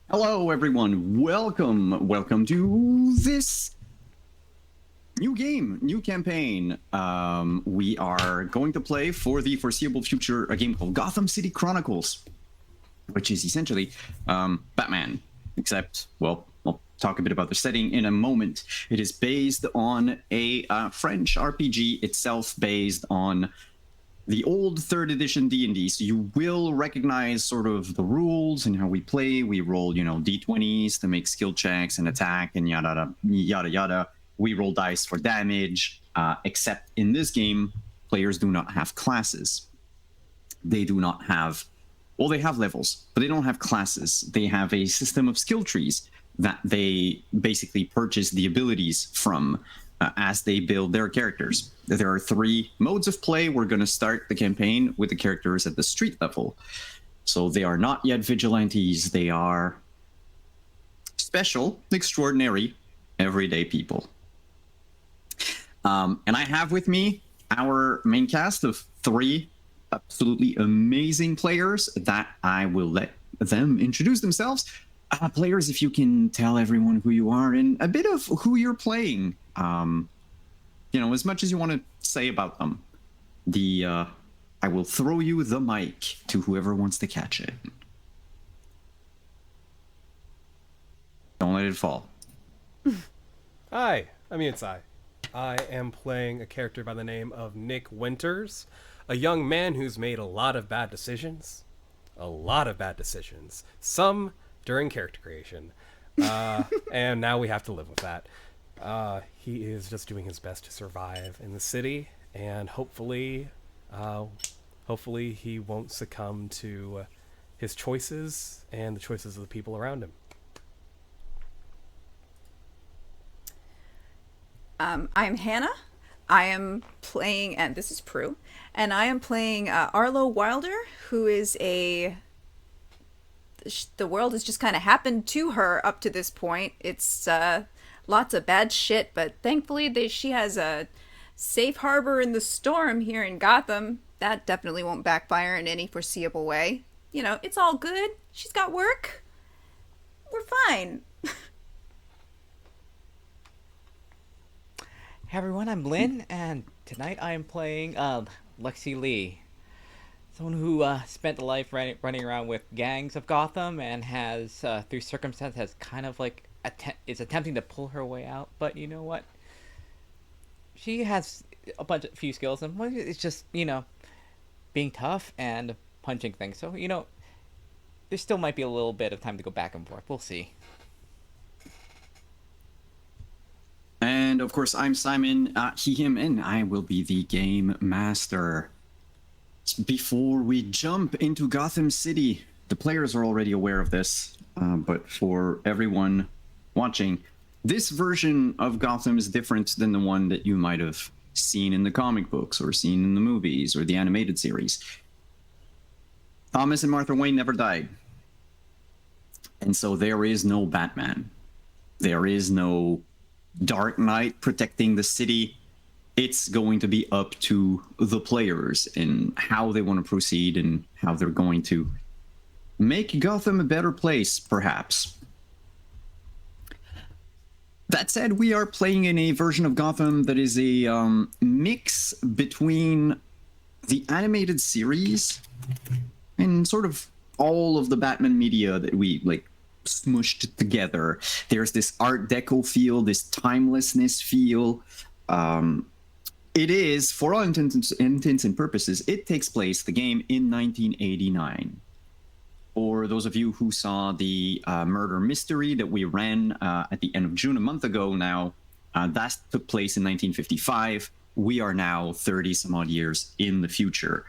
Hello, everyone. Welcome to this new game, new campaign. We are going to play for the foreseeable future a game called Gotham City Chronicles, which is essentially Batman, except, well, I'll talk a bit about the setting in a moment. It is based on a French RPG itself, based on the old third edition D&D. So you will recognize sort of the rules and how we play. We roll, d20s to make skill checks and attack and yada yada yada. We roll dice for damage, except in this game, players do not have classes. They do not have, well, they have levels, but they don't have classes. They have a system of skill trees that they basically purchase the abilities from as they build their characters. There are 3 modes of play. We're going to start the campaign with the characters at the street level. So they are not yet vigilantes. They are special, extraordinary, everyday people. And I have with me our main cast of 3 absolutely amazing players that I will let them introduce themselves. Players, if you can tell everyone who you are and a bit of who you're playing. As much as you want to say about them. I will throw you the mic to whoever wants to catch it. Don't let it fall. Hi, it's I. I am playing a character by the name of Nick Winters, a young man who's made a lot of bad decisions. A lot of bad decisions. Some during character creation. And now we have to live with that. He is just doing his best to survive in the city, and hopefully he won't succumb to his choices and the choices of the people around him. I'm Hannah. I am playing, and this is Prue, and I am playing Arlo Wilder, who is the world has just kind of happened to her up to this point. It's lots of bad shit, but thankfully she has a safe harbor in the storm here in Gotham. That definitely won't backfire in any foreseeable way. It's all good. She's got work. We're fine. Hey everyone, I'm Lynn, and tonight I am playing Lexi Lee. Someone who spent a life running around with gangs of Gotham and has, through circumstance, has kind of is attempting to pull her way out. But you know what? She has a few skills, and one is just, being tough and punching things. So, there still might be a little bit of time to go back and forth. We'll see. And of course, I'm Simon, he, him, and I will be the game master. Before we jump into Gotham City, the players are already aware of this, but for everyone watching, this version of Gotham is different than the one that you might have seen in the comic books or seen in the movies or the animated series. Thomas and Martha Wayne never died. And so there is no Batman. There is no Dark Knight protecting the city. It's going to be up to the players and how they want to proceed and how they're going to make Gotham a better place, perhaps. That said, we are playing in a version of Gotham that is a mix between the animated series and sort of all of the Batman media that we smushed together. There's this Art Deco feel, this timelessness feel. It is, for all intents and purposes, it takes place, the game, in 1989. For those of you who saw the murder mystery that we ran at the end of June, a month ago now, that took place in 1955. We are now 30 some odd years in the future.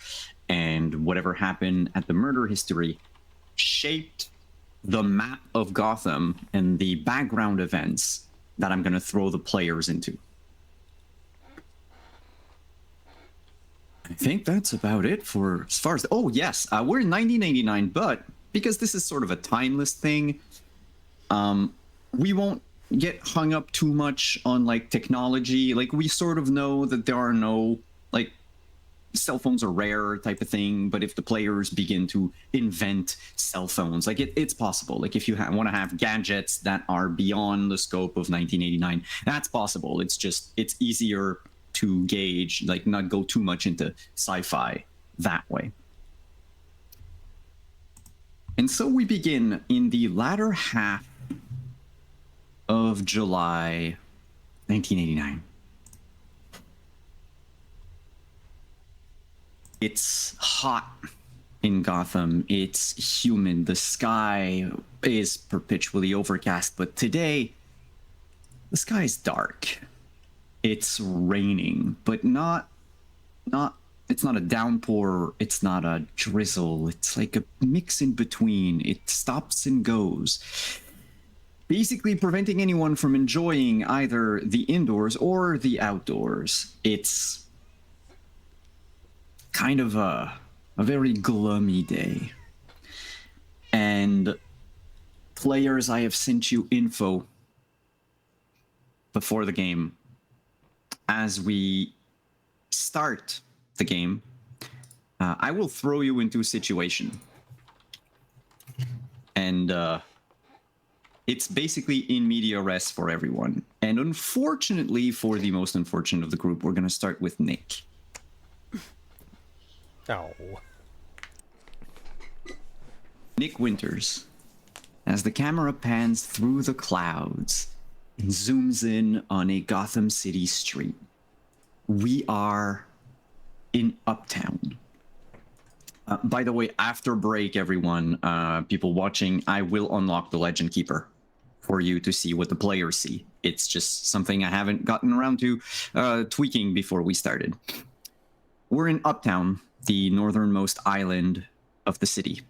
And whatever happened at the murder history shaped the map of Gotham and the background events that I'm going to throw the players into. I think that's about it for as far as... Oh, yes, we're in 1989, but because this is sort of a timeless thing, we won't get hung up too much on, technology. We sort of know that there are no, cell phones are rare type of thing, but if the players begin to invent cell phones, like it's possible. Like if you want to have gadgets that are beyond the scope of 1989, that's possible. It's easier to gauge, like not go too much into sci-fi that way. And so we begin in the latter half of July 1989. It's hot in Gotham. It's humid. The sky is perpetually overcast, but today the sky is dark. It's raining, but not it's not a downpour, it's not a drizzle. It's like a mix in between. It stops and goes, basically preventing anyone from enjoying either the indoors or the outdoors. It's kind of a very gloomy day. And players, I have sent you info before the game. As we start the game, I will throw you into a situation. And it's basically in media res for everyone. And unfortunately, for the most unfortunate of the group, we're going to start with Nick. Oh. Nick Winters, as the camera pans through the clouds and zooms in on a Gotham City street. We are in Uptown. By the way, after break, everyone, people watching, I will unlock the Legend Keeper for you to see what the players see. It's just something I haven't gotten around to tweaking before we started. We're in Uptown, the northernmost island of the city.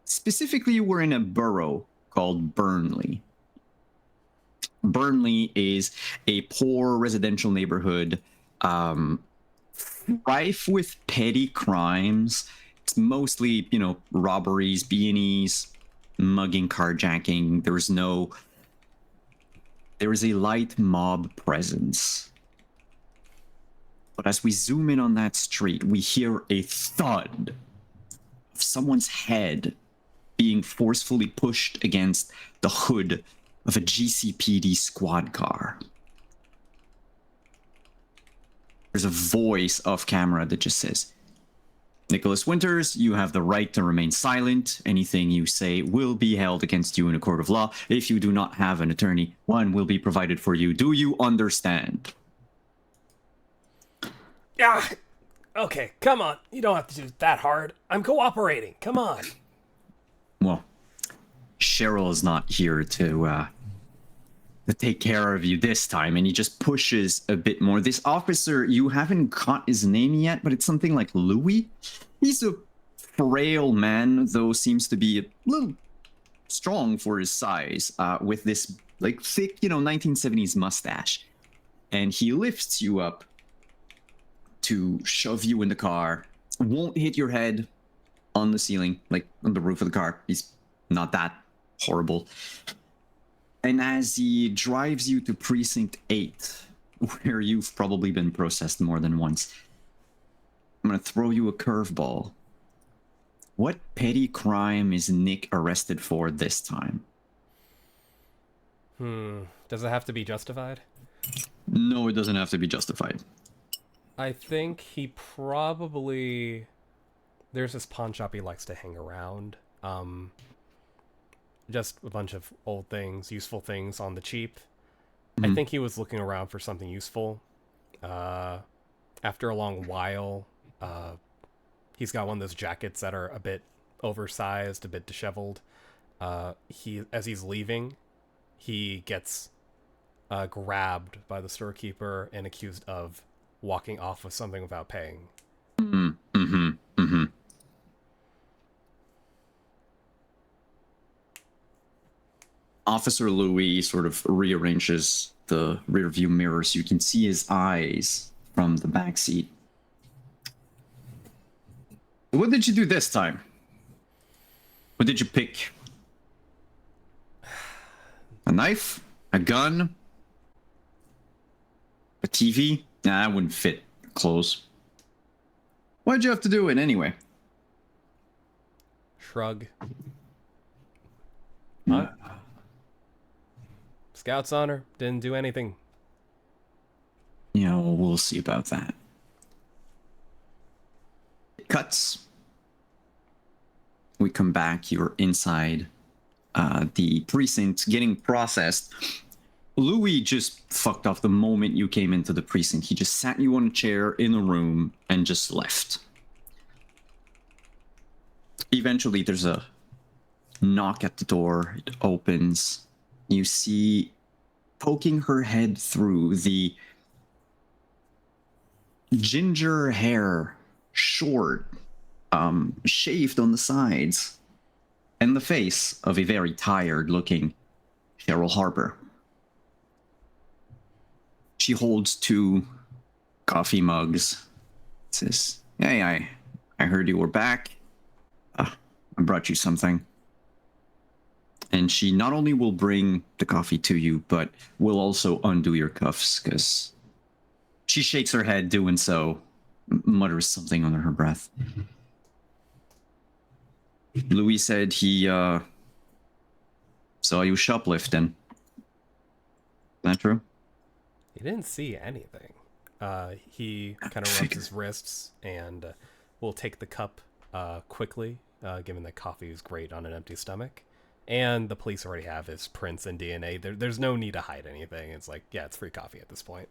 Specifically, we're in a borough called Burnley. Burnley is a poor residential neighborhood, rife with petty crimes. It's mostly, robberies, B&Es, mugging, carjacking. There is a light mob presence. But as we zoom in on that street, we hear a thud of someone's head being forcefully pushed against the hood of a GCPD squad car. There's a voice off camera that just says, "Nicholas Winters, you have the right to remain silent. Anything you say will be held against you in a court of law. If you do not have an attorney, one will be provided for you. Do you understand?" Ah, okay, come on. You don't have to do it that hard. I'm cooperating. Come on. Well, Cheryl is not here to take care of you this time, and he just pushes a bit more. This officer, you haven't caught his name yet, but it's something like Louis. He's a frail man, though seems to be a little strong for his size, with this like thick, 1970s mustache. And he lifts you up to shove you in the car. Won't hit your head on the ceiling, like on the roof of the car. He's not that horrible. And as he drives you to Precinct 8, where you've probably been processed more than once, I'm going to throw you a curveball. What petty crime is Nick arrested for this time? Does it have to be justified? No, it doesn't have to be justified. I think he probably... There's this pawn shop he likes to hang around. Just a bunch of old things, useful things on the cheap. Mm-hmm. I think he was looking around for something useful. After a long while, he's got one of those jackets that are a bit oversized, a bit disheveled. As he's leaving, he gets grabbed by the storekeeper and accused of walking off with something without paying. Officer Louis sort of rearranges the rearview mirror so you can see his eyes from the back seat. What did you do this time? What did you pick? A knife? A gun? A TV? Nah, that wouldn't fit clothes. Why'd you have to do it anyway? Shrug. Huh? Scout's honor. Didn't do anything. You know, we'll see about that. It cuts. We come back. You're inside the precinct getting processed. Louis just fucked off the moment you came into the precinct. He just sat you on a chair in a room and just left. Eventually, there's a knock at the door. It opens. You see, poking her head through, the ginger hair, short, shaved on the sides, and the face of a very tired-looking Cheryl Harper. She holds 2 coffee mugs. Says, "Hey, I heard you were back. I brought you something." And she not only will bring the coffee to you, but will also undo your cuffs, because she shakes her head doing so, mutters something under her breath. Louis said he saw you shoplifting. Is that true? He didn't see anything. He kind of rubs Figured. his wrists and will take the cup quickly, given that coffee is great on an empty stomach. And the police already have his prints and DNA. There's no need to hide anything. It's like, yeah, it's free coffee at this point.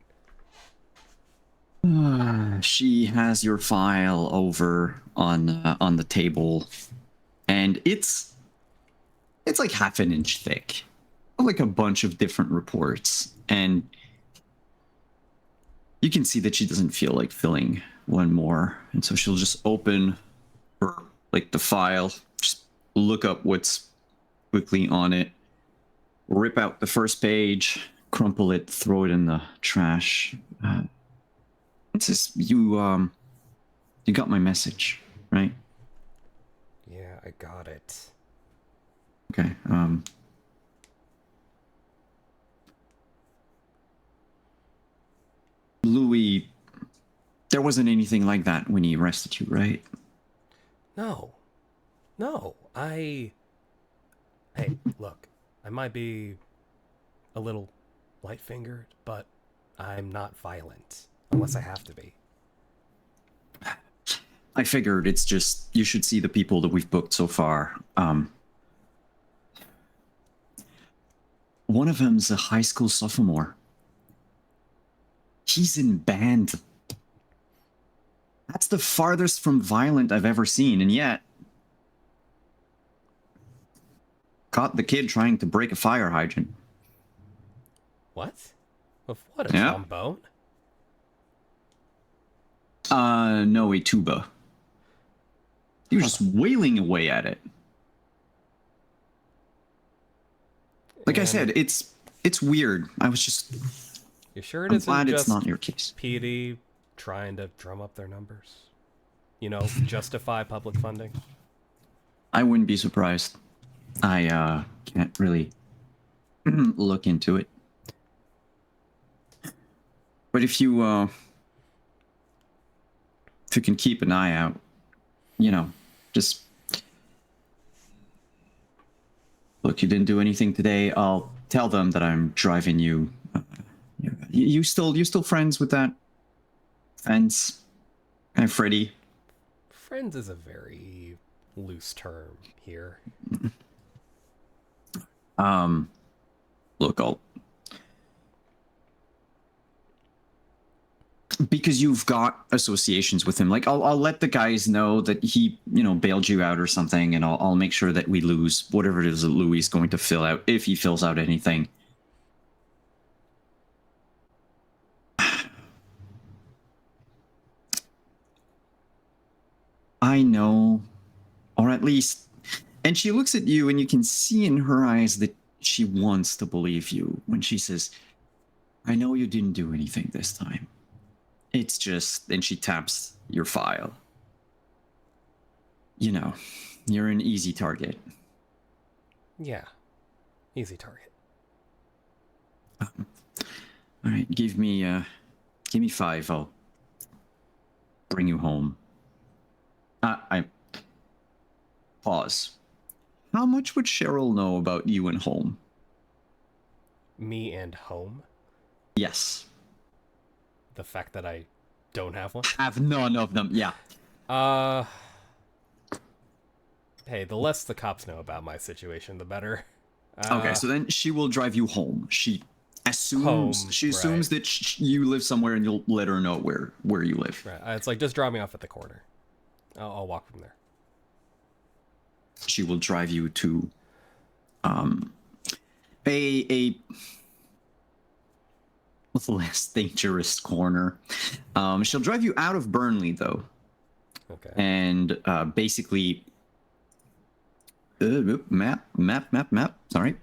She has your file over on the table, and it's like half an inch thick, like a bunch of different reports, and you can see that she doesn't feel like filling one more, and so she'll just open her, like, the file, just look up what's quickly on it, rip out the first page, crumple it, throw it in the trash. It says, you got my message, right? Yeah, I got it. Okay. Louis, there wasn't anything like that when he arrested you, right? No. Hey, look, I might be a little light-fingered, but I'm not violent, unless I have to be. I figured it's just, you should see the people that we've booked so far. One of them's a high school sophomore. He's in band. That's the farthest from violent I've ever seen, and yet caught the kid trying to break a fire hydrant. What? With what, a Yeah. trombone? No, a tuba. He was just wailing away at it. Like I And said, it's weird. I was just, You sure it I'm isn't glad just it's not your case. PD trying to drum up their numbers? You know, justify public funding? I wouldn't be surprised. I can't really look into it. But if you can keep an eye out, you know, just look. You didn't do anything today. I'll tell them that I'm driving you. You still friends with that fence guy, Freddy? Friends is a very loose term here. Look, because you've got associations with him. Like, I'll let the guys know that he, bailed you out or something, and I'll make sure that we lose whatever it is that Louis is going to fill out, if he fills out anything. I know, or at least, and she looks at you, and you can see in her eyes that she wants to believe you when she says, "I know you didn't do anything this time. It's just," and she taps your file. You're an easy target. Yeah. Easy target. All right, give me 5. I'll bring you home. I pause. How much would Cheryl know about you and home? Me and home. Yes. The fact that I don't have one. Have none of them. Yeah. Uh, hey, the less the cops know about my situation, the better. Okay, so then she will drive you home. She assumes Home, that you live somewhere, and you'll let her know where you live. Right. It's like, just drop me off at the corner. I'll walk from there. She will drive you to a less dangerous corner. She'll drive you out of Burnley though, Okay. and basically map. Sorry,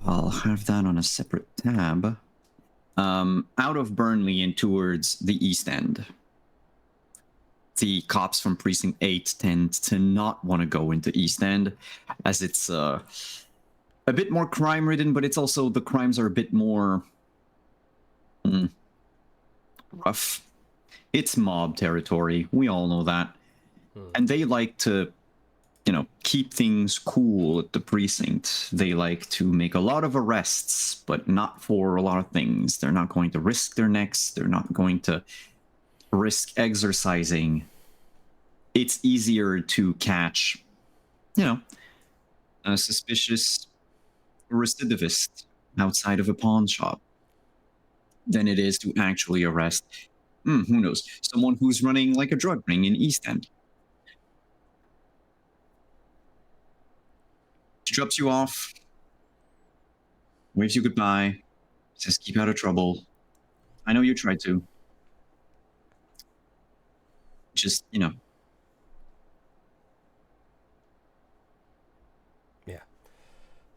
I'll have that on a separate tab. Out of Burnley and towards the East End. The cops from Precinct 8 tend to not want to go into East End, as it's a bit more crime-ridden, but it's also, the crimes are a bit more rough. It's mob territory. We all know that. And they like to, keep things cool at the precinct. They like to make a lot of arrests, but not for a lot of things. They're not going to risk their necks. They're not going to risk exercising. It's easier to catch, a suspicious recidivist outside of a pawn shop than it is to actually arrest, who knows, someone who's running like a drug ring in East End. She drops you off, waves you goodbye, says keep out of trouble. I know you tried to. Just, Yeah.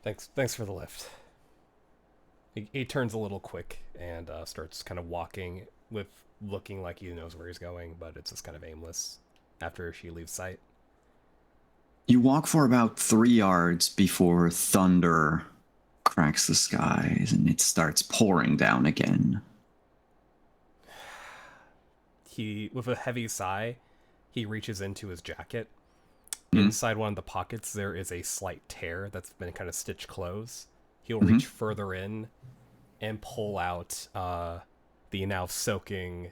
Thanks for the lift. He turns a little quick and starts kind of walking with looking like he knows where he's going, but it's just kind of aimless after she leaves sight. You walk for about 3 yards before thunder cracks the skies and it starts pouring down again. He, with a heavy sigh, he reaches into his jacket. Inside one of the pockets, there is a slight tear that's been kind of stitched close. He'll reach further in and pull out the now soaking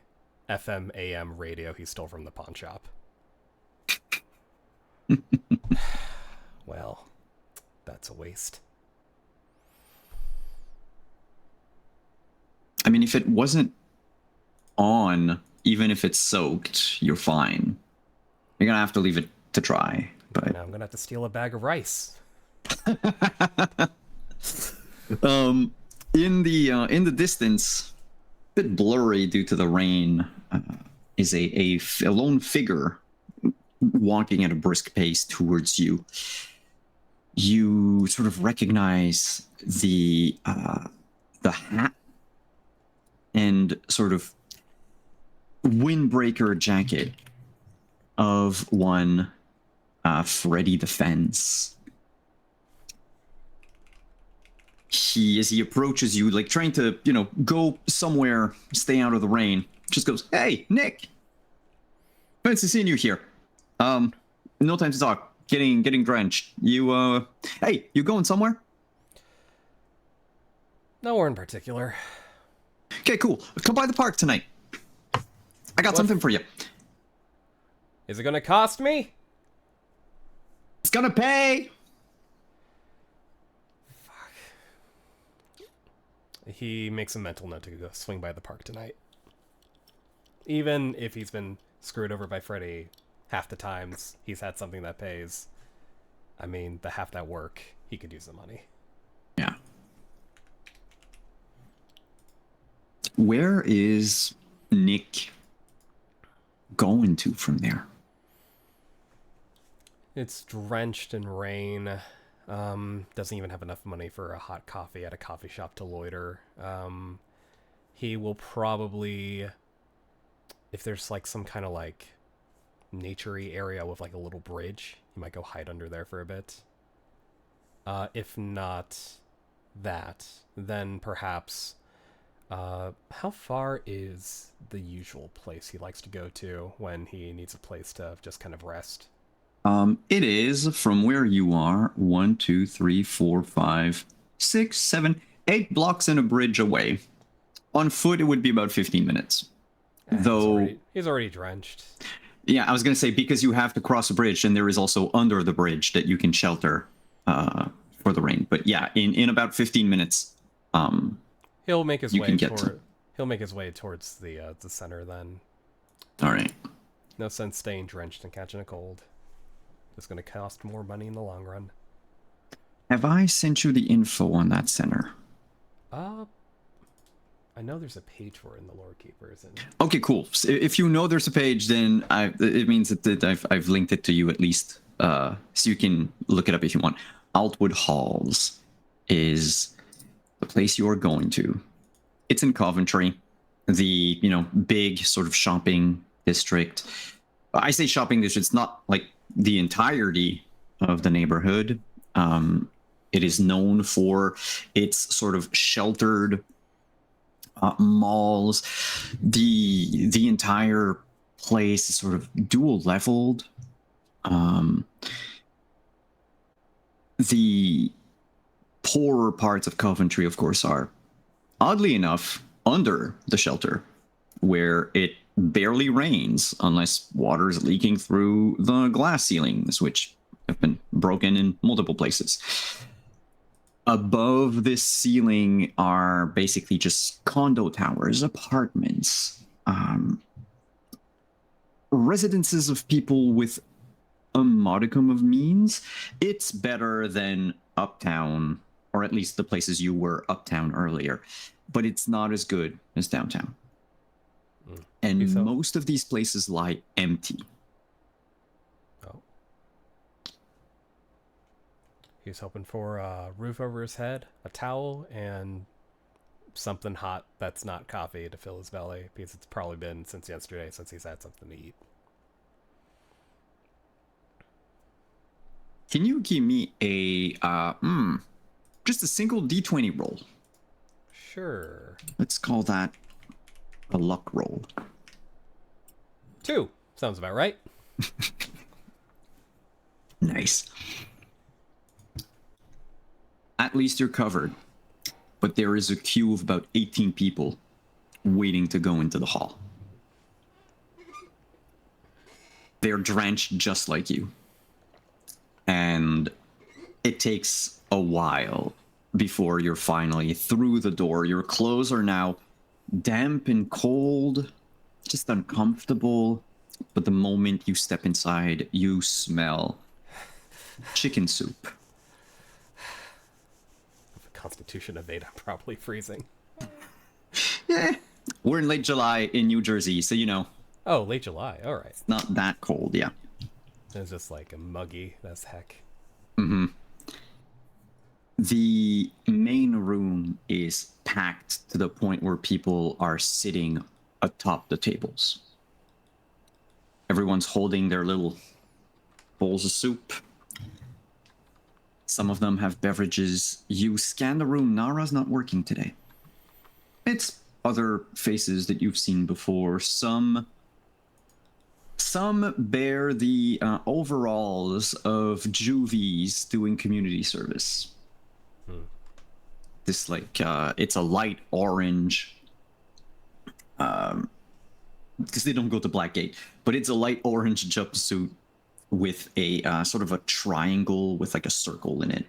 FM AM radio he stole from the pawn shop. Well, that's a waste. I mean, if it wasn't on, even if it's soaked, you're fine. You're gonna have to leave it to dry. But Now I'm gonna have to steal a bag of rice. in the distance, a bit blurry due to the rain, is a lone figure walking at a brisk pace towards you. You sort of recognize the hat and sort of windbreaker jacket of one Freddy the Fence. As he approaches you, like trying to, go somewhere, stay out of the rain, just goes, "Hey, Nick! Fancy seeing you here. No time to talk. Getting drenched. Hey, you going somewhere?" Nowhere in particular. Okay, cool. Come by the park tonight. I got something for you. Is it gonna cost me? It's gonna pay. He makes a mental note to go swing by the park tonight. Even if he's been screwed over by Freddy half the times he's had something that pays, I mean, the half that work, he could use the money. Yeah. Where is Nick going to from there? It's drenched in rain. Doesn't even have enough money for a hot coffee at a coffee shop to loiter. He will probably, if there's like some kind of like nature-y area with like a little bridge, he might go hide under there for a bit. If not that, then perhaps How far is the usual place he likes to go to when he needs a place to just kind of rest? It is from where you are 1, 2, 3, 4, 5, 6, 7, 8 blocks and a bridge away. On foot, it would be about 15 minutes. Though, He's already drenched. yeah, I was going to say, because you have to cross a bridge, and there is also under the bridge that you can shelter for the rain. But yeah, in about 15 minutes, He'll make his you way can get toward. He'll make his way towards the center then. all right. No sense staying drenched and catching a cold. It's going to cost more money in the long run. Have I sent you the info on that center? I know there's a page for it in the Lore Keepers. And Okay, cool. So if you know there's a page, then it means that I've linked it to you at least, so you can look it up if you want. Altwood Halls is the place you are going to. It's in Coventry, the big sort of shopping district. I say shopping district. It's not like the entirety of the neighborhood. It is known for its sort of sheltered malls. The entire place is sort of dual leveled. The poorer parts of Coventry, of course, are oddly enough under the shelter, where it barely rains unless water is leaking through the glass ceilings, which have been broken in multiple places. Above this ceiling are basically just condo towers, apartments, residences of people with a modicum of means. It's better than uptown, or at least the places you were uptown earlier, but it's not as good as downtown. And most of these places lie empty. Oh. He's hoping for a roof over his head, a towel, and something hot that's not coffee to fill his belly, because it's probably been since yesterday since he's had something to eat. Can you give me a just a single D20 roll? Sure. Let's call that a luck roll. 2 sounds about right. Nice. At least you're covered, but there is a queue of about 18 people waiting to go into the hall. They're drenched just like you. And it takes a while before you're finally through the door. Your clothes are now damp and cold, just uncomfortable. But the moment you step inside, you smell chicken soup. Constitution of 8, I'm probably freezing. Yeah. We're in late July in New Jersey, so Oh, late July. All right. not that cold, yeah. It's just like a muggy as heck. The main room is packed to the point where people are sitting atop the tables. Everyone's holding their little bowls of soup. Some of them have beverages. You scan the room. Nara's not working today. It's other faces that you've seen before. Some bear the overalls of juvies doing community service. This it's a light orange, because they don't go to Blackgate, but it's a light orange jumpsuit with a sort of a triangle with like a circle in it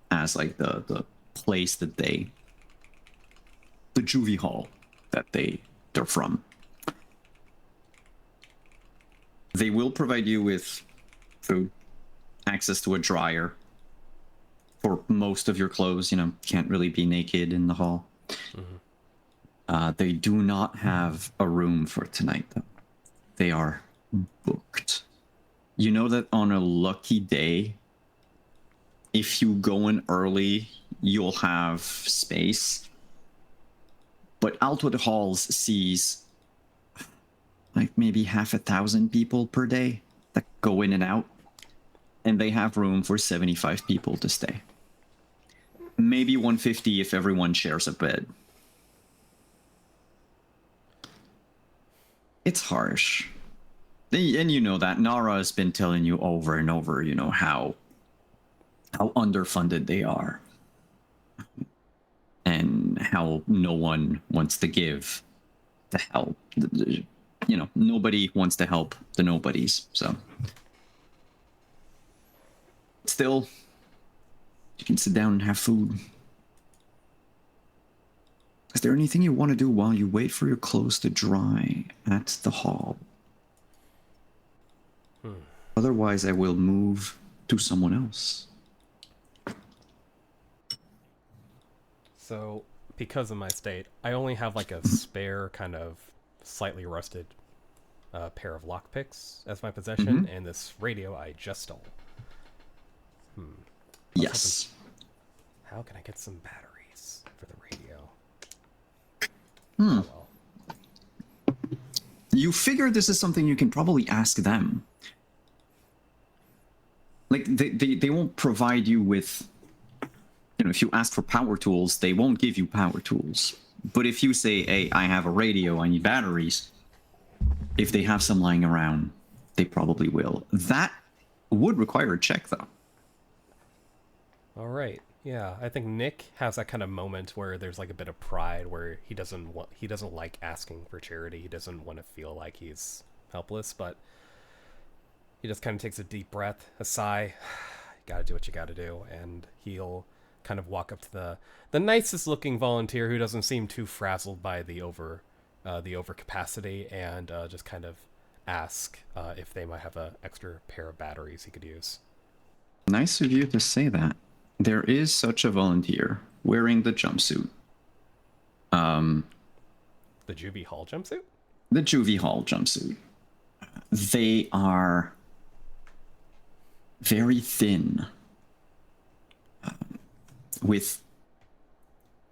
as like the place that the juvie hall that they're from. They will provide you with food, access to a dryer for most of your clothes. Can't really be naked in the hall. They do not have a room for tonight, though. They are booked. You know that on a lucky day, if you go in early, you'll have space. But Altwood Halls sees like maybe 1,000 people per day that go in and out. And they have room for 75 people to stay. Maybe 150 if everyone shares a bed. it's harsh. And you know that Nara has been telling you over and over, you know, how underfunded they are. And how no one wants to give to help. You know, nobody wants to help the nobodies. So still, you can sit down and have food. Is there anything you want to do while you wait for your clothes to dry at the hall? Otherwise, I will move to someone else. So, because of my state, I only have like a spare kind of slightly rusted pair of lockpicks as my possession, and this radio I just stole. Yes. How can I get some batteries for the radio? Oh, well. You figure this is something you can probably ask them. Like, they won't provide you with... You know, if you ask for power tools, they won't give you power tools. But if you say, hey, I have a radio, I need batteries, if they have some lying around, they probably will. That would require a check, though. All right. Yeah, I think Nick has that kind of moment where there's like a bit of pride, where he doesn't like asking for charity. He doesn't want to feel like he's helpless, but he just kind of takes a deep breath, a sigh. You got to do what you got to do, and he'll kind of walk up to the nicest looking volunteer who doesn't seem too frazzled by the overcapacity, and just kind of ask if they might have an extra pair of batteries he could use. Nice of you to say that. There is such a volunteer wearing the jumpsuit. The Juvie Hall jumpsuit? The Juvie Hall jumpsuit. They are very thin. With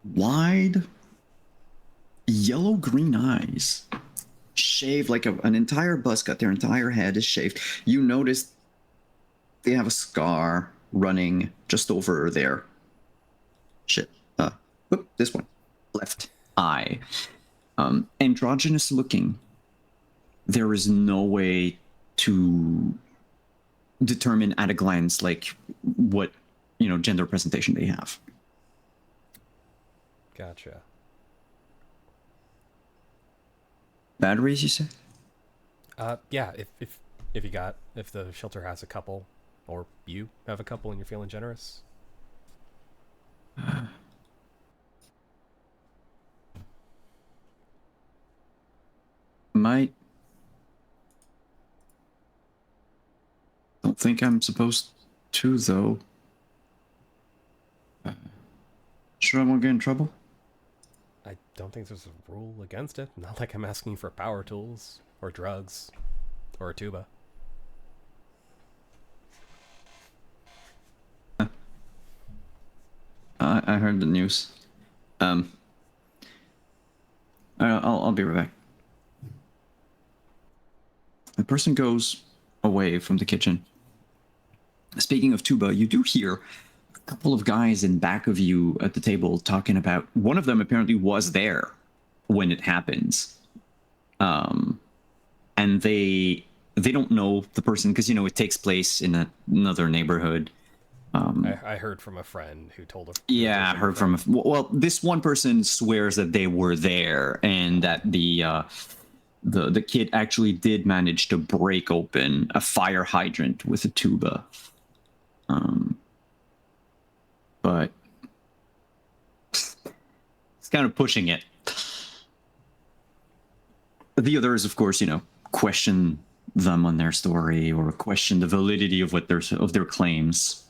wide yellow-green eyes. Shaved like an entire buzz cut. Their entire head is shaved. You notice they have a scar running just over their this one. Left eye. Androgynous looking. There is no way to determine at a glance like what, you know, gender presentation they have. Gotcha. Batteries, you say? Yeah, if the shelter has a couple, or you have a couple and you're feeling generous. Might. Don't think I'm supposed to, though. Sure I won't get in trouble? I don't think there's a rule against it. Not like I'm asking for power tools, or drugs, or a tuba. I heard the news. I'll be right back. The person goes away from the kitchen. Speaking of tuba, you do hear a couple of guys in back of you at the table talking about... One of them apparently was there when it happens. And they don't know the person because, you know, it takes place in another neighborhood. I heard from a friend who told her. Yeah, I heard from... Well, this one person swears that they were there and that the kid actually did manage to break open a fire hydrant with a tuba. But it's kind of pushing it. The others, of course, you know, question them on their story or question the validity of their claims.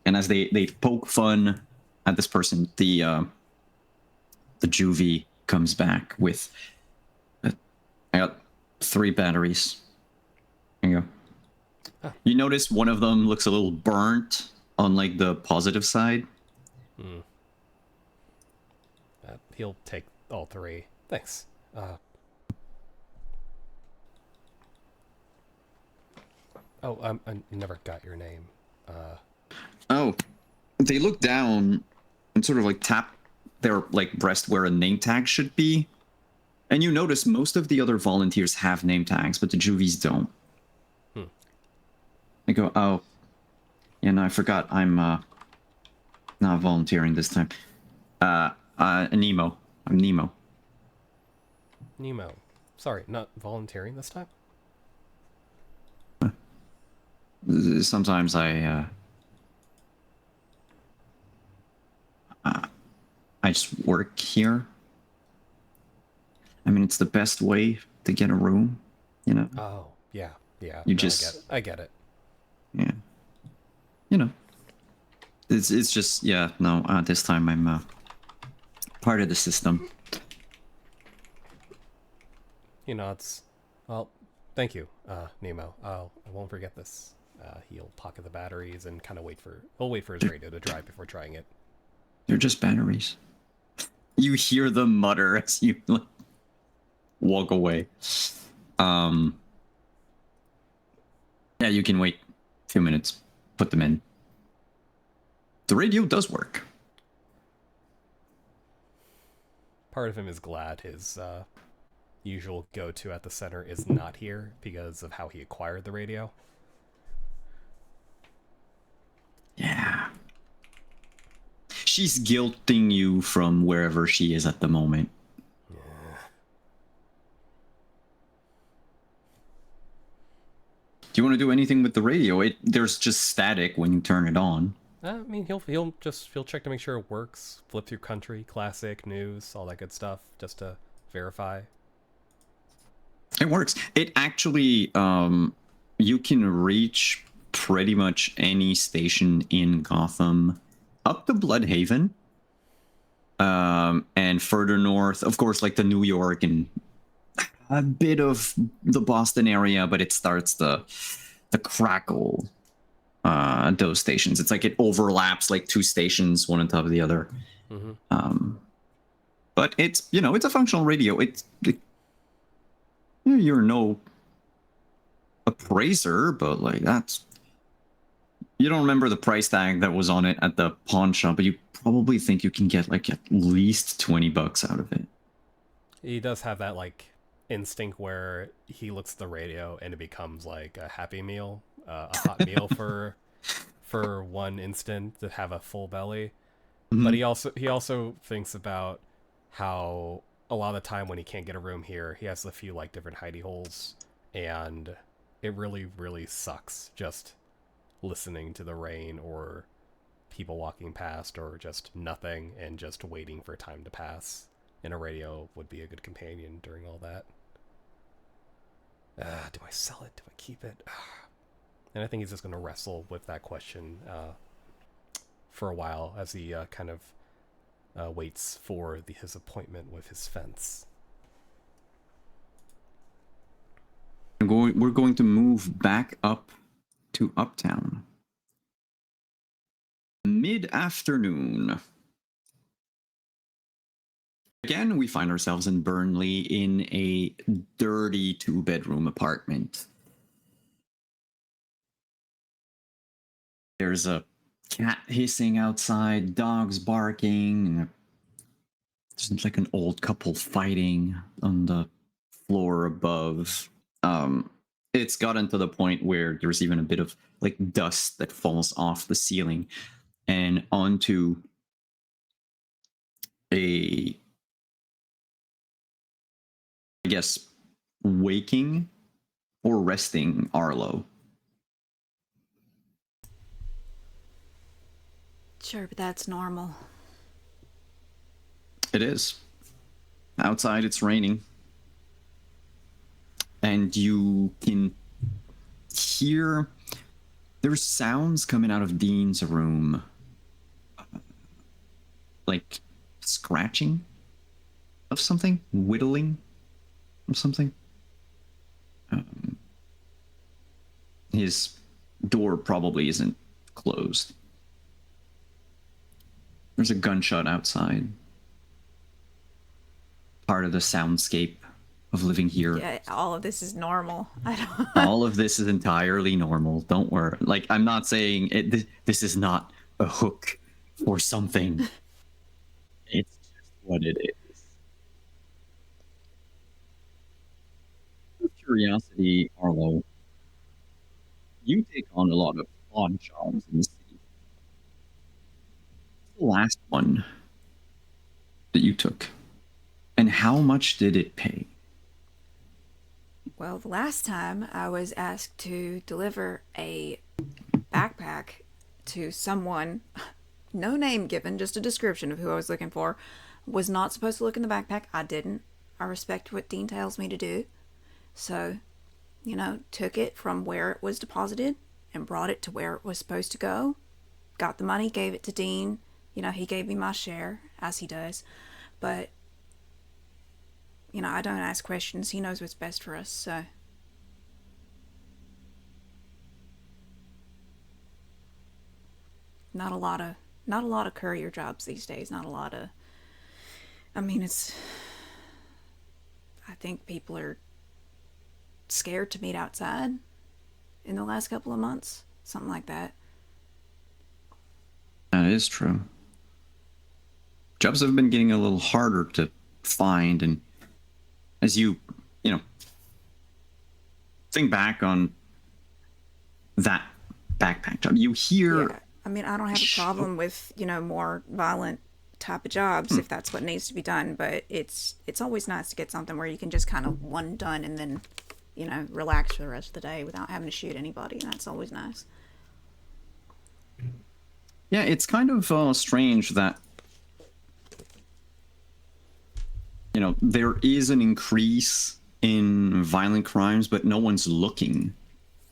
And as they poke fun at this person, the juvie comes back with... I got 3 batteries. There you go. Huh. You notice one of them looks a little burnt on like the positive side. He'll take all 3. Thanks. I never got your name. Oh, they look down and sort of like tap their like breast where a name tag should be. And you notice most of the other volunteers have name tags, but the juvies don't. I go, oh, yeah, no, I forgot I'm not volunteering this time. Nemo. I'm Nemo. Nemo. Sorry, not volunteering this time? Sometimes I just work here. I mean, it's the best way to get a room, you know? Oh, yeah. You no, just... I get it. Yeah. You know. It's just, yeah, no, this time I'm part of the system. He nods. Well, thank you, Nemo. I won't forget this. He'll pocket the batteries and kind of he'll wait for his radio to dry before trying it. They're just batteries. You hear them mutter as you like, walk away. Yeah, you can wait a few minutes. Put them in. The radio does work. Part of him is glad his usual go-to at the center is not here because of how he acquired the radio. Yeah. She's guilting you from wherever she is at the moment. Yeah. Do you want to do anything with the radio? There's just static when you turn it on. I mean, he'll check to make sure it works. Flip through country, classic, news, all that good stuff, just to verify. It works. It actually, you can reach pretty much any station in Gotham up to Bloodhaven. And further north, of course, like the New York and a bit of the Boston area, but it starts the crackle. Those stations. It's like it overlaps like two stations, one on top of the other. Mm-hmm. But it's, you know, it's a functional radio. You're no appraiser, but like that's... You don't remember the price tag that was on it at the pawn shop, but you probably think you can get like at least $20 out of it. He does have that like instinct where he looks at the radio and it becomes like a Happy Meal, a hot meal for one instant to have a full belly. Mm-hmm. But he also thinks about how a lot of the time when he can't get a room here, he has a few like different hidey holes, and it really, really sucks just listening to the rain or people walking past or just nothing and just waiting for time to pass. And a radio would be a good companion during all that. Do I sell it? Do I keep it? And I think he's just going to wrestle with that question for a while as he kind of waits for his appointment with his fence. We're going to move back up to Uptown. Mid-afternoon. Again, we find ourselves in Burnley in a dirty 2-bedroom apartment. There's a cat hissing outside, dogs barking, and there's like an old couple fighting on the floor above. It's gotten to the point where there's even a bit of like dust that falls off the ceiling and onto a, I guess, waking or resting Arlo. Sure, but that's normal. It is. Outside it's raining. And you can hear there's sounds coming out of Dean's room. Like scratching of something, whittling of something. His door probably isn't closed. There's a gunshot outside. Part of the soundscape of living here. Yeah, all of this is normal. I don't. All of this is entirely normal. Don't worry. Like, I'm not saying it. This is not a hook or something. It's just what it is. curiosity, Arlo, you take on a lot of odd jobs in the city. What's the last one that you took? And how much did it pay? Well, the last time I was asked to deliver a backpack to someone, no name given, just a description of who I was looking for, was not supposed to look in the backpack. I didn't. I respect what Dean tells me to do. So, took it from where it was deposited and brought it to where it was supposed to go. Got the money, gave it to Dean. He gave me my share, as he does. But, I don't ask questions. He knows what's best for us, so. Not a lot of courier jobs these days. Not a lot of. I mean, I think people are scared to meet outside in the last couple of months. Something like that. That is true. Jobs have been getting a little harder to find, and as you think back on that backpack job, you hear. Yeah. I mean, I don't have a problem with, more violent type of jobs if that's what needs to be done, but it's always nice to get something where you can just kind of one done and then, relax for the rest of the day without having to shoot anybody, and that's always nice. Yeah, it's kind of strange that there is an increase in violent crimes, but no one's looking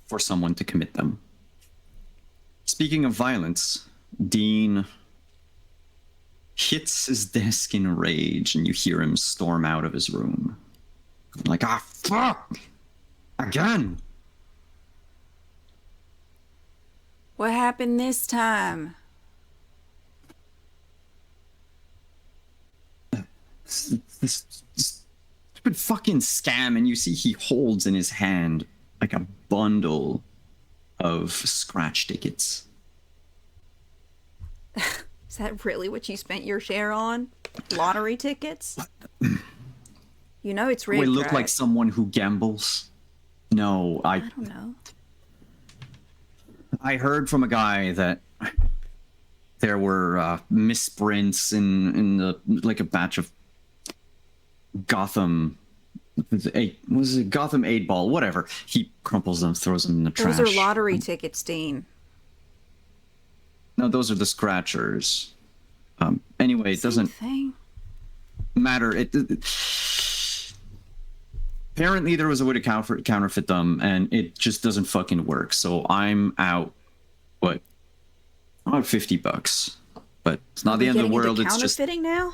for someone to commit them. Speaking of violence, Dean hits his desk in rage, and you hear him storm out of his room. Like, fuck! Again! What happened this time? This stupid fucking scam, and you see he holds in his hand like a bundle of scratch tickets. Is that really what you spent your share on? Lottery tickets? It's rigged, Do I look right? like someone who gambles? No, I don't know. I heard from a guy that there were misprints in the like a batch of Gotham. Was it Gotham 8-ball? Whatever. He crumples them, throws them in the trash. Those are lottery tickets, Dean. No, those are the scratchers. Anyway, it Same doesn't thing. matter. Apparently there was a way to counterfeit them, and it just doesn't fucking work. So I'm out. What? I'm out $50, but it's not the end of the world. It's just counterfeiting now.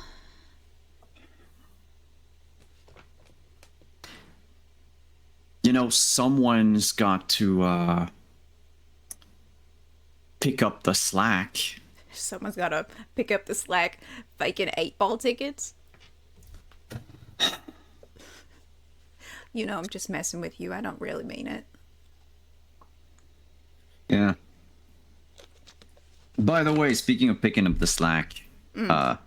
Someone's got to pick up the slack. Someone's got to pick up the slack, faking 8-ball tickets. I'm just messing with you. I don't really mean it. Yeah. By the way, speaking of picking up the slack, I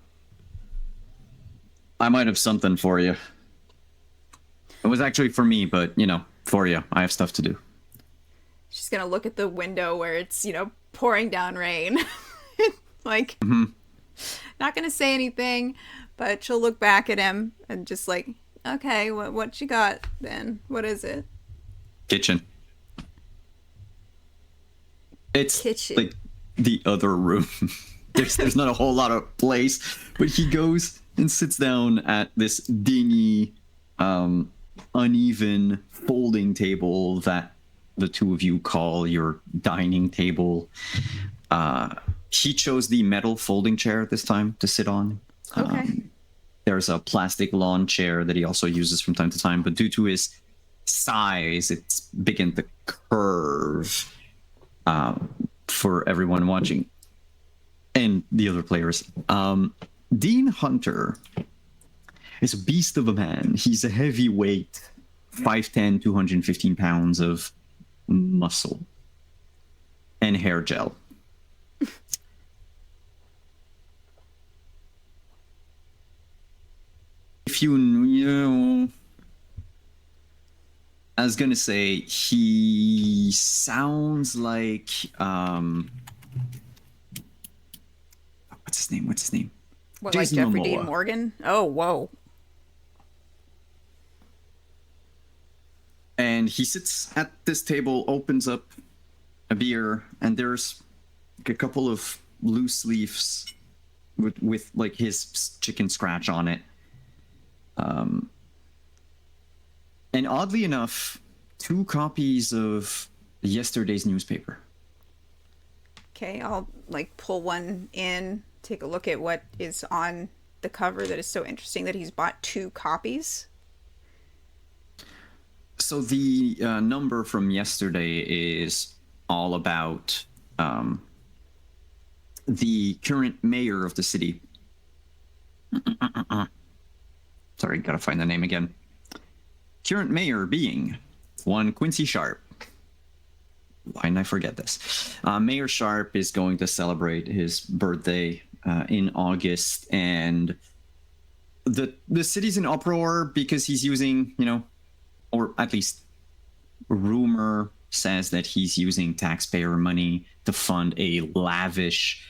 might have something for you. It was actually for me, but, for you. I have stuff to do. She's gonna look at the window where it's, pouring down rain. Like, not gonna say anything, but she'll look back at him and just like, okay, what you got then? What is it? Kitchen. It's Kitchen. like the other room. there's not a whole lot of place, but he goes and sits down at this dingy, uneven folding table that the two of you call your dining table. He chose the metal folding chair this time to sit on. Okay. There's a plastic lawn chair that he also uses from time to time, but due to his size, it's beginning to curve for everyone watching and the other players. Dean Hunter is a beast of a man. He's a heavyweight, 5'10", 215 pounds of muscle and hair gel. If you I was gonna say he sounds like what's his name? What's his name? What, like Jason Jeffrey Momoa. Dean Morgan? Oh, whoa. And he sits at this table, opens up a beer, and there's like a couple of loose leaves with like his chicken scratch on it. And oddly enough, 2 copies of yesterday's newspaper. Okay, I'll like pull one in, take a look at what is on the cover that is so interesting that he's bought 2 copies. So the number from yesterday is all about the current mayor of the city. Sorry, gotta find the name again. Current mayor being one Quincy Sharp. Why didn't I forget this? Mayor Sharp is going to celebrate his birthday in August, and the city's in uproar because he's using, or at least rumor says that he's using taxpayer money to fund a lavish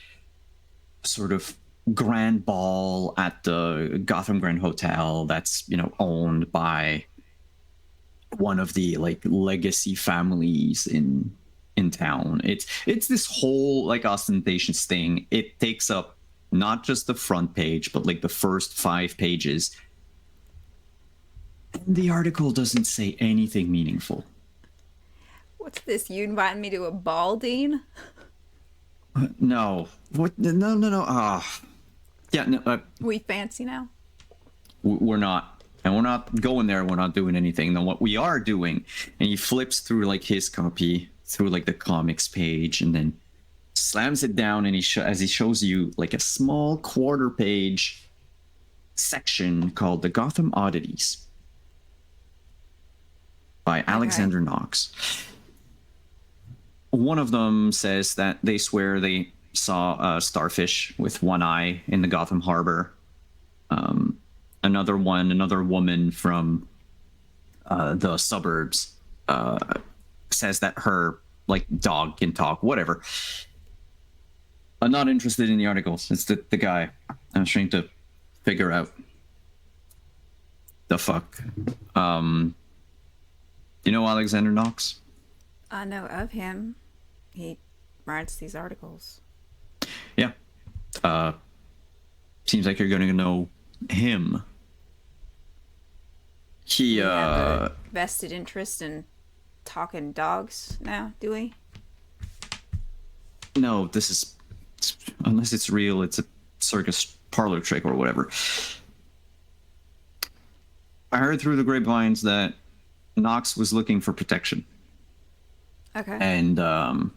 sort of grand ball at the Gotham Grand Hotel that's, owned by one of the like legacy families in town. It's this whole like ostentatious thing. It takes up not just the front page, but like the first 5 pages. And the article doesn't say anything meaningful. What's this? You inviting me to a ball, Dean? No. What? No. Yeah, no. We fancy now? We're not. And we're not going there. We're not doing anything. Then what we are doing, and he flips through like his copy, through like the comics page, and then slams it down, and as he shows you like a small quarter-page section called The Gotham Oddities by Alexander Knox. One of them says that they swear they saw a starfish with one eye in the Gotham Harbor. Another woman from the suburbs says that her like dog can talk, whatever. I'm not interested in the articles. It's the guy. I'm trying to figure out the fuck. You know Alexander Knox? I know of him. He writes these articles. Yeah. Seems like you're going to know him. He, We have a vested interest in talking dogs now, do we? No, this is, unless it's real, it's a circus parlor trick or whatever. I heard through the grapevines that Knox was looking for protection. Okay. And, well,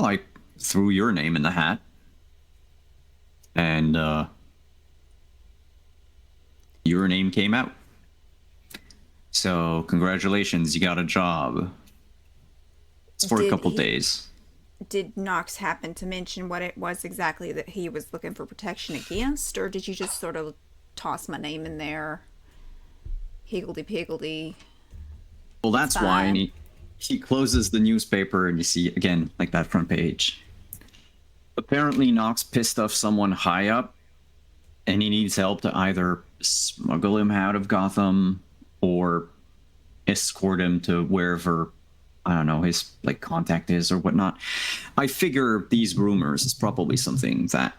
I threw your name in the hat. And, your name came out. So, congratulations, you got a job. It's for a couple days. Did Knox happen to mention what it was exactly that he was looking for protection against, or did you just sort of toss my name in there? Higgledy-piggledy. Well, that's why. And he closes the newspaper, and you see, again, like that front page. Apparently, Knox pissed off someone high up, and he needs help to either smuggle him out of Gotham or escort him to wherever, I don't know, his like contact is or whatnot. I figure these rumors is probably something that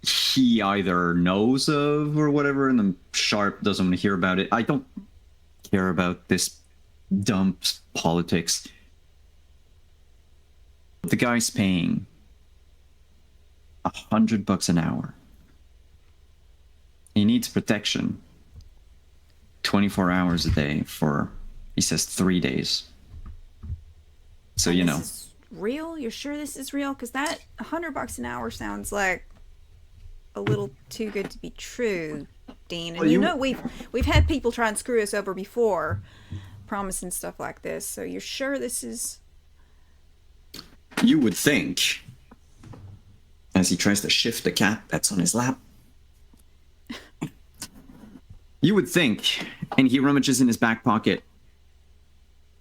he either knows of or whatever, and then Sharp doesn't want to hear about it. I don't care about this dumb politics. The guy's paying $100 an hour. He needs protection 24 hours a day for, he says, 3 days. So, you know. This is real? You're sure this is real? Because that $100 an hour sounds like a little too good to be true, Dean. And Well, you know we've had people try and screw us over before, promising stuff like this. So you're sure this is... You would think, as he tries to shift the cat that's on his lap. You would think, and he rummages in his back pocket,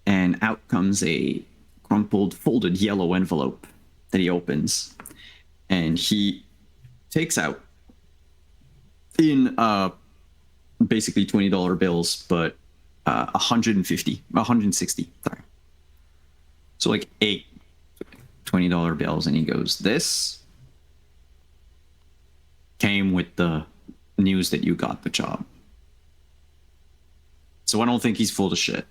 and out comes a crumpled, folded yellow envelope that he opens, and he takes out in basically $20 bills, but 160. Sorry. So like 8 $20 bills, and he goes, "This came with the news that you got the job." So I don't think he's full of shit.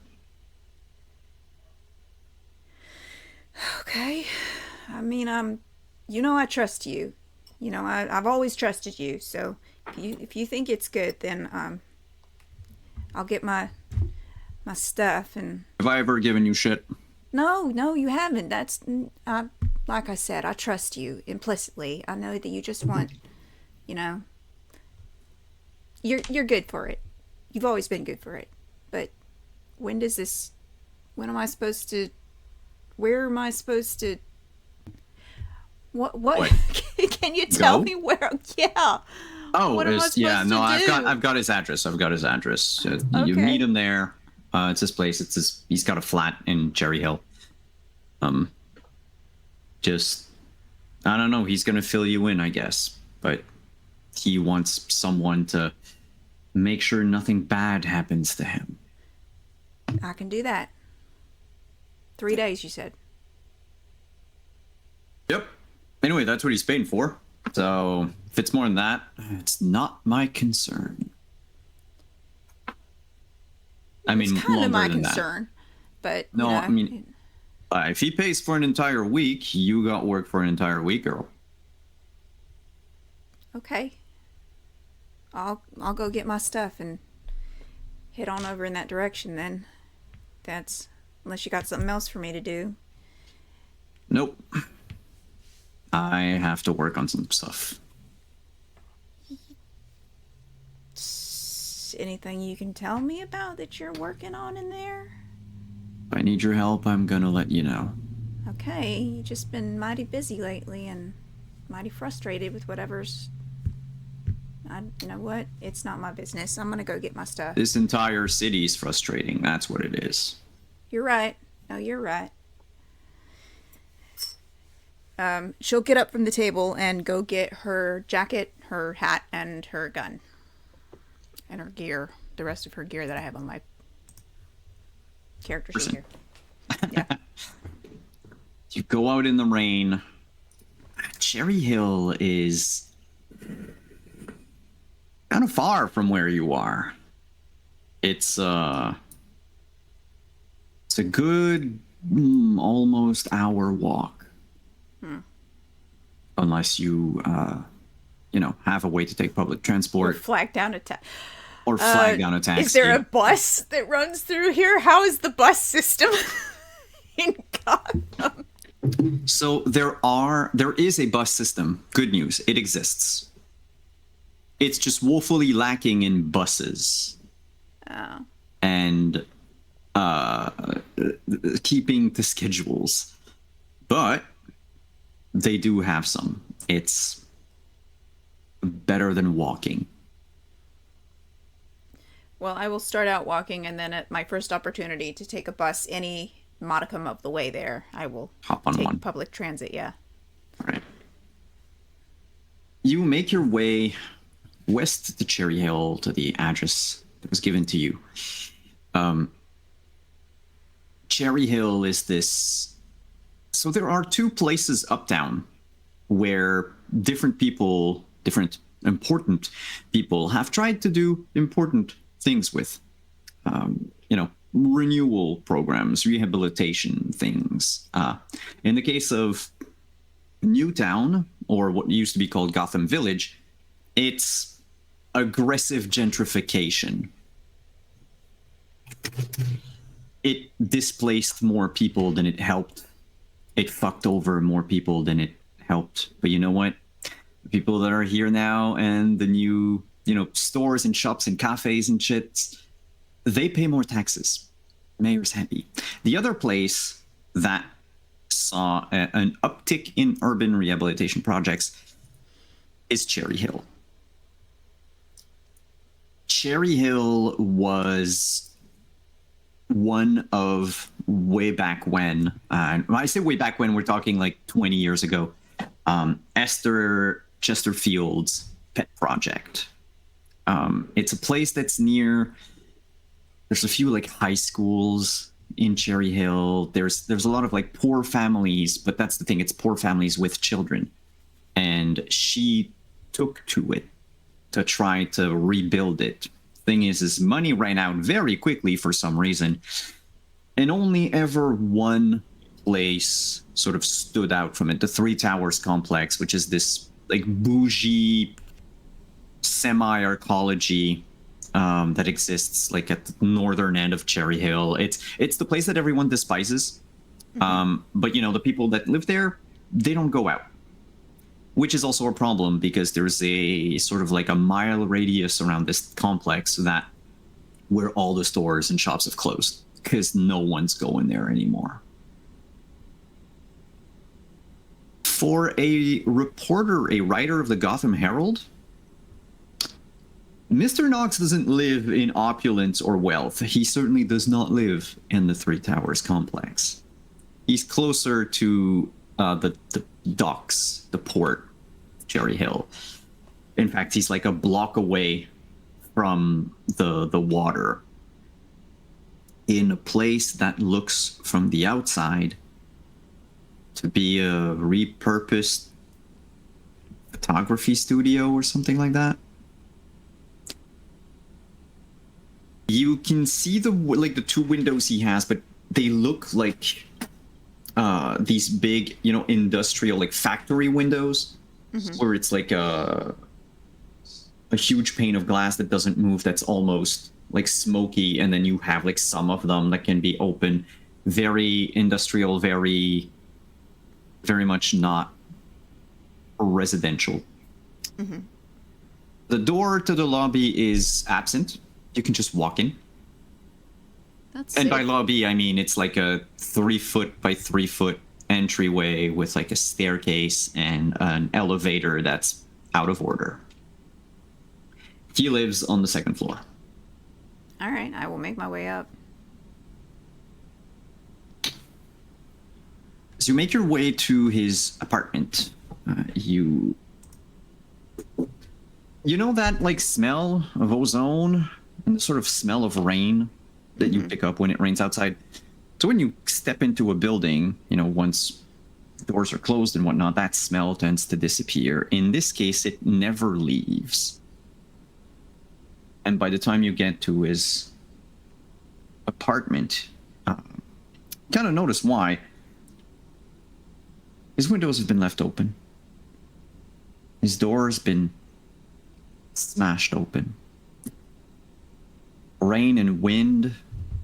Okay. I mean, you know I trust you. You know, I've always trusted you. So if you think it's good, then I'll get my stuff. And Have I ever given you shit? no, you haven't. That's like I said, I trust you implicitly. I know that you just want, you know, you're good for it. You've always been good for it. But when am I supposed to, where am I supposed to, what? Can you tell Go? me where? Yeah. Oh, What am I supposed yeah, no, to I've do? got his address. You Okay. meet him there. It's his place. He's got a flat in Cherry Hill. Just I don't know. He's gonna fill you in, I guess, but he wants someone to make sure nothing bad happens to him. I can do that. 3 days, you said. Yep. Anyway, that's what he's paying for. So if it's more than that, it's not my concern. I mean, It's kind of longer my than concern. But, No, you know, I mean, if he pays for an entire week, you got work for an entire week, girl. okay. I'll go get my stuff and head on over in that direction then. Unless you got something else for me to do. Nope. I have to work on some stuff. Anything you can tell me about that you're working on in there? If I need your help, I'm gonna let you know. Okay, you've just been mighty busy lately and mighty frustrated with whatever's. You know what? It's not my business. I'm gonna go get my stuff. This entire city's frustrating. That's what it is. You're right. No, you're right. She'll get up from the table and go get her jacket, her hat, and her gun. And her gear. The rest of her gear that I have on my character sheet here. Yeah. You go out in the rain. Cherry Hill is kind of far from where you are. It's a good almost hour walk. Unless you have a way to take public Or transport flag down a or flag down a taxi. Is there a bus that runs through here? How is the bus system in Gotham? So there is a bus system. Good news, it exists. It's just woefully lacking in buses. Oh. And keeping the schedules. But they do have some. It's better than walking. Well, I will start out walking, and then at my first opportunity to take a bus any modicum of the way there, I will Hop on take one. public transit, yeah. All right. You make your way west to Cherry Hill to the address that was given to you. Cherry Hill is this. So there are two places uptown where different important people have tried to do important things with. Renewal programs, rehabilitation things. In the case of Newtown, or what used to be called Gotham Village, it's aggressive gentrification. It displaced more people than it helped. It fucked over more people than it helped. But you know what? The people that are here now and the new, stores and shops and cafes and shit, they pay more taxes. Mayor's happy. The other place that saw an uptick in urban rehabilitation projects is Cherry Hill. Cherry Hill was one of way back when, when I say way back when, we're talking like 20 years ago, Esther Chesterfield's pet project. It's a place that's near, there's a few like high schools in Cherry Hill. There's a lot of like poor families, but that's the thing, it's poor families with children. And she took to it to try to rebuild it. Thing is money ran out very quickly for some reason, and only ever one place sort of stood out from it, the Three Towers complex, which is this like bougie semi-arcology that exists like at the northern end of Cherry Hill. It's the place that everyone despises, but you know, the people that live there, they don't go out, which is also a problem because there's a sort of like a mile radius around this complex that where all the stores and shops have closed because no one's going there anymore. For a reporter, a writer of the Gotham Herald, Mr. Knox doesn't live in opulence or wealth. He certainly does not live in the Three Towers complex. He's closer to the docks, the port, Cherry Hill. In fact, he's like a block away from the water, in a place that looks from the outside to be a repurposed photography studio or something like that. You can see the two windows he has, but they look like these big, you know, industrial like factory windows, where it's like a huge pane of glass that doesn't move, that's almost like smoky, and then you have like some of them that can be open. Very industrial, very much not residential. The door to the lobby is absent. You can just walk in. That's and safe. by lobby, I mean it's like a 3-foot by 3-foot entryway with like a staircase and an elevator that's out of order. He lives on the second floor. All right, I will make my way up. As you make your way to his apartment, you know that like smell of ozone and the sort of smell of rain that you pick up when it rains outside. So when you step into a building, you know, once doors are closed and whatnot, that smell tends to disappear. In this case, it never leaves. And by the time you get to his apartment, kind of notice why. His windows have been left open. His door has been smashed open. Rain and wind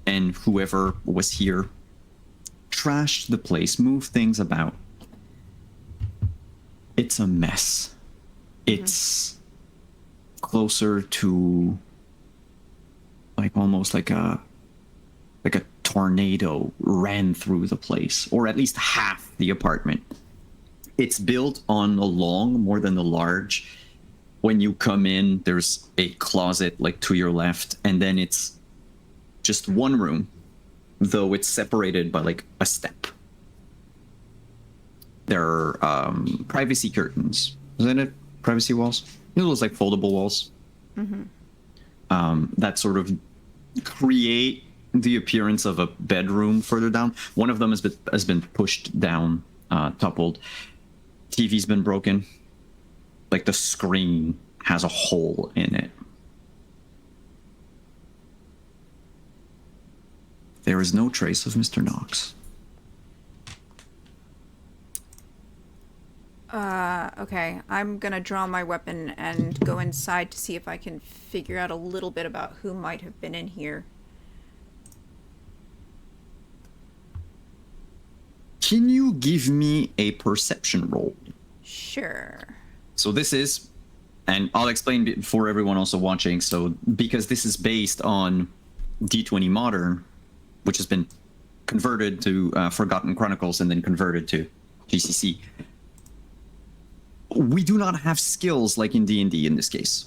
and whoever was here trashed the place, moved things about. It's a mess. It's closer to like almost like a tornado ran through the place, or at least half the apartment. It's built on the long more than the large. When you come in, there's a closet like to your left, and then it's just one room, though it's separated by like a step. There are privacy curtains. Isn't it? Privacy walls? You know, those like foldable walls? That sort of create the appearance of a bedroom further down. One of them has been pushed down, toppled. TV's been broken. Like the screen has a hole in it. There is no trace of Mr. Knox. Okay. I'm gonna draw my weapon and go inside to see if I can figure out a little bit about who might have been in here. Can you give me a perception roll? Sure. So this is, and I'll explain for everyone also watching, so because this is based on D20 Modern, which has been converted to Forgotten Chronicles and then converted to GCC, we do not have skills like in D&D in this case.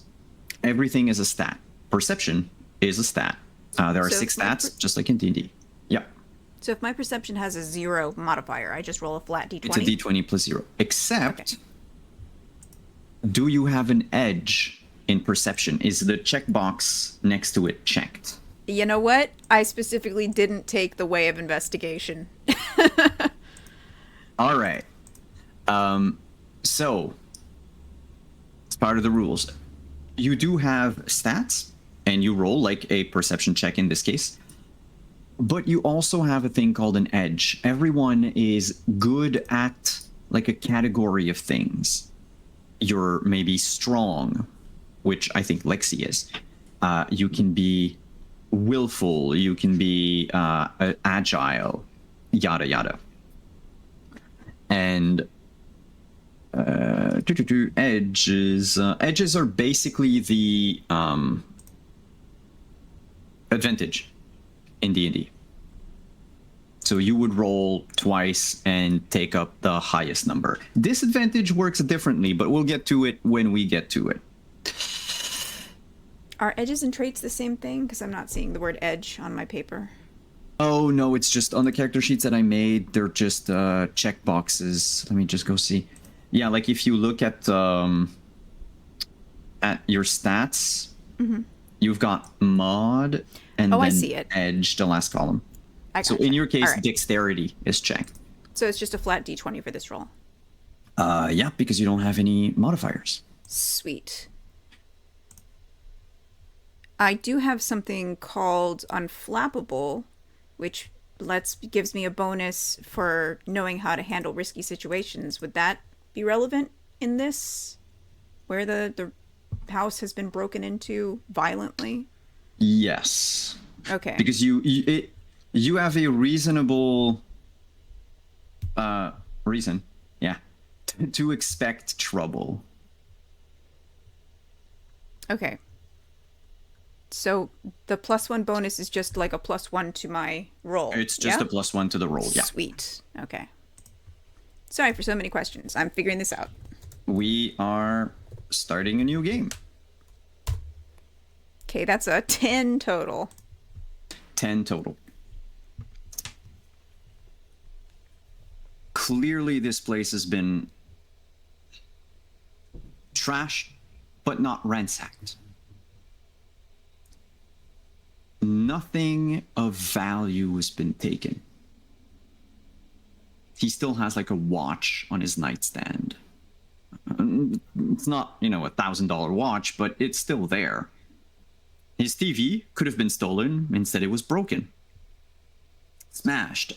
Everything is a stat. perception is a stat. There are So 6 if my stats, just like in D&D. Yeah, So if my perception has a 0 modifier, I just roll a flat d20. it's a D20 plus 0. Except, Okay. do you have an edge in perception? Is the checkbox next to it checked? You know what? I specifically didn't take the way of investigation. All right. So, it's part of the rules. You do have stats, and you roll like a perception check in this case. But you also have a thing called an edge. Everyone is good at like a category of things. You're maybe strong, which I think Lexi is. You can be willful. You can be agile, yada yada. And edges are basically the advantage in D&D. So you would roll twice and take up the highest number. Disadvantage works differently, but we'll get to it when we get to it. Are edges and traits the same thing? Because I'm not seeing the word edge on my paper. Oh no, it's just on the character sheets that I made, they're just check boxes. Let me just go see. Yeah, like if you look at your stats, you've got mod and Oh, then I see it. edge, the last column. I So gotcha. in your case, All right. dexterity is checked. So it's just a flat d20 for this roll. Yeah, because you don't have any modifiers. Sweet. I do have something called Unflappable, which gives me a bonus for knowing how to handle risky situations. Would that be relevant in this? Where the house has been broken into violently? Yes, Okay. because you have a reasonable reason, yeah, to expect trouble. Okay. So the +1 bonus is just like a +1 to my roll. It's just yeah? a +1 to the roll. Yeah, Sweet. Okay. Sorry for so many questions. I'm figuring this out. we are starting a new game. Okay, that's a 10 total. 10 total. Clearly, this place has been trashed, but not ransacked. Nothing of value has been taken. He still has like a watch on his nightstand. It's not, $1,000 watch, but it's still there. His TV could have been stolen. Instead, it was broken. Smashed.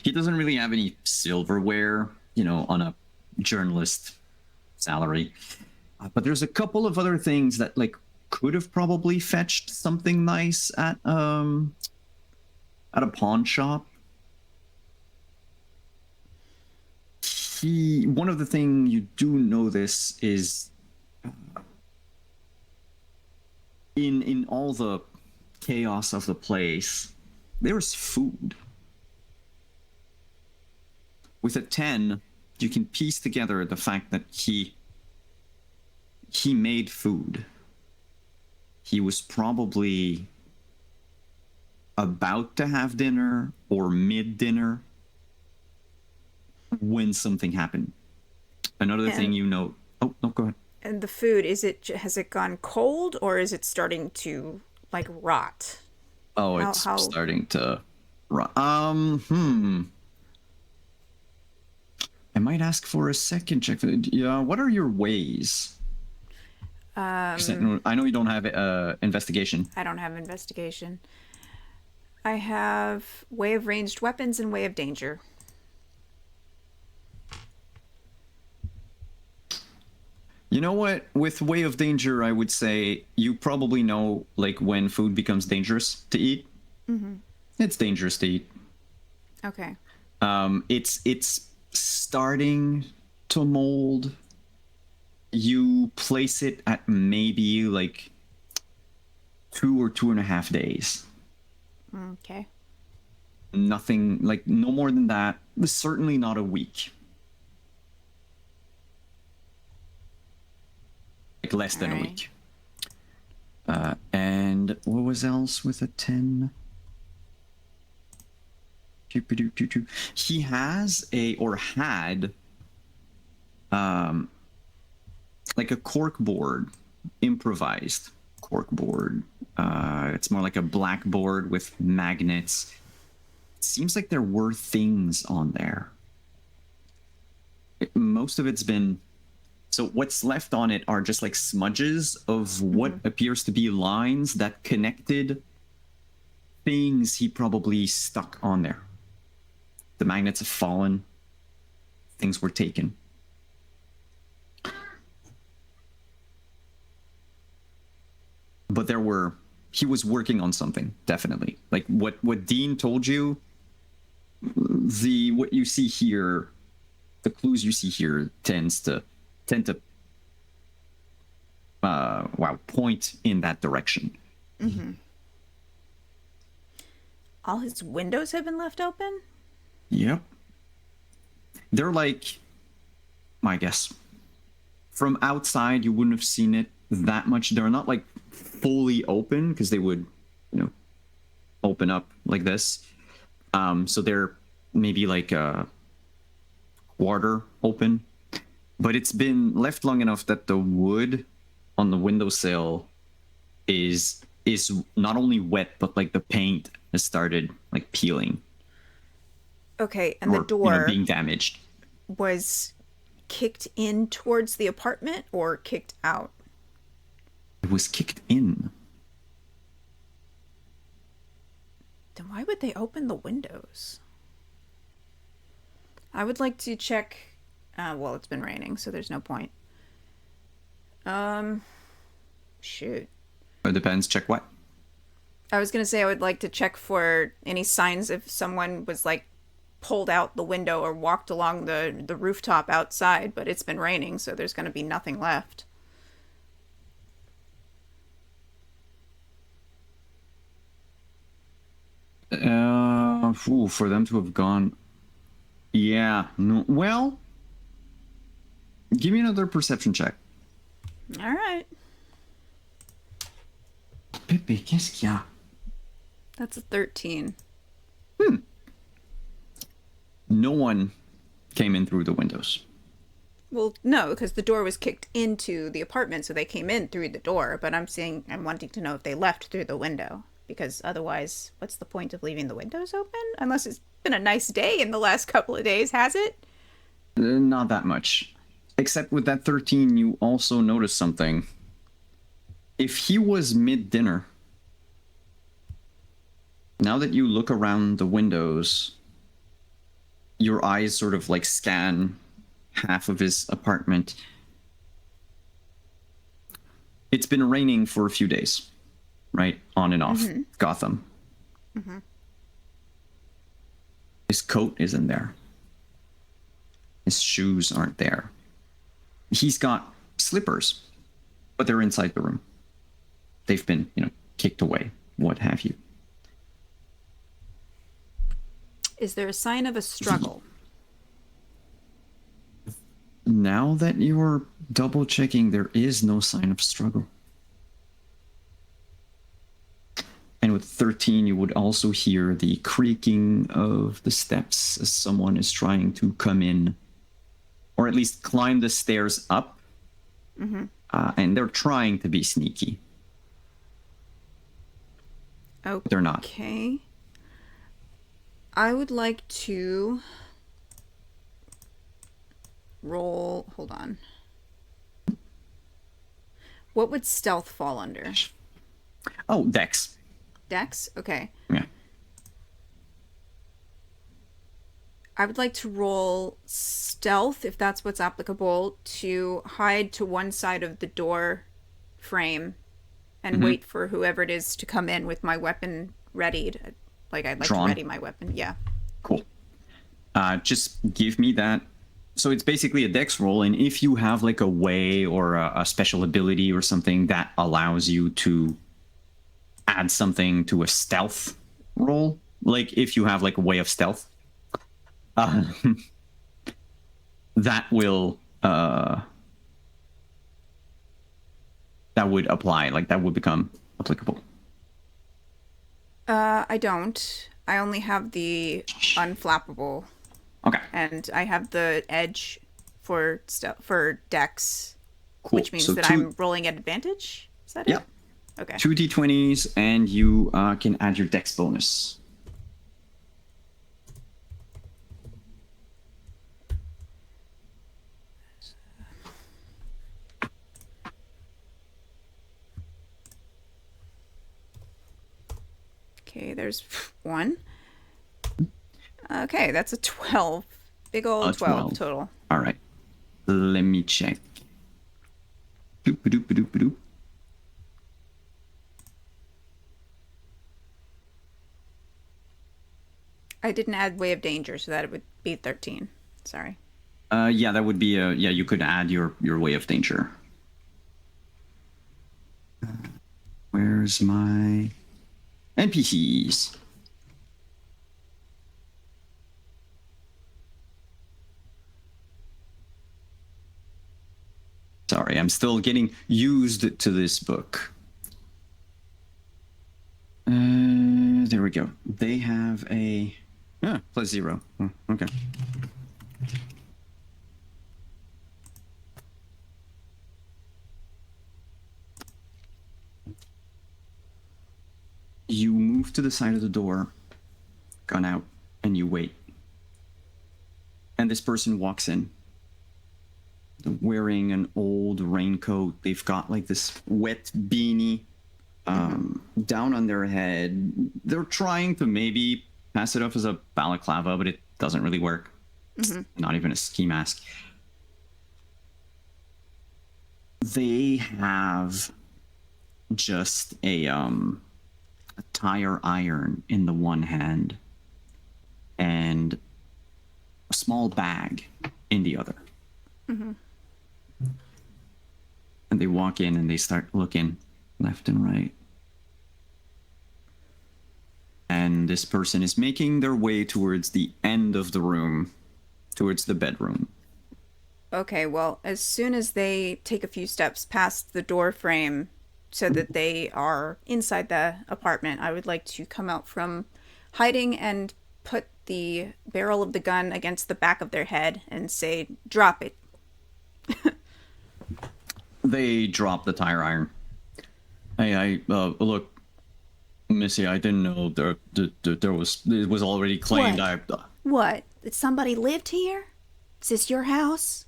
He doesn't really have any silverware, on a journalist salary. But there's a couple of other things that, could have probably fetched something nice at a pawn shop. One of the things you do notice is in all the chaos of the place, there's food. With a 10, you can piece together the fact that he made food. He was probably about to have dinner or mid-dinner when something happened. Another thing Oh, no, go ahead. And the food, has it gone cold or is it starting to rot? Oh, it's starting to rot. I might ask for a second check. Yeah, what are your ways? 'Cause I know you don't have investigation. I don't have investigation. I have way of ranged weapons and way of danger. You know what? With way of danger, I would say you probably know when food becomes dangerous to eat. Mm-hmm. It's dangerous to eat. Okay. It's starting to mold. You place it at maybe 2 or 2.5 days. Okay. Nothing no more than that. Certainly not a week. Less than a week. What was else with a 10? He has or had like a cork board, improvised cork board. It's more like a blackboard with magnets. It seems like there were things on there. Most of it's been... So what's left on it are just like smudges of what appears to be lines that connected things he probably stuck on there. The magnets have fallen. Things were taken. But he was working on something, definitely. Like what Dean told you, what you see here, the clues you see here tend to point in that direction. Mm-hmm. All his windows have been left open? Yep. They're like, I guess, from outside you wouldn't have seen it that much. They're not like fully open because they would, open up like this. So they're maybe like a quarter open, but it's been left long enough that the wood on the windowsill is not only wet, but like the paint has started like peeling. Okay, and the door being damaged. Was kicked in towards the apartment or kicked out? It was kicked in. Then why would they open the windows? I would like to check... well, it's been raining, so there's no point. Shoot. It depends. Check what? I was going to say I would like to check for any signs if someone was, like, pulled out the window or walked along the rooftop outside, but it's been raining, so there's going to be nothing left. For them to have gone... Yeah. No, well... Give me another perception check. All right. Pepe, qu'est-ce qu'il y a? That's a 13. No one came in through the windows. Well, no, because the door was kicked into the apartment, so they came in through the door. But I'm wanting to know if they left through the window, because otherwise, what's the point of leaving the windows open? Unless it's been a nice day in the last couple of days, has it? Not that much. Except with that 13, you also notice something. If he was mid-dinner, now that you look around the windows, your eyes sort of like scan half of his apartment. It's been raining for a few days, right? On and off. Gotham. His coat isn't there. His shoes aren't there. He's got slippers, but they're inside the room. They've been, kicked away, what have you. Is there a sign of a struggle? Now that you're double checking, there is no sign of struggle. And with 13, you would also hear the creaking of the steps as someone is trying to come in, or at least climb the stairs up. And they're trying to be sneaky. Okay. They're not. Okay. I would like to roll... Hold on. What would stealth fall under? Oh, Dex. Dex? Okay. Yeah. I would like to roll stealth, if that's what's applicable, to hide to one side of the door frame and wait for whoever it is to come in with my weapon readied. Like, I'd like Drawn. to ready my weapon. Yeah. Cool. Just give me that. So it's basically a dex roll, and if you have like a way or a special ability or something that allows you to add something to a stealth roll, like if you have like a way of stealth, that will that would apply, like that would become applicable. I don't. I only have the unflappable, Okay, and I have the edge for for dex, cool. which means So that I'm rolling at advantage. Is that yeah, it? Okay. 2d20s, and you can add your dex bonus. Okay, there's one. Okay, that's a 12. Big old 12 12. total. All right. Let me check. Doop-a-doop-a-doop-a-doop. I didn't add Way of Danger, so that would be 13. Sorry. Yeah, that would be a yeah. You could add your way of danger. Where's my NPCs? Sorry, I'm still getting used to this book. There we go. They have a +0. Oh, okay. You move to the side of the door, gun out, and you wait. And this person walks in. They're wearing an old raincoat. They've got like this wet beanie down on their head. They're trying to maybe pass it off as a balaclava, but it doesn't really work. Not even a ski mask. They have just a tire iron in the one hand and a small bag in the other. And they walk in and they start looking left and right. And this person is making their way towards the end of the room, towards the bedroom. Okay, well, as soon as they take a few steps past the door frame so that they are inside the apartment, I would like to come out from hiding and put the barrel of the gun against the back of their head and say, "Drop it." They drop the tire iron. Hey, look, Missy, I didn't know there was, it was already claimed. What? What? Did somebody lived here? Is this your house?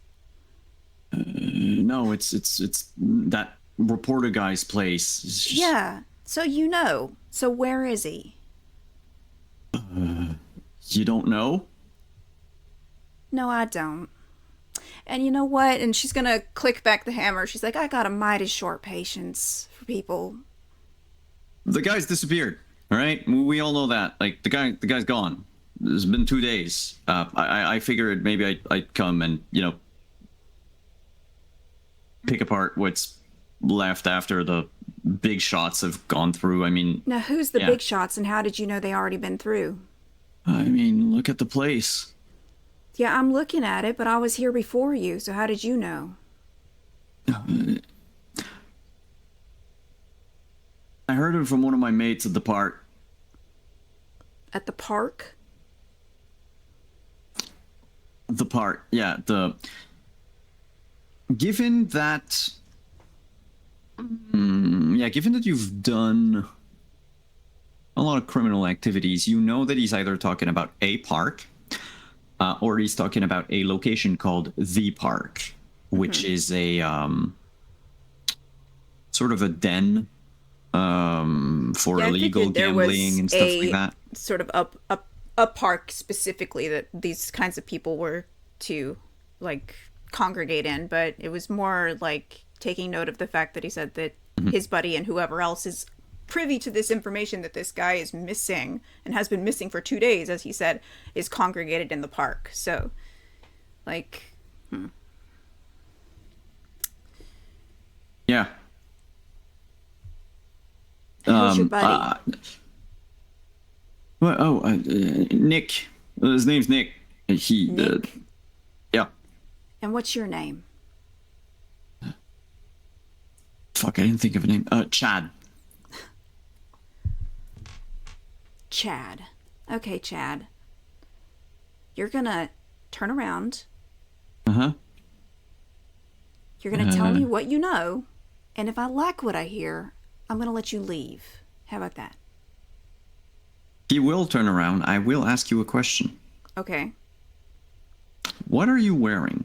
No, it's that reporter guy's place. It's just, Yeah, so you know. So where is he? You don't know? No, I don't. And you know what? And she's gonna click back the hammer. She's like, I got a mighty short patience for people. The guy's disappeared. All right, we all know that. Like the guy's gone. It's been 2 days. I figured maybe I'd come and pick apart what's left after the big shots have gone through. I mean, Now, who's the yeah. big shots, and how did you know they already been through? I mean, look at the place. Yeah, I'm looking at it, but I was here before you, so how did you know? I heard it from one of my mates at the park. At the park? The park, yeah. Given that, given that you've done a lot of criminal activities, you know that he's either talking about a park, or he's talking about a location called the Park, which is a sort of a den for Yeah, I illegal figured there was gambling and stuff like that. Sort of a park specifically that these kinds of people were to like congregate in, but it was more like taking note of the fact that he said that his buddy and whoever else is privy to this information that this guy is missing and has been missing for 2 days, as he said, is congregated in the park. So, like, Yeah. who's your buddy? Nick. His name's Nick. He. Nick? Yeah. And what's your name? Fuck, I didn't think of a name. Chad. Chad. Okay, Chad. You're gonna turn around. Uh-huh. You're gonna tell me what you know, and if I like what I hear, I'm gonna let you leave. How about that? He will turn around. I will ask you a question. Okay. What are you wearing?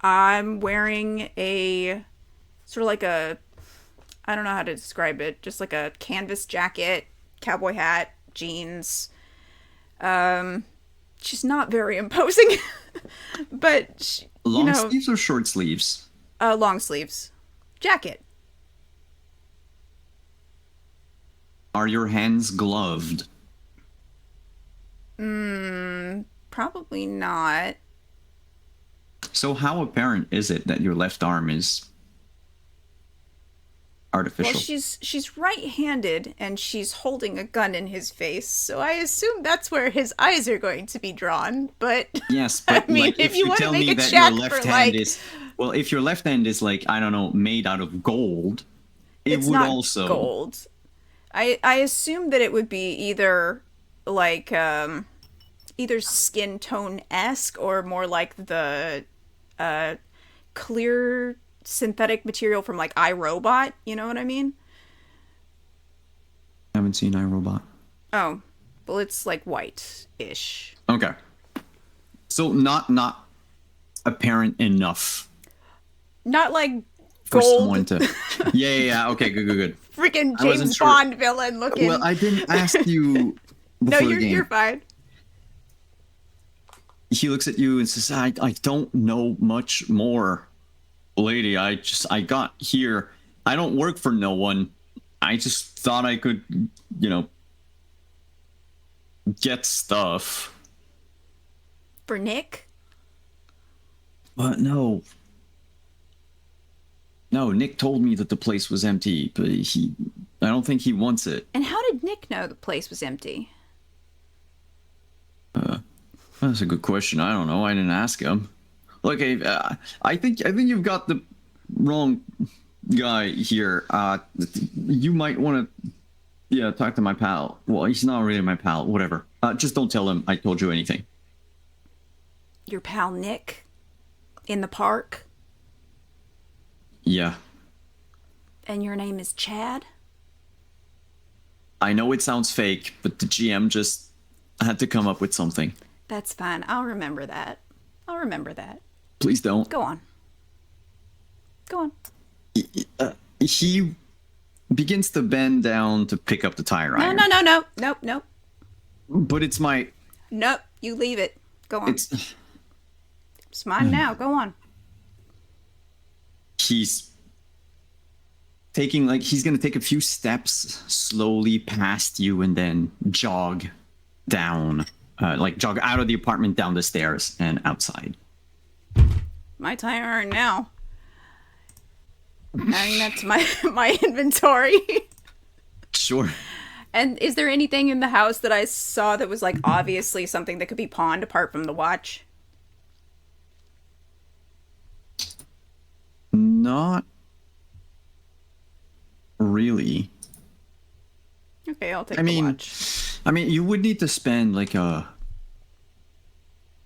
I'm wearing a sort of like a, I don't know how to describe it, just like a canvas jacket, cowboy hat, jeans. She's not very imposing, but she, Long sleeves or short sleeves? long sleeves, jacket. Are your hands gloved? Probably not. So how apparent is it that your left arm is artificial? Well, she's right-handed and she's holding a gun in his face, so I assume that's where his eyes are going to be drawn. But Yes, but I mean, like, if if you you want to tell make me a that your check left for hand like, is, well, if your left hand is like, I don't know, made out of gold, it it's would not also. gold. I assume that it would be either like either skin tone-esque or more like the clear synthetic material from like iRobot, you know what I mean? I haven't seen iRobot. Oh, well, it's like white-ish. Okay. So not apparent enough Not like for gold, someone to. Yeah. Okay, good. freaking I wasn't James sure. Bond villain looking. Well, I didn't ask you no, before the game. you're fine. He looks at you and says, I don't know much more, lady. I got here. I don't work for no one. I just thought I could, get stuff. For Nick? But no, Nick told me that the place was empty, but I don't think he wants it. And how did Nick know the place was empty? That's a good question. I don't know. I didn't ask him. Look, I think you've got the wrong guy here. You might want to, talk to my pal. Well, he's not really my pal. Whatever. Just don't tell him I told you anything. Your pal Nick? In the park? Yeah. And your name is Chad? I know it sounds fake, but the GM just had to come up with something. That's fine. I'll remember that. Please don't. Go on. He begins to bend down to pick up the tire iron. No. Nope. But it's my... Nope. You leave it. Go on. It's mine now. Go on. He's taking, he's going to take a few steps slowly past you and then jog down, jog out of the apartment, down the stairs, and outside. My tire iron now. Adding that to my inventory. Sure. And is there anything in the house that I saw that was obviously something that could be pawned apart from the watch? Not really. Okay, I'll take the watch. I mean, you would need to spend a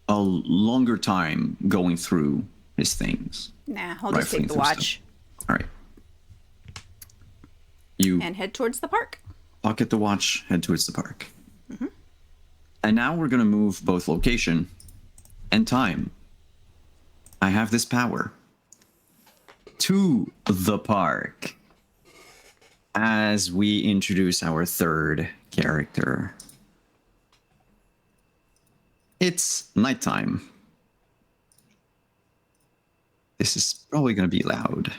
longer time going through his things. Nah, I'll just take the watch. All right. You and head towards the park. Pocket the watch, head towards the park. Mm-hmm. And now we're going to move both location and time. I have this power. To the park. As we introduce our third character. It's nighttime. This is probably going to be loud.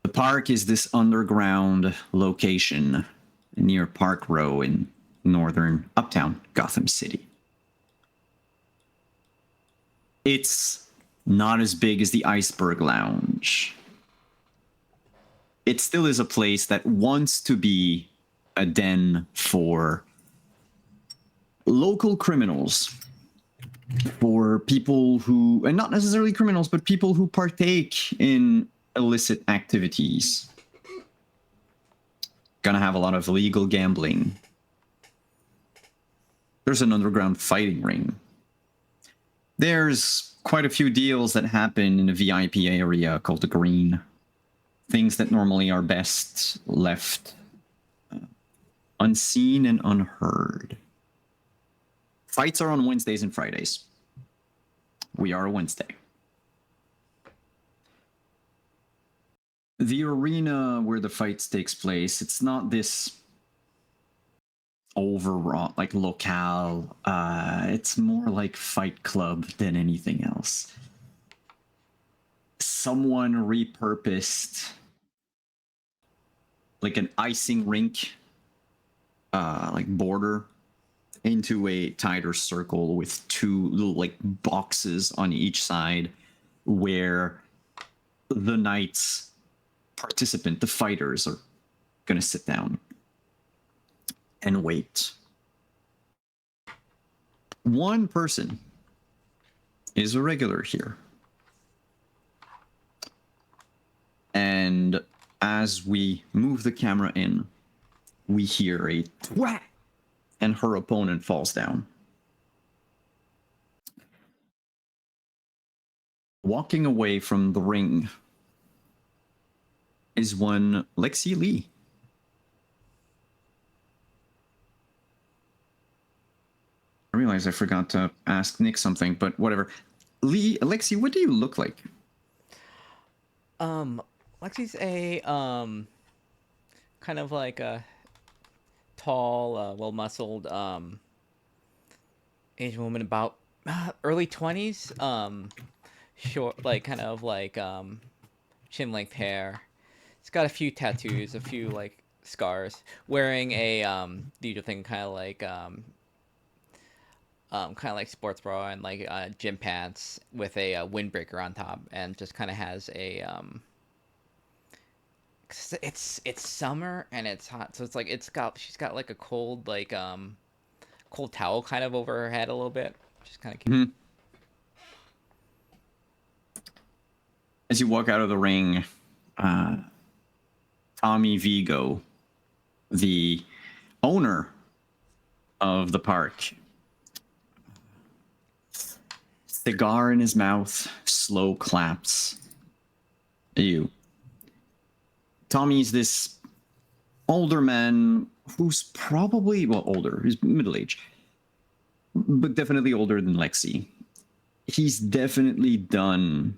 The park is this underground location near Park Row in northern uptown Gotham City. It's not as big as the Iceberg Lounge. It still is a place that wants to be a den for local criminals, for people who, and not necessarily criminals, but people who partake in illicit activities. Gonna have a lot of illegal gambling. There's an underground fighting ring. There's quite a few deals that happen in the VIP area called the Green. Things that normally are best left unseen and unheard. Fights are on Wednesdays and Fridays. We are a Wednesday. The arena where the fights takes place, it's not this overwrought like locale. It's more like Fight Club than anything else. Someone repurposed like an icing rink like border into a tighter circle with two little like boxes on each side where the knights participant, the fighters, are gonna sit down and wait. One person is a regular here. And as we move the camera in, we hear a thwack, and her opponent falls down. Walking away from the ring is one Lexi Lee. I realize I forgot to ask Nick something, but whatever. Lexi, what do you look like? Lexi's a kind of like a tall, well-muscled Asian woman, about early 20s. Short, like kind of like chin-length hair. It's got a few tattoos, a few like scars. Wearing a the usual thing, kind of like sports bra and like gym pants with a windbreaker on top, and just kind of has a it's summer and it's hot, so it's like she's got like a cold cold towel kind of over her head a little bit, which is kind of cute. Mm-hmm. As you walk out of the ring, Tommy Vigo, the owner of the park, cigar in his mouth, slow claps at you. Tommy's this older man who's probably, well, older, he's middle-aged, but definitely older than Lexi. He's definitely done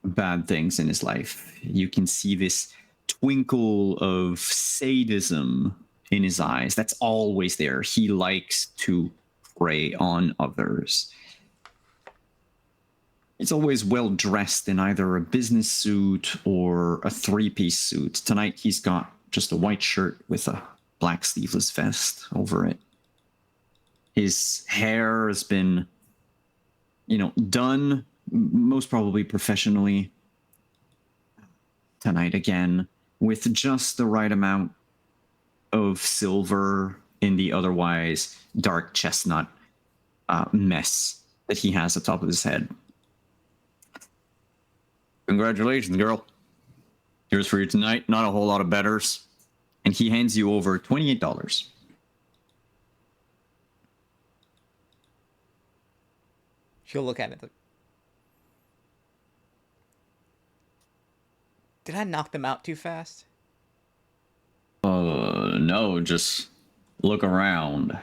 bad things in his life. You can see this twinkle of sadism in his eyes. That's always there. He likes to prey on others. He's always well dressed in either a business suit or a three-piece suit. Tonight he's got just a white shirt with a black sleeveless vest over it. His hair has been, done most probably professionally. Tonight again, with just the right amount of silver in the otherwise dark chestnut mess that he has atop of his head. Congratulations, girl. Here's for you tonight. Not a whole lot of betters. And he hands you over $28. She'll look at it. Did I knock them out too fast? No, just look around.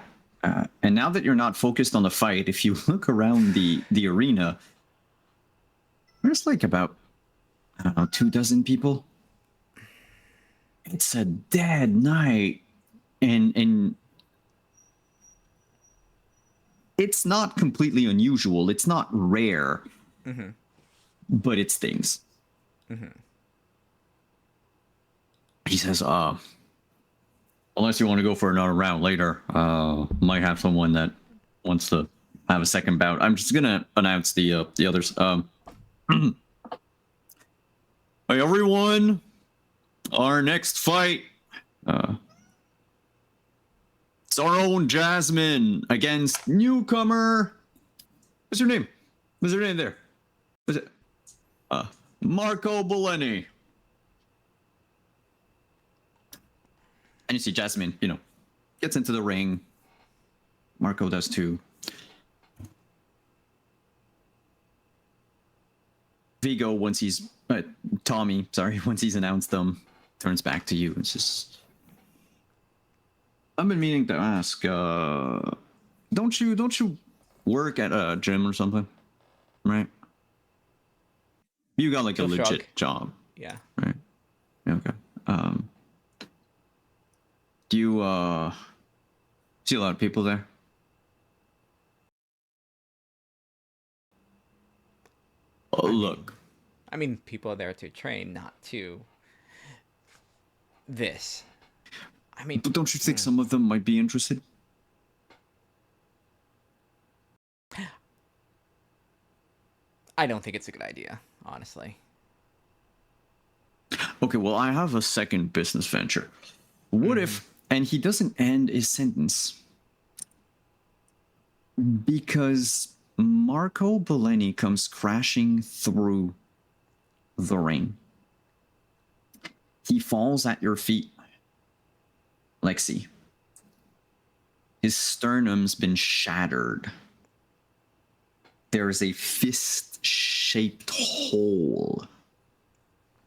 And now that you're not focused on the fight, if you look around the arena, there's like about, 24 people. It's a dead night. And it's not completely unusual. It's not rare. Mm-hmm. But it's things. Mm-hmm. He says, unless you want to go for another round later, might have someone that wants to have a second bout. I'm just gonna announce the others. Hey everyone, our next fight, it's our own Jasmine against newcomer. What's your name? What's your name there? What's it? Marco Bellini. And you see Jasmine, gets into the ring. Marco does too. Vigo, once he's Tommy, sorry, once he's announced them, turns back to you and says, "I've been meaning to ask. Don't you work at a gym or something, right? You got like a He'll legit shrug. job, Yeah. right? Yeah, okay. Do you see a lot of people there?" Look, I mean, people are there to train, not to this. I mean, but don't you think some of them might be interested? I don't think it's a good idea, honestly. Okay, well, I have a second business venture. What if, and he doesn't end his sentence because Marco Bellini comes crashing through the ring. He falls at your feet, Lexi. His sternum's been shattered. There's a fist-shaped hole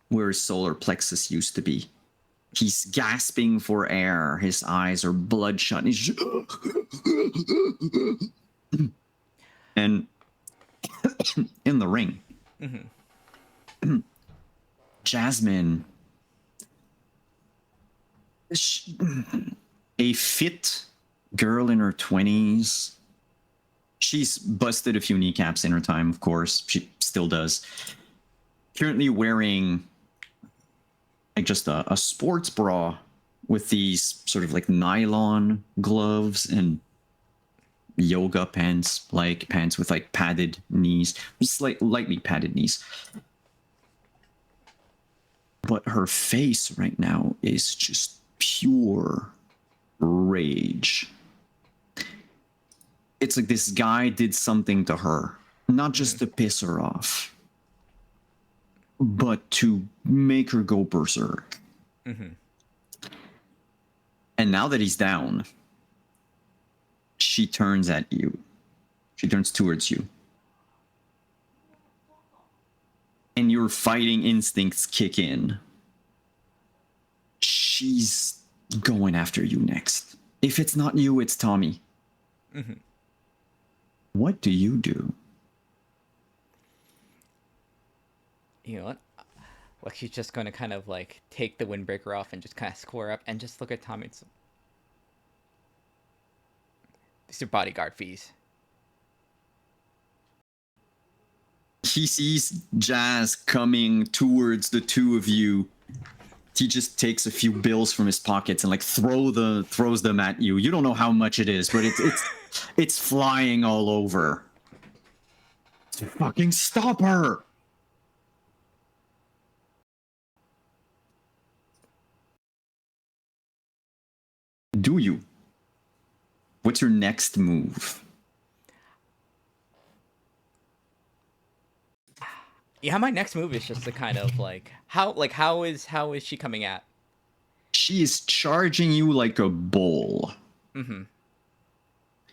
where his solar plexus used to be. He's gasping for air. His eyes are bloodshot. He's just... and in the ring, Jasmine, a fit girl in her 20s. She's busted a few kneecaps in her time, of course. She still does. Currently wearing like just a sports bra with these sort of like nylon gloves and yoga pants, like pants with like padded knees, just like lightly padded knees. But her face right now is just pure rage. It's like this guy did something to her, not just to piss her off, but to make her go berserk. And now that he's down, she turns at you. She turns towards you. And your fighting instincts kick in. She's going after you next. If it's not you, it's Tommy. What do you do? You know what? Like, she's just going to kind of like take the windbreaker off and just kind of square up and just look at Tommy. These are bodyguard fees. He sees Jazz coming towards the two of you. He just takes a few bills from his pockets and like throws them at you. You don't know how much it is, but it's flying all over. Fucking stop her! Do you? What's your next move? Yeah, my next move is just to kind of like how is she coming at? She is charging you like a bull.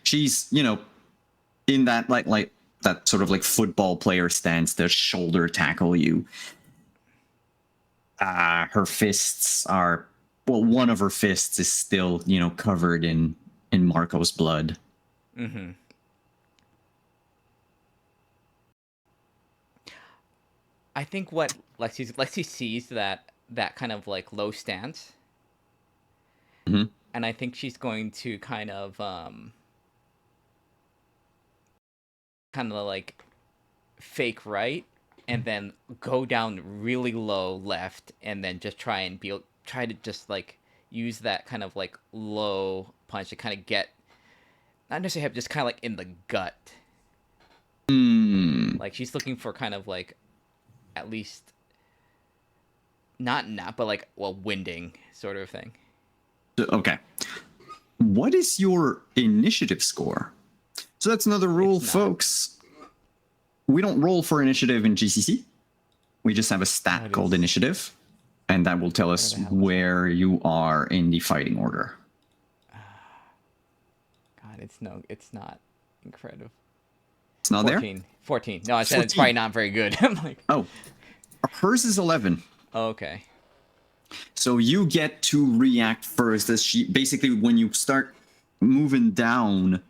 She's, in that like that sort of like football player stance to shoulder tackle you. Her fists are, well, one of her fists is still, covered in Marco's blood. I think what Lexi sees that kind of like low stance, and I think she's going to kind of like fake right, and then go down really low left, and then just try to just like use that kind of like low punch to kind of get, not necessarily just kind of like in the gut. Like, she's looking for kind of like at least not but like, well, winding sort of thing. Okay. What is your initiative score? So that's another rule, folks. We don't roll for initiative in GCC. We just have a stat called initiative. and that will tell us the hell is where you are in the fighting order. God, it's not incredible. It's not there? 14. No, I said it's 14. probably not very good. I'm like, Oh, hers is 11. okay. So you get to react first. As she basically, when you start moving down,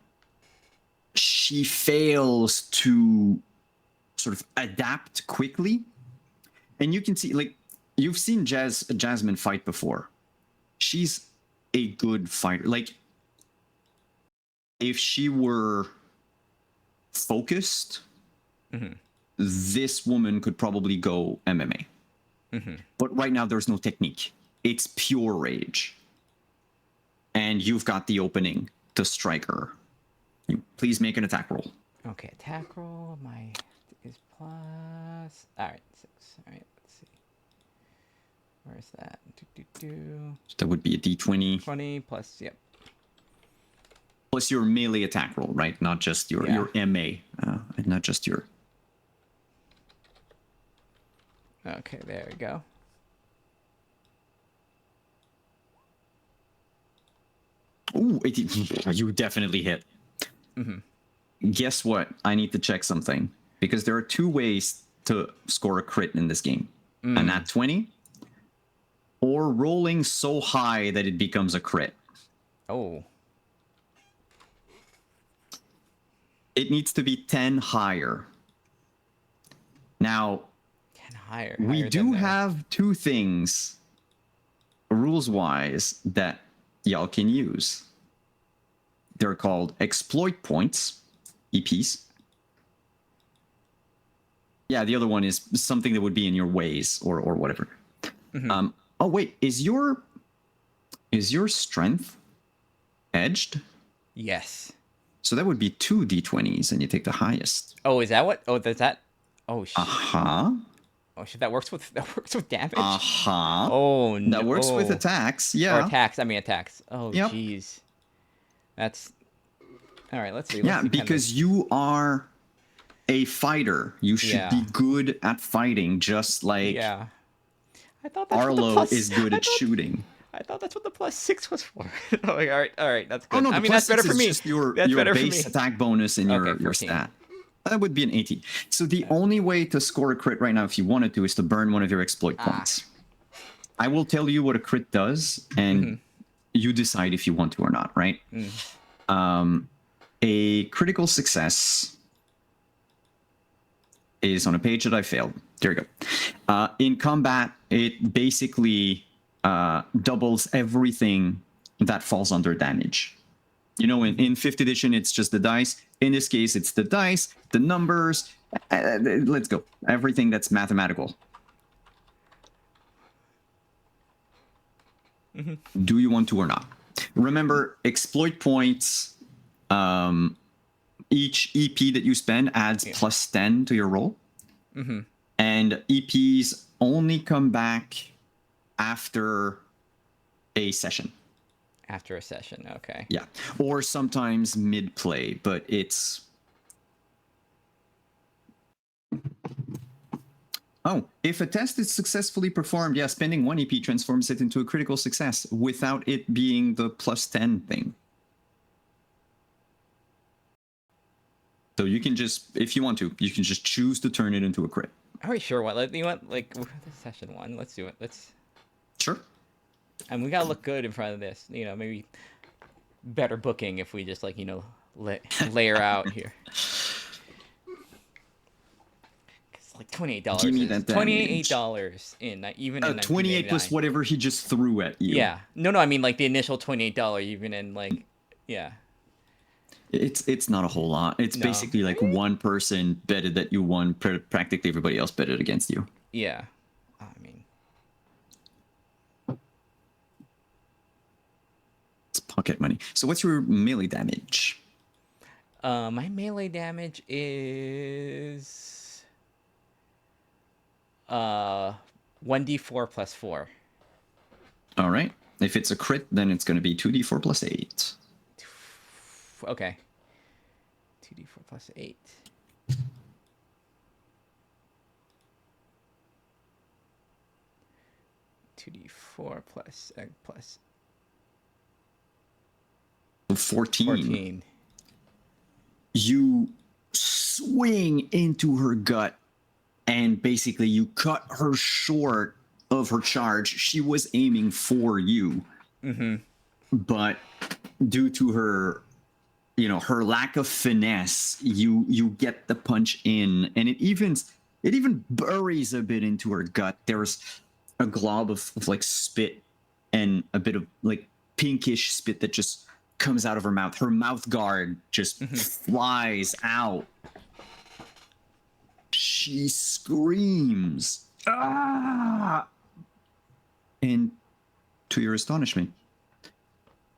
she fails to sort of adapt quickly, and you can see, like, you've seen Jasmine fight before. She's a good fighter. Like, if she were focused, this woman could probably go MMA. But right now, there's no technique. It's pure rage. And you've got the opening to strike her. Please make an attack roll. Okay, attack roll. My is plus. All right, 6. All right, let's see. Where's that? So that would be a d20. 20 plus. Yep. Plus your melee attack roll, right? Not just your MA, and not just your. Okay, there we go. Ooh, you definitely hit. Guess what? I need to check something, because there are 2 ways to score a crit in this game: a nat 20, or rolling so high that it becomes a crit. Oh. It needs to be 10 higher. Now, 10 higher. we higher do than the- have 2 things, rules-wise, that y'all can use. They're called exploit points, EPs. Yeah, the other one is something that would be in your ways or whatever. Oh wait, is your strength edged? Yes. So that would be 2 d20s, and you take the highest. Oh, is that what? Oh, does that? Oh shit. Oh shit. That works with damage. Uh-huh. Oh no. That works with attacks, Or yeah. attacks. I mean attacks. Oh Yep. jeez. That's. All right. Let's see. Yeah, because you are a fighter. You should be good at fighting, just like Yeah. I thought that's what the Arlo plus, is good at shooting. I thought that's what the +6 was for. Oh, like, all right, that's good. Oh no, I the mean that's better +6 for is me. just your That's better for base me. attack bonus and your 14. stat. That would be an 18. So the only way to score a crit right now, if you wanted to, is to burn one of your exploit points. I will tell you what a crit does, and you decide if you want to or not, right? A critical success is on a page that I failed. There you go. In combat, it basically doubles everything that falls under damage. You know, in 5th edition, it's just the dice. In this case, it's the dice, the numbers. Let's go. Everything that's mathematical. Do you want to or not? Remember, exploit points, each EP that you spend adds +10 to your roll. And EPs only come back after a session. After a session, okay. Yeah. Or sometimes mid-play, but it's... Oh, if a test is successfully performed, spending 1 EP transforms it into a critical success without it being the +10 thing. So you can just, if you want to, you can just choose to turn it into a crit. Are we sure what? You want like session 1? Let's do it. Let's. Sure. And we gotta look good in front of this. You know, maybe better booking if we just like layer out here. It's like $28. Give me that damage. $28 in even in 28 plus whatever he just threw at you. Yeah. No, I mean like the initial $28 even in like It's not a whole lot. It's basically like one person betted that you won. Practically everybody else betted against you. Yeah. I mean, it's pocket money. So what's your melee damage? my melee damage is 1d4 plus 4. All right. If it's a crit, then it's going to be 2d4 plus 8. Okay. 2d4 plus 8. 2d4 plus 14. 14. You swing into her gut and basically you cut her short of her charge. She was aiming for you. But due to her, her lack of finesse, you get the punch in, and it even buries a bit into her gut. There's a glob of like spit and a bit of like pinkish spit that just comes out of her mouth. Her mouth guard just flies out. She screams, "Ah!" And to your astonishment,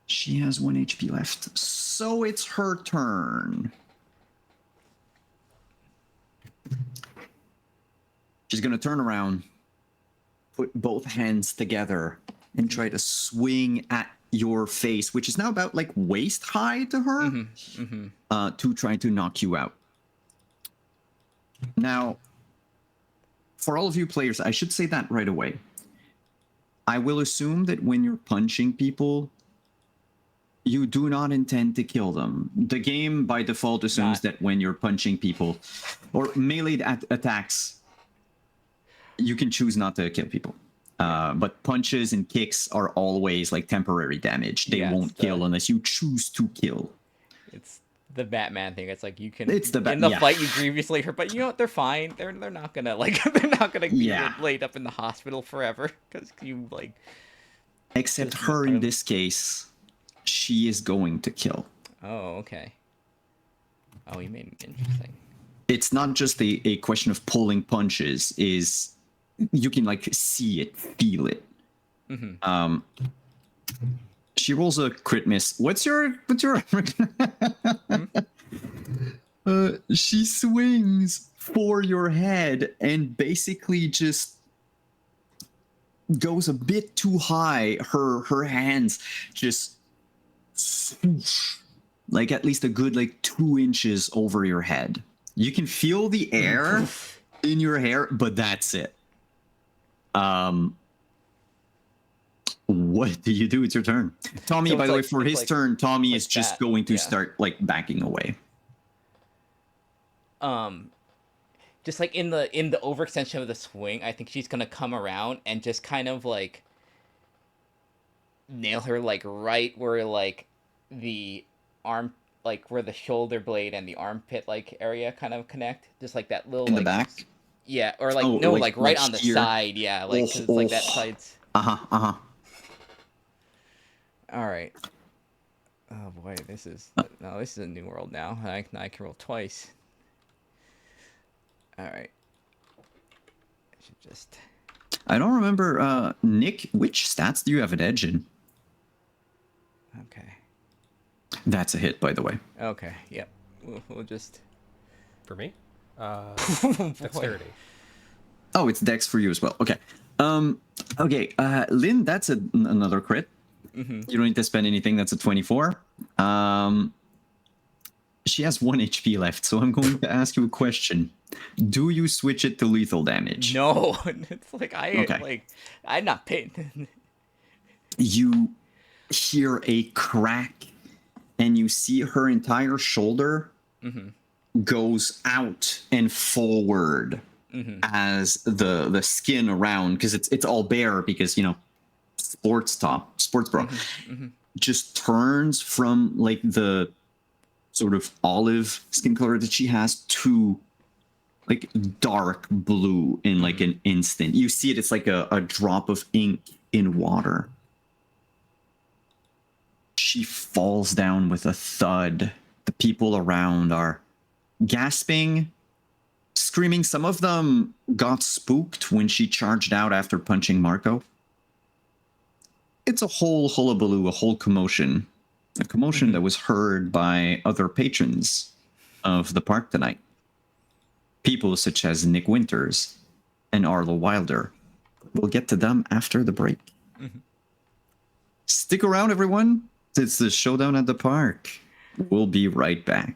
she has 1 HP left. So it's her turn. She's going to turn around, put both hands together, and try to swing at your face, which is now about like waist high to her, to try to knock you out. Now, for all of you players, I should say that right away. I will assume that when you're punching people, you do not intend to kill them. The game by default assumes that when you're punching people or melee attacks, you can choose not to kill people. But punches and kicks are always like temporary damage. They won't kill unless you choose to kill. It's the Batman thing. It's like you can in the fight you grievously hurt, but you know what? They're fine. They're not gonna be laid up in the hospital forever because you like. Except her in this case, she is going to kill. Oh, okay. Oh, you made it interesting. It's not just a question of pulling punches. Is you can like see it, feel it. She rolls a crit miss. What's your she swings for your head and basically just goes a bit too high. Her hands just like at least a good like 2 inches over your head. You can feel the air in your hair, but that's it. What do you do? It's your turn. Tommy, so by the way, for his turn, Tommy is just going to start like backing away. Just like in the overextension of the swing, I think she's gonna come around and just kind of like nail her like right where like the arm, like where the shoulder blade and the armpit like area kind of connect, just like that little in like, the back. Yeah, or like like right on the side. Yeah, like 'cause it's like that side's. All right. Oh boy, this is a new world now. I can roll twice. All right. I should just. I don't remember, Nick. Which stats do you have an edge in? Okay. That's a hit, by the way. Okay. Yep. We'll just. For me, dexterity. Oh, it's dex for you as well. Okay. Okay. Lynn, that's another crit. You don't need to spend anything. That's a 24. She has 1 HP left, so I'm going to ask you a question. Do you switch it to lethal damage? No, it's like I'm not paying. You hear a crack, and you see her entire shoulder goes out and forward as the skin around, because it's all bare because sports bra just turns from like the sort of olive skin color that she has to like dark blue in like an instant. You see it, it's like a drop of ink in water. She falls down with a thud. The people around are gasping, screaming. Some of them got spooked when she charged out after punching Marco. It's a whole hullabaloo, a whole commotion. A commotion that was heard by other patrons of the park tonight. People such as Nick Winters and Arlo Wilder. We'll get to them after the break. Stick around, everyone. It's the showdown at the park. We'll be right back.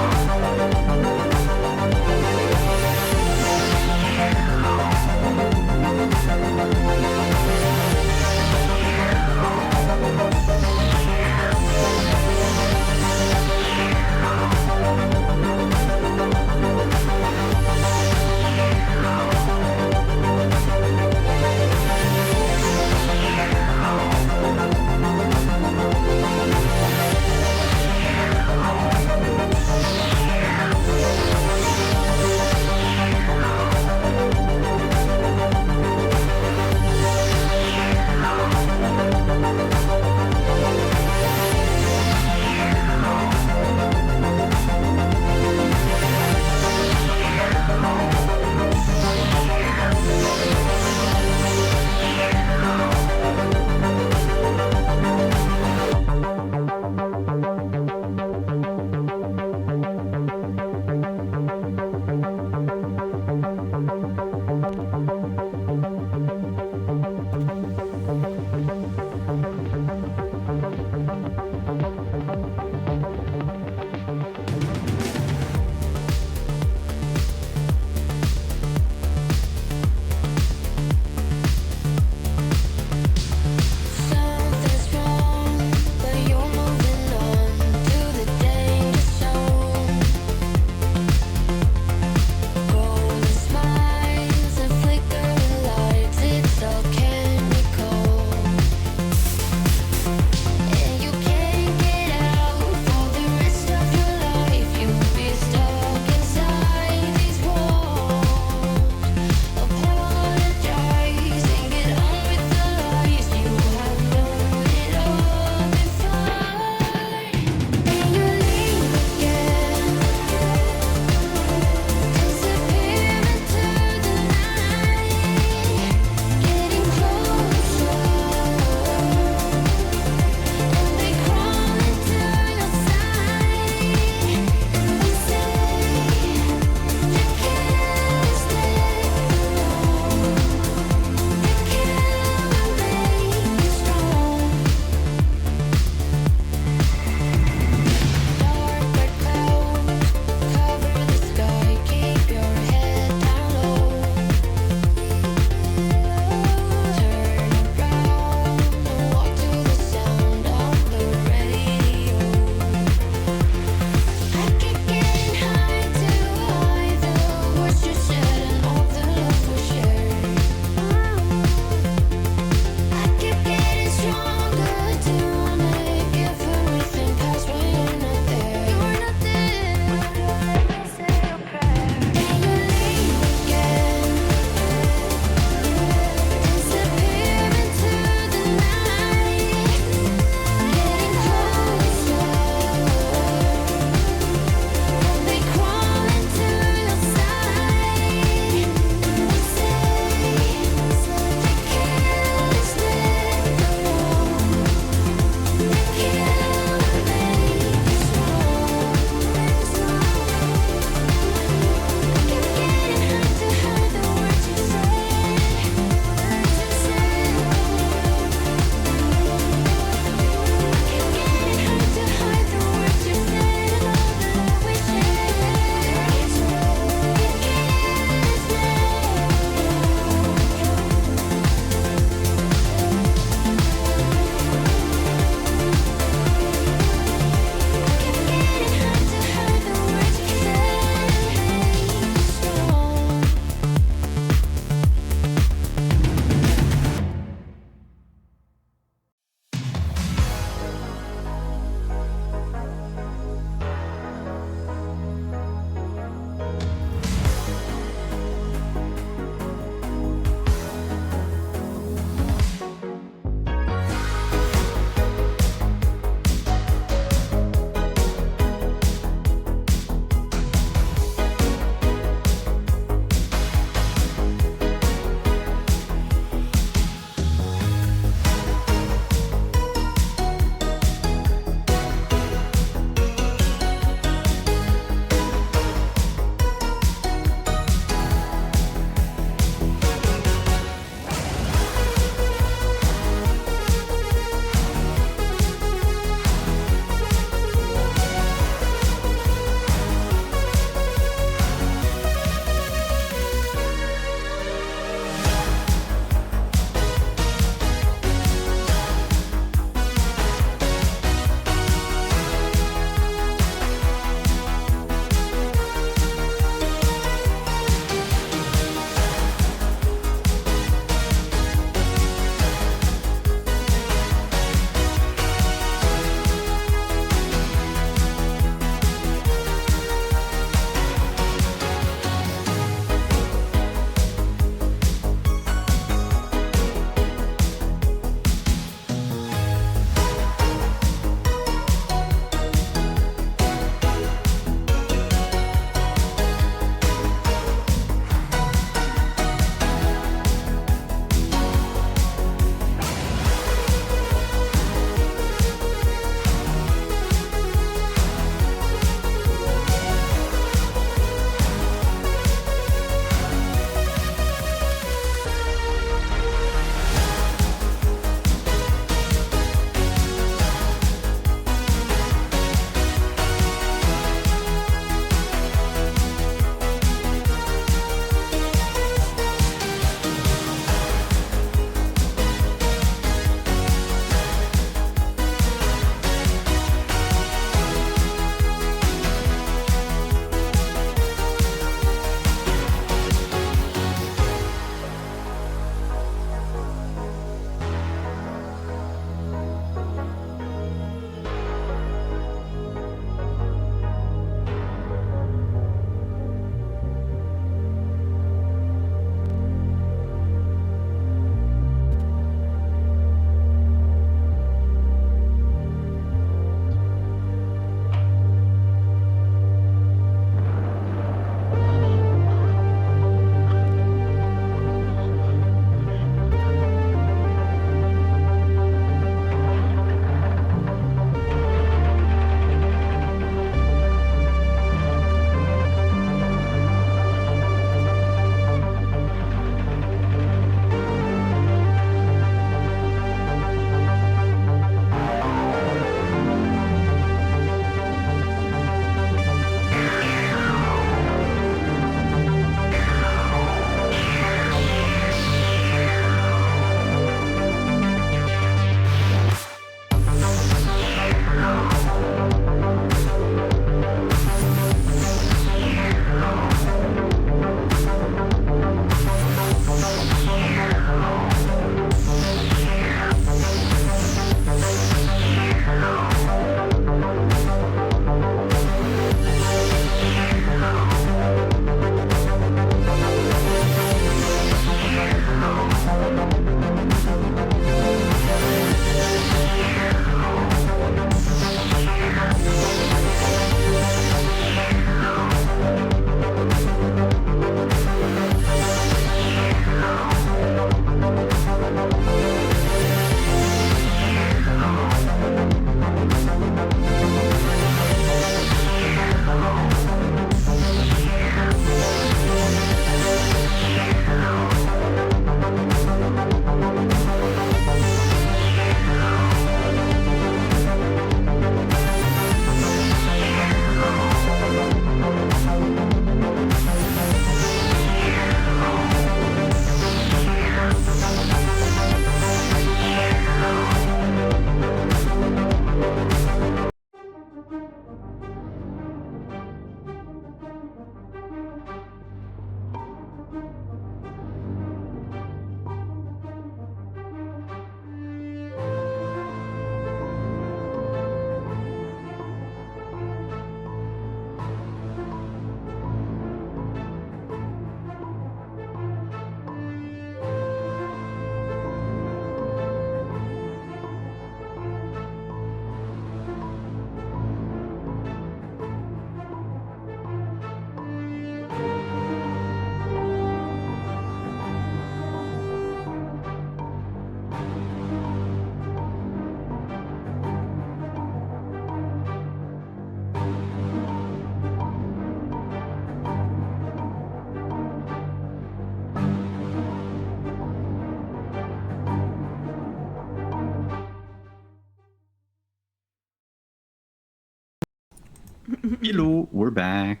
Hello, we're back.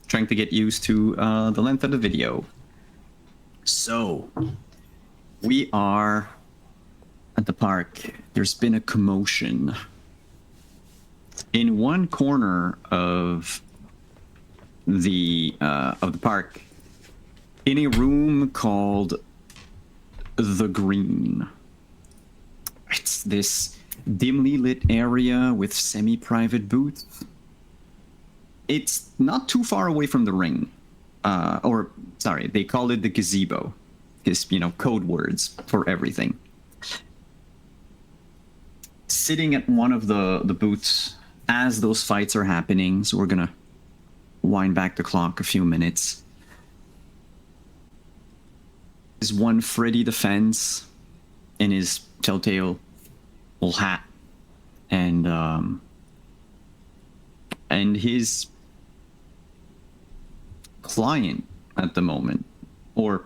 Trying to get used to the length of the video. So, we are at the park. There's been a commotion. In one corner of the park, in a room called the Green. It's this dimly lit area with semi-private booths. It's not too far away from the ring. They call it the gazebo. Because, code words for everything. Sitting at one of the booths as those fights are happening, so we're gonna wind back the clock a few minutes, is one Freddy the Fence in his telltale old hat, and his client at the moment, or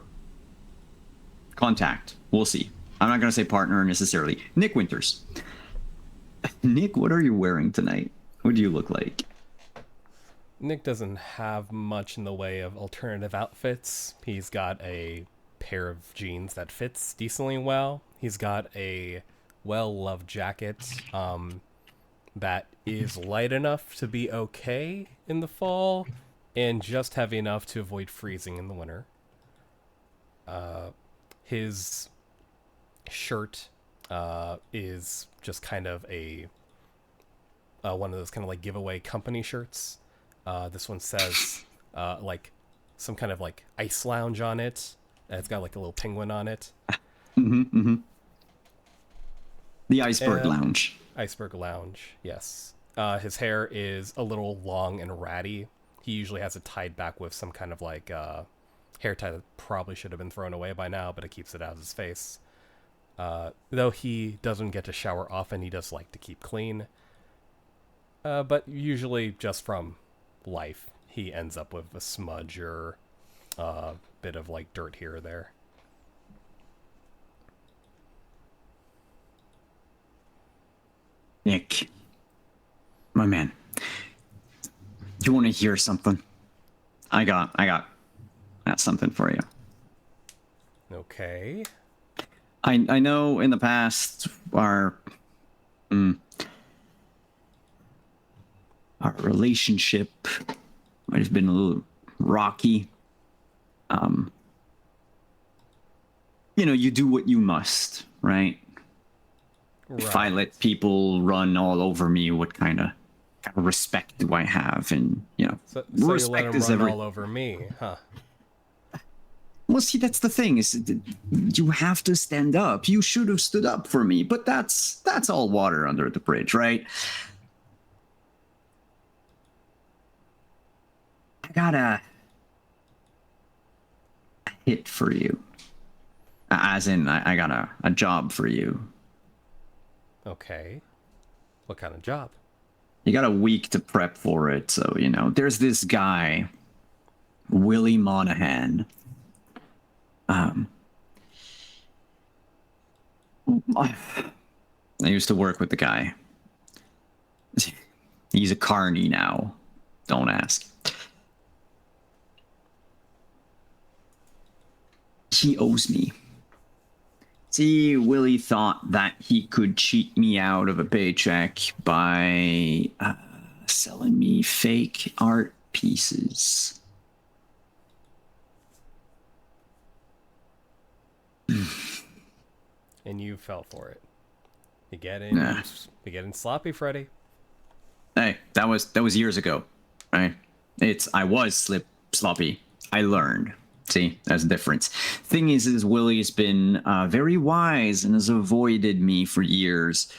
contact, we'll see. I'm not gonna say partner necessarily. Nick Winters. Nick, what are you wearing tonight? What do you look like? Nick doesn't have much in the way of alternative outfits. He's got a pair of jeans that fits decently well. He's got a well-loved jacket that is light enough to be okay in the fall and just heavy enough to avoid freezing in the winter. His shirt is just kind of a one of those kind of like giveaway company shirts. This one says like some kind of like ice lounge on it. It's got like a little penguin on it. The Iceberg Lounge. Iceberg Lounge, yes. His hair is a little long and ratty. He usually has it tied back with some kind of like hair tie that probably should have been thrown away by now, but it keeps it out of his face. Though he doesn't get to shower often, he does like to keep clean. But usually just from life, he ends up with a smudge or a bit of like dirt here or there. Nick, my man, you want to hear something? I got something for you. Okay. I know in the past our relationship might have been a little rocky. You do what you must, right? If I let people run all over me, what kind of respect do I have? And So you respect let him is run all over me, huh? Well, see, that's the thing is, you have to stand up. You should have stood up for me, but that's all water under the bridge, right? I got a hit for you, as in I got a job for you. Okay. What kind of job? You got a week to prep for it, so there's this guy, Willie Monahan. I used to work with the guy. He's a carny now. Don't ask. He owes me. See, Willie thought that he could cheat me out of a paycheck by selling me fake art pieces. And you fell for it. You getting sloppy, Freddy. Hey, that was years ago, right? I was sloppy. I learned. See, that's the difference. Thing is Willie's been very wise and has avoided me for years.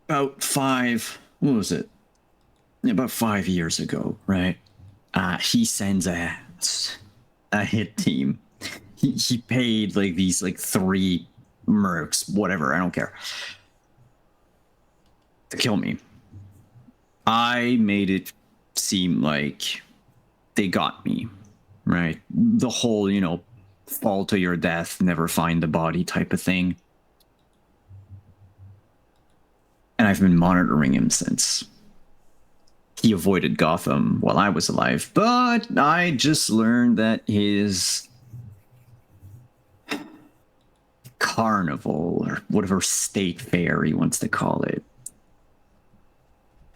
About 5 years ago, right? He sends a hit team. He paid like these 3 mercs, whatever, I don't care, to kill me. I made it seem like they got me, right? The whole, fall to your death, never find the body type of thing. I've been monitoring him since he avoided Gotham while I was alive, but I just learned that his carnival, or whatever state fair he wants to call it,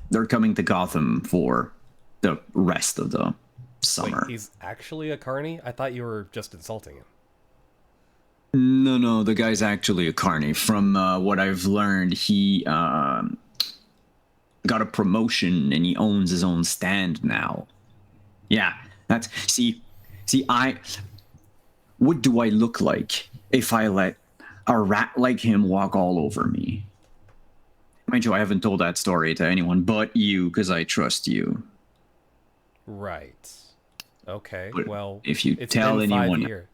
they're coming to Gotham for the rest of the summer. Wait, he's actually a carny? I thought you were just insulting him. No, the guy's actually a carny. From what I've learned, he got a promotion and he owns his own stand now. Yeah, that's I. What do I look like if I let a rat like him walk all over me? Mind you, I haven't told that story to anyone but you because I trust you. Right. Okay, But well, if you it's tell been 5 anyone- years.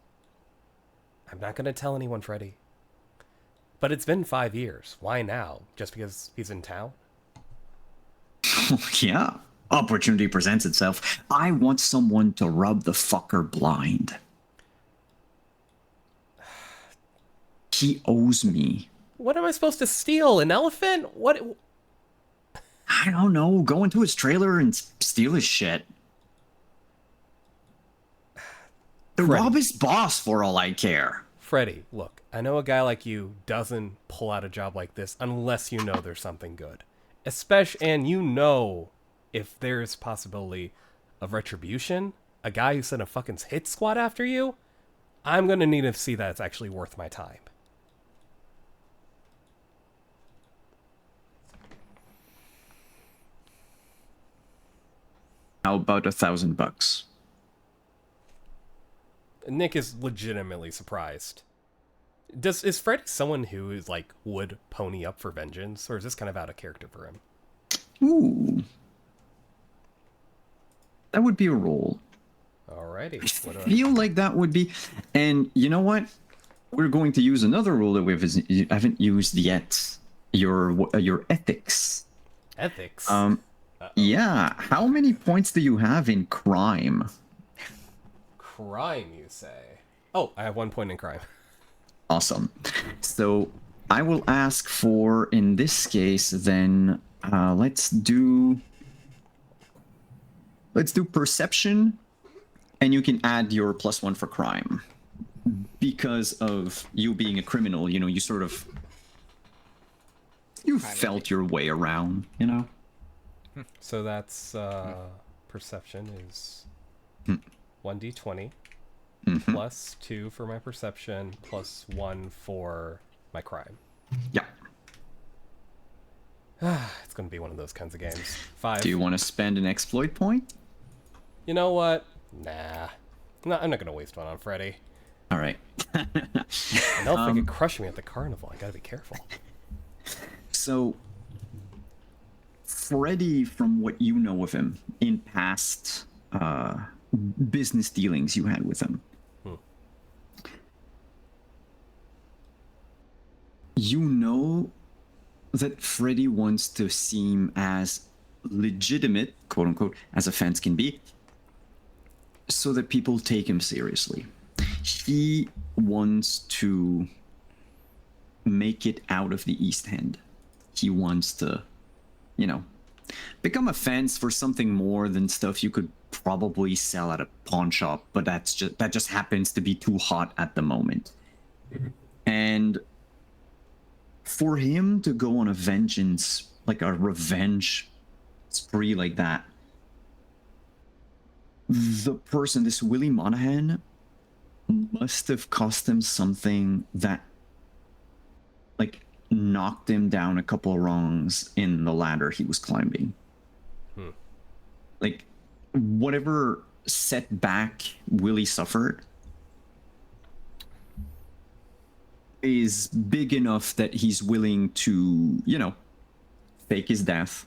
I'm not going to tell anyone, Freddy. But it's been 5 years. Why now? Just because he's in town? Yeah, opportunity presents itself. I want someone to rub the fucker blind. He owes me. What am I supposed to steal? An elephant? What? I don't know. Go into his trailer and steal his shit. To Freddy. rob his boss for all I care. Freddy, look, I know a guy like you doesn't pull out a job like this unless you know there's something good. And you know if there's possibility of retribution, a guy who sent a fucking hit squad after you, I'm gonna need to see that it's actually worth my time. How about $1,000? Nick is legitimately surprised. Is Freddy someone who is like would pony up for vengeance, or is this kind of out of character for him? Ooh. That would be a roll. Alrighty. I feel like that would be. And you know what? We're going to use another rule that we haven't used yet. Your ethics. Ethics. Yeah. How many points do you have in crime? Crime, you say? Oh, I have 1 point in crime. Awesome. So I will ask for, in this case, then let's do perception, and you can add your +1 for crime. Because of you being a criminal, you sort of felt your way around, So that's perception is 1d20 plus 2 for my perception plus 1 for my crime. Yeah. It's going to be one of those kinds of games. 5. Do you want to spend an exploit point? You know what? Nah. No, I'm not going to waste one on Freddy. All right. And they'll freaking crush me at the carnival. I got to be careful. So, Freddy, from what you know of him in past business dealings you had with him, you know that Freddy wants to seem as legitimate, quote unquote, as a fence can be, so that people take him seriously. He wants to make it out of the East End. He wants to, become a fence for something more than stuff you could probably sell at a pawn shop, but that just happens to be too hot at the moment. And for him to go on a vengeance, like a revenge spree like that, this Willie Monahan, must have cost him something that, like, knocked him down a couple of rungs in the ladder he was climbing. Like, whatever setback Willie suffered is big enough that he's willing to, fake his death,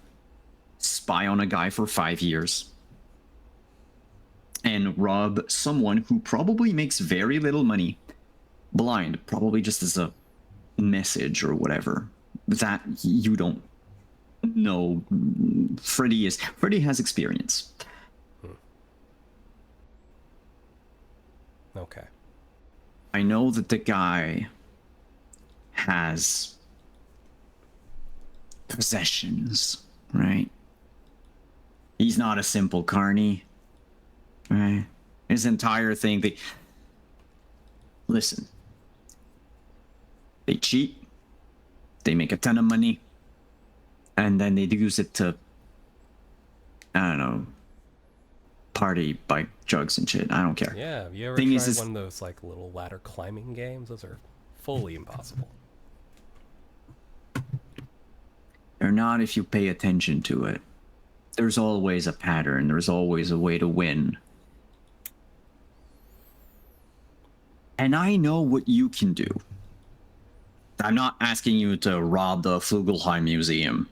spy on a guy for 5 years, and rob someone who probably makes very little money blind, probably just as a message or whatever that you don't know. Freddy has experience. Okay. I know that the guy has possessions, right? He's not a simple carny, right? His entire thing, listen, they cheat, they make a ton of money, and then they use it to, I don't know, party, buy drugs and shit. I don't care. Yeah, have you ever Thing tried is, one of those like little ladder climbing games? Those are fully impossible. they're not if you pay attention to it. There's always a pattern. There's always a way to win. And I know what you can do. I'm not asking you to rob the Flugelheim Museum.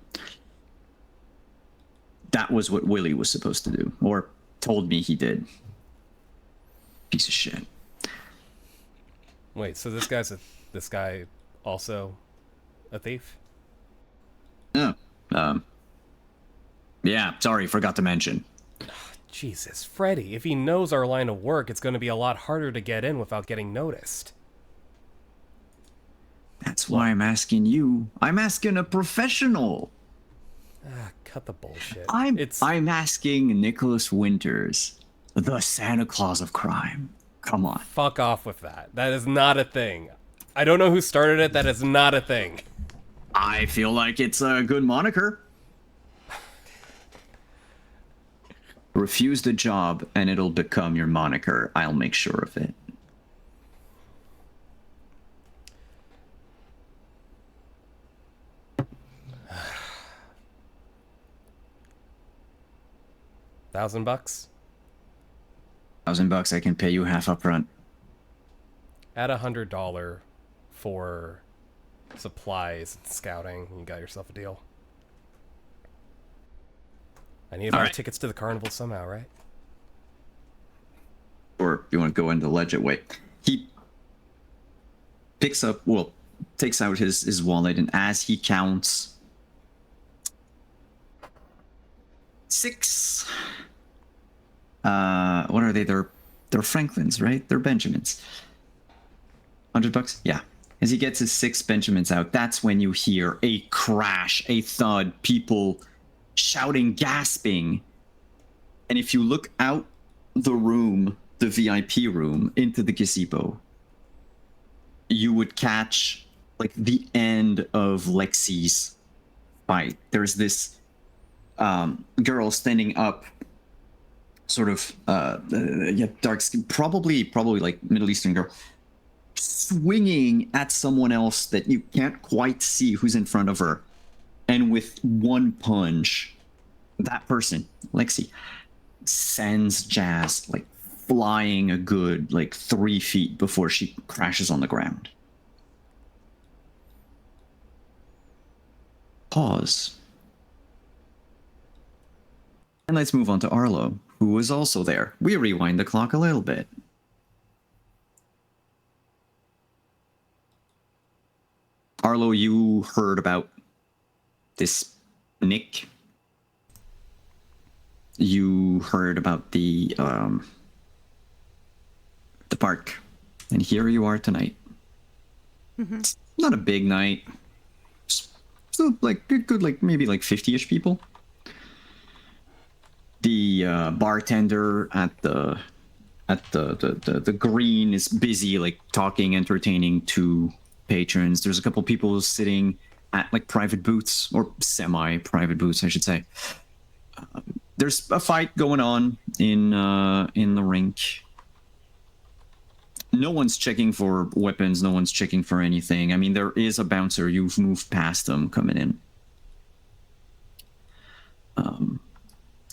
That was what Willie was supposed to do, or told me he did. Piece of shit. Wait, so this guy also a thief? No. Yeah, sorry, forgot to mention. Jesus, Freddy, if he knows our line of work, it's going to be a lot harder to get in without getting noticed. That's why I'm asking you. I'm asking a professional. Cut the bullshit. I'm asking Nicholas Winters, the Santa Claus of crime. Come on. Fuck off with that. That is not a thing. I don't know who started it. That is not a thing. I feel like it's a good moniker. Refuse the job and it'll become your moniker. I'll make sure of it. $1,000? $1,000, I can pay you half up front. Add $100 for supplies and scouting. You got yourself a deal. I need to buy tickets to the carnival somehow, right? Or you want to go into legit way. He takes out his wallet, and as he counts 6, what are they? They're Franklins, right? They're Benjamins. $100? Yeah. As he gets his 6 Benjamins out, that's when you hear a crash, a thud, people shouting, gasping. And if you look out the room, the VIP room, into the gazebo, you would catch like the end of Lexi's fight. There's this girl standing up, sort of dark skin, probably like Middle Eastern girl, swinging at someone else that you can't quite see who's in front of her. And with one punch, that person, Lexi, sends Jazz like flying a good like 3 feet before she crashes on the ground. Pause. And let's move on to Arlo, who was also there. We rewind the clock a little bit. Arlo, you heard about this Nick. You heard about the park, and here you are tonight. Mm-hmm. It's not a big night. Still like good like maybe like 50-ish people. The bartender at the green is busy like talking, entertaining to patrons. There's a couple people sitting at like private booths, or semi-private booths, I should say. There's a fight going on in the rink. No one's checking for weapons. No one's checking for anything. I mean, there is a bouncer. You've moved past them coming in.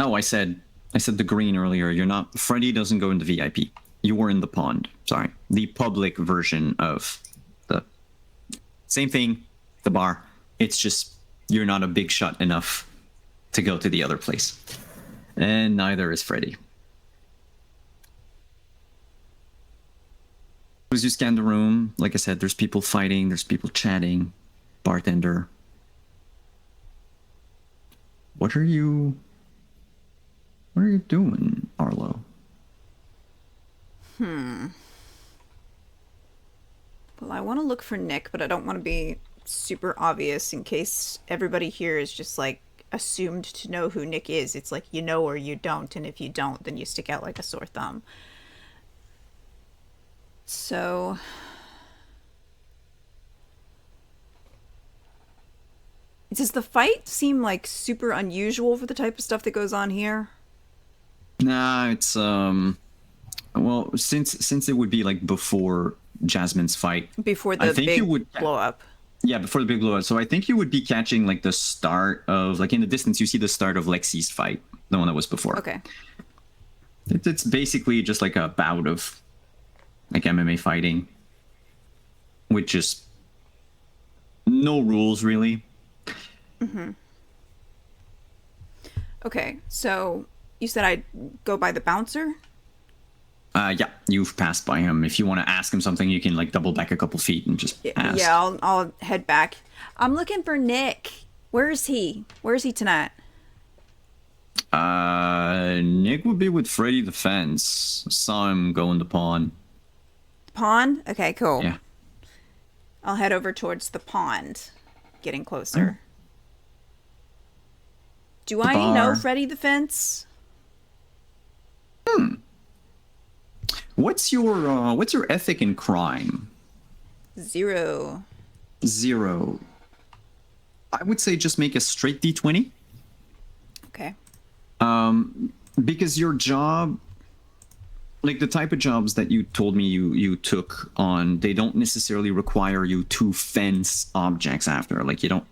Oh, I said the green earlier. You're not. Freddy doesn't go into VIP. You were in the pond. Sorry, the public version of the same thing. The bar. It's just you're not a big shot enough to go to the other place, and neither is Freddy. As you scan the room, like I said, there's people fighting, there's people chatting, bartender. What are you doing, Arlo? Well, I want to look for Nick, but I don't want to be super obvious in case everybody here is just like assumed to know who Nick is. It's like you know or you don't, and if you don't, then you stick out like a sore thumb. So does the fight seem like super unusual for the type of stuff that goes on here? Nah, it's well, since it would be like before Jasmine's fight, Before I the think big you would blow up. yeah, before the big blowout. So I think you would be catching like the start of like in the distance you see the start of Lexi's fight, the one that was before. Okay. It's basically just like a bout of like MMA fighting, with just no rules really. Okay. So you said I'd go by the bouncer? Yeah, you've passed by him. If you want to ask him something, you can like double back a couple feet and just ask. Yeah, I'll head back. I'm looking for Nick. Where is he? Where is he tonight? Nick would be with Freddy the Fence. Saw him go in the pond. Pond? Okay, cool. Yeah. I'll head over towards the pond. Getting closer. Do I know bar. Freddy the Fence? What's your ethic in crime? 0. 0. I would say just make a straight D20. Okay. Because your job, like the type of jobs that you told me you took on, they don't necessarily require you to fence objects after. Like you don't.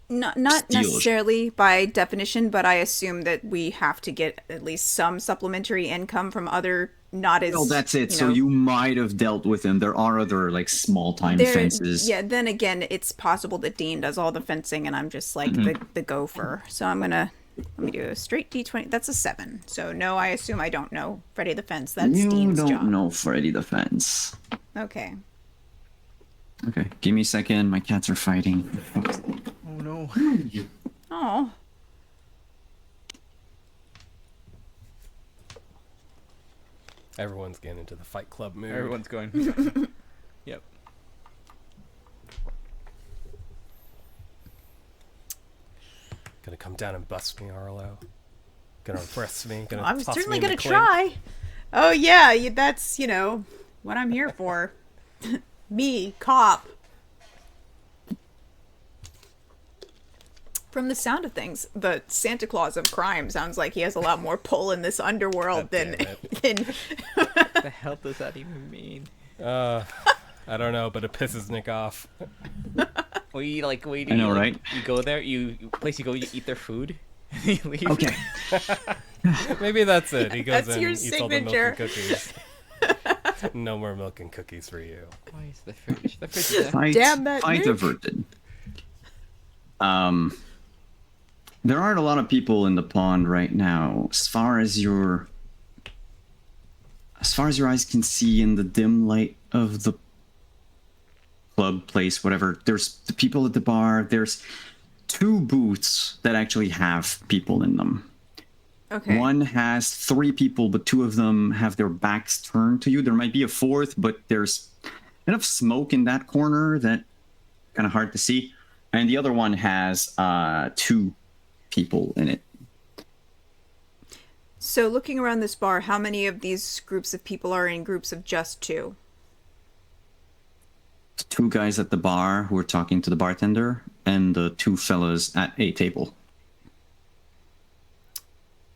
Not Steal. necessarily by definition, but I assume that we have to get at least some supplementary income from other not as. Well, that's it. You So know, you might have dealt with them. There are other like small time there- fences. Yeah, then again, it's possible that Dean does all the fencing and I'm just like the gopher. So I'm gonna let me do a straight D20. That's a 7. So no, I assume I don't know Freddy the Fence. That's You Dean's don't job. know Freddy the Fence. Okay. Okay, give me a second. My cats are fighting. Oh no. Oh. Everyone's getting into the Fight Club mood. Everyone's going. Yep. Gonna come down and bust me, Arlo. Gonna impress me. Gonna I'm toss certainly me in gonna the clink. try. Oh yeah, that's what I'm here for. Me, cop. From the sound of things, the Santa Claus of crime sounds like he has a lot more pull in this underworld God than damn than. What the hell does that even mean? I don't know, but it pisses Nick off. Well, you like wait. I know, like, right? You go there. You eat their food. You leave. Okay. Maybe that's it. He goes That's in, your eats all the milk signature. and cookies. No more milk and cookies for you. Why is the fridge? The fridge is there. Fight, Damn that fight Nick. averted. There aren't a lot of people in the pond right now. As far as your eyes can see in the dim light of the club place, whatever, there's the people at the bar. There's 2 booths that actually have people in them. Okay. One has 3 people, but 2 of them have their backs turned to you. There might be a 4th, but there's enough smoke in that corner that kind of hard to see. And the other one has 2 people in it. So looking around this bar, how many of these groups of people are in groups of just 2? 2 guys at the bar who are talking to the bartender, and the 2 fellas at a table.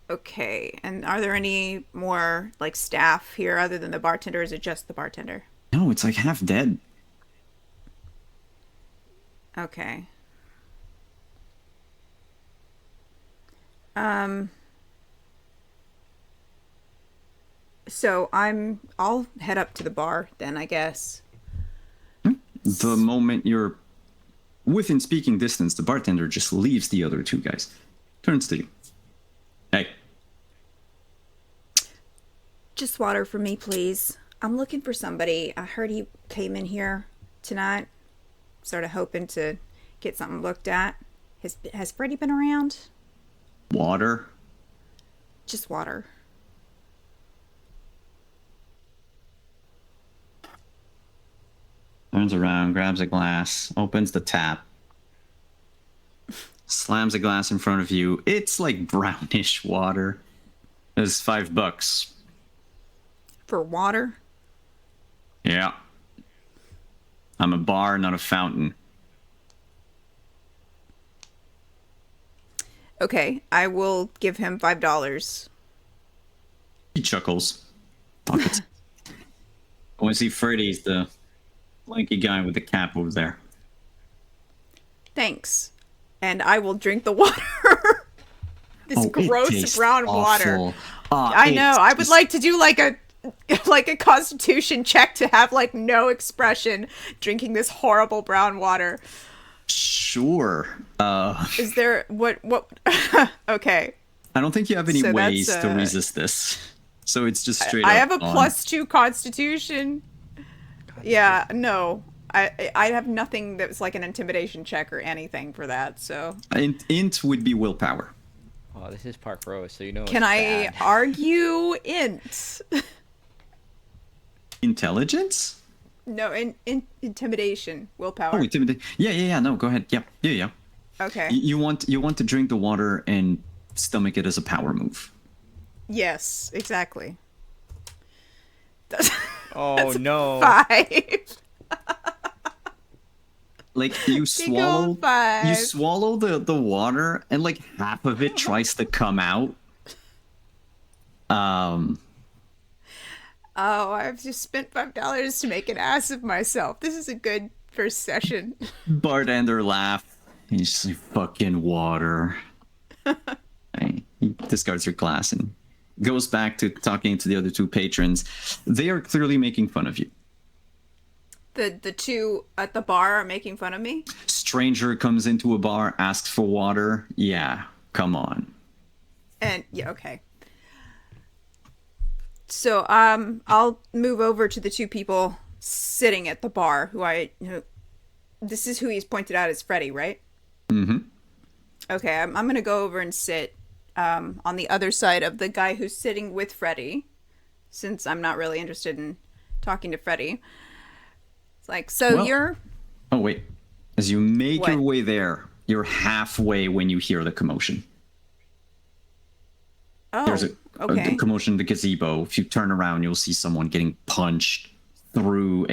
Okay. And are there any more like staff here other than the bartender? Or is it just the bartender? No, it's like half dead. Okay. So I'll head up to the bar then, I guess. The moment you're within speaking distance, the bartender just leaves the other 2 guys. Turns to you. Hey. Just water for me, please. I'm looking for somebody. I heard he came in here tonight. Sort of hoping to get something looked at. Has Freddy been around? Water. Just water. Turns around, grabs a glass, opens the tap, slams a glass in front of you. It's like brownish water. It's $5. For water? Yeah. I'm a bar, not a fountain. Okay, I will give him $5. He chuckles. Pockets. I want to see Freddy's the lanky guy with the cap over there. Thanks. And I will drink the water. This Oh, it gross tastes brown water. awful. I know. I would just- like to do like a constitution check to have like no expression drinking this horrible brown water. Sure. Is there what okay. I don't think you have any So ways that's, to resist this. So it's just straight I up have a on. +2 constitution. Yeah, no. I have nothing that's like an intimidation check or anything for that, so Int would be willpower. Oh, this is Park Row, so you know. can it's I bad. argue int? Intelligence? No, intimidation, willpower. Oh, intimidate. Yeah. No, go ahead. Yeah. Okay. You want to drink the water and stomach it as a power move. Yes, exactly. Oh no! 5. Like you swallow, five. you swallow the water, and like half of it tries to come out. Oh, I've just spent $5 to make an ass of myself. This is a good first session. Bartender laugh. He's just like, fucking water. He discards your glass and goes back to talking to the other two patrons. They are clearly making fun of you. The two at the bar are making fun of me. Stranger comes into a bar, asks for water. Yeah, come on. And yeah, okay. So I'll move over to the two people sitting at the bar who this is who he's pointed out as Freddy, right? Mm-hmm. Okay, I'm gonna go over and sit on the other side of the guy who's sitting with Freddy, since I'm not really interested in talking to Freddy. It's like, so Well- you're Oh, wait. As you make your What? way there, you're halfway when you hear the commotion. There's a okay. commotion in the gazebo. If you turn around, you'll see someone getting punched through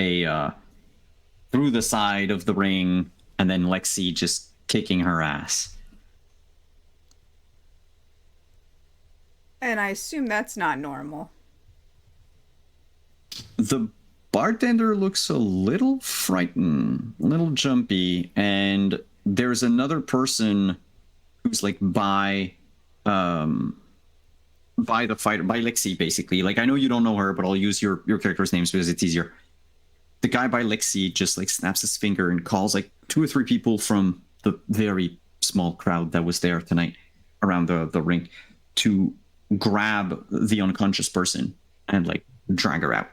through the side of the ring, and then Lexi just kicking her ass. And I assume that's not normal. The bartender looks a little frightened, a little jumpy, and there's another person who's like by the fighter, by Lexi, basically. Like, I know you don't know her, but I'll use your character's names because it's easier. The guy by Lexi just like snaps his finger and calls like 2 or 3 people from the very small crowd that was there tonight around the ring to grab the unconscious person and like drag her out.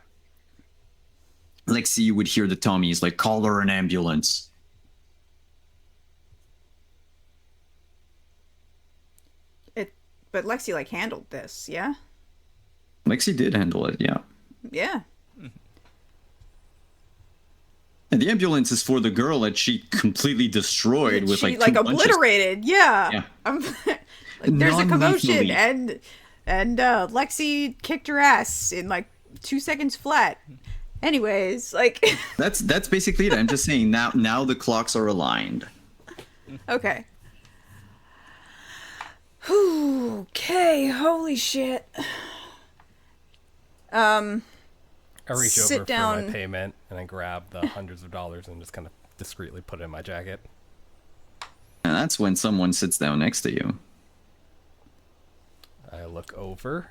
Lexi, you would hear the Tommies like, call her an ambulance. But Lexi like handled this, yeah? Lexi did handle it, yeah. Yeah. And the ambulance is for the girl that she completely destroyed with She like 2 punches. obliterated, yeah. Yeah. Like, there's a commotion Non-lethally. and Lexi kicked her ass in like 2 seconds flat. Anyways, like That's basically it. I'm just saying now the clocks are aligned. okay. Okay, holy shit. I reach Sit over for down. my payment and I grab the hundreds of dollars and just kind of discreetly put it in my jacket. And that's when someone sits down next to you. I look over.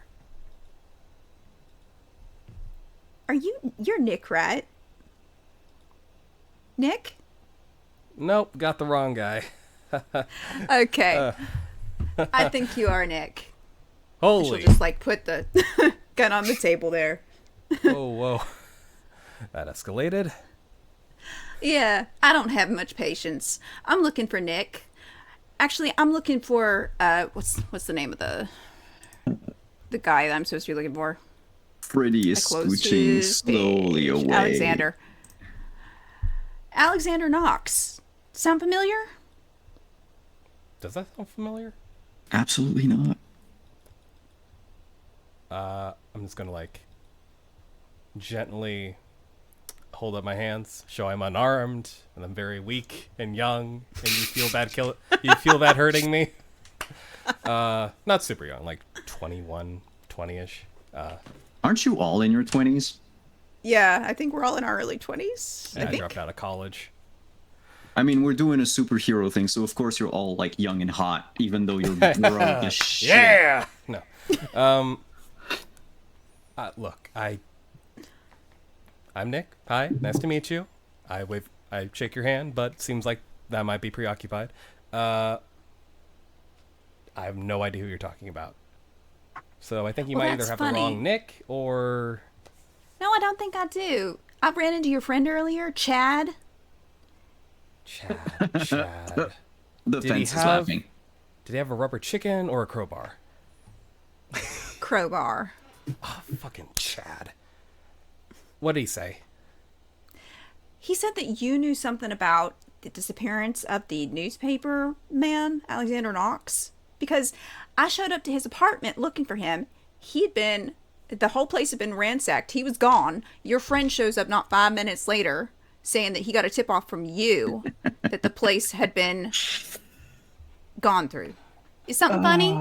You're Nick, right? Nick? Nope, got the wrong guy. Okay. I think you are Nick. She'll Holy. just like put the gun on the table there. Whoa. That escalated. Yeah, I don't have much patience. I'm looking for Nick. Actually, I'm looking for what's the name of the guy that I'm supposed to be looking for? Freddy is I closed scooching his slowly page. away. Alexander. Alexander Knox. Sound familiar? Does that sound familiar? Absolutely not. I'm just gonna like gently hold up my hands, show I'm unarmed and I'm very weak and young, and you feel bad you feel bad hurting me. Not super young, like 21, 20-ish. Aren't you all in your 20s? Yeah, I think we're all in our early 20s. I dropped out of college. I mean, we're doing a superhero thing, so of course you're all like young and hot, even though you're broke as shit. Yeah. No. Look, I'm Nick. Hi, nice to meet you. I shake your hand, but seems like that might be preoccupied. I have no idea who you're talking about. So I think you Well, might either that's have funny. the wrong Nick or... No, I don't think I do. I ran into your friend earlier, Chad. Chad. The Did he fence is have- laughing. Did he have a rubber chicken or a crowbar? Crowbar. Fucking Chad. What did he say? He said that you knew something about the disappearance of the newspaper man, Alexander Knox. Because I showed up to his apartment looking for him. The whole place had been ransacked. He was gone. Your friend shows up not 5 minutes later saying that he got a tip off from you that the place had been gone through. Is something funny?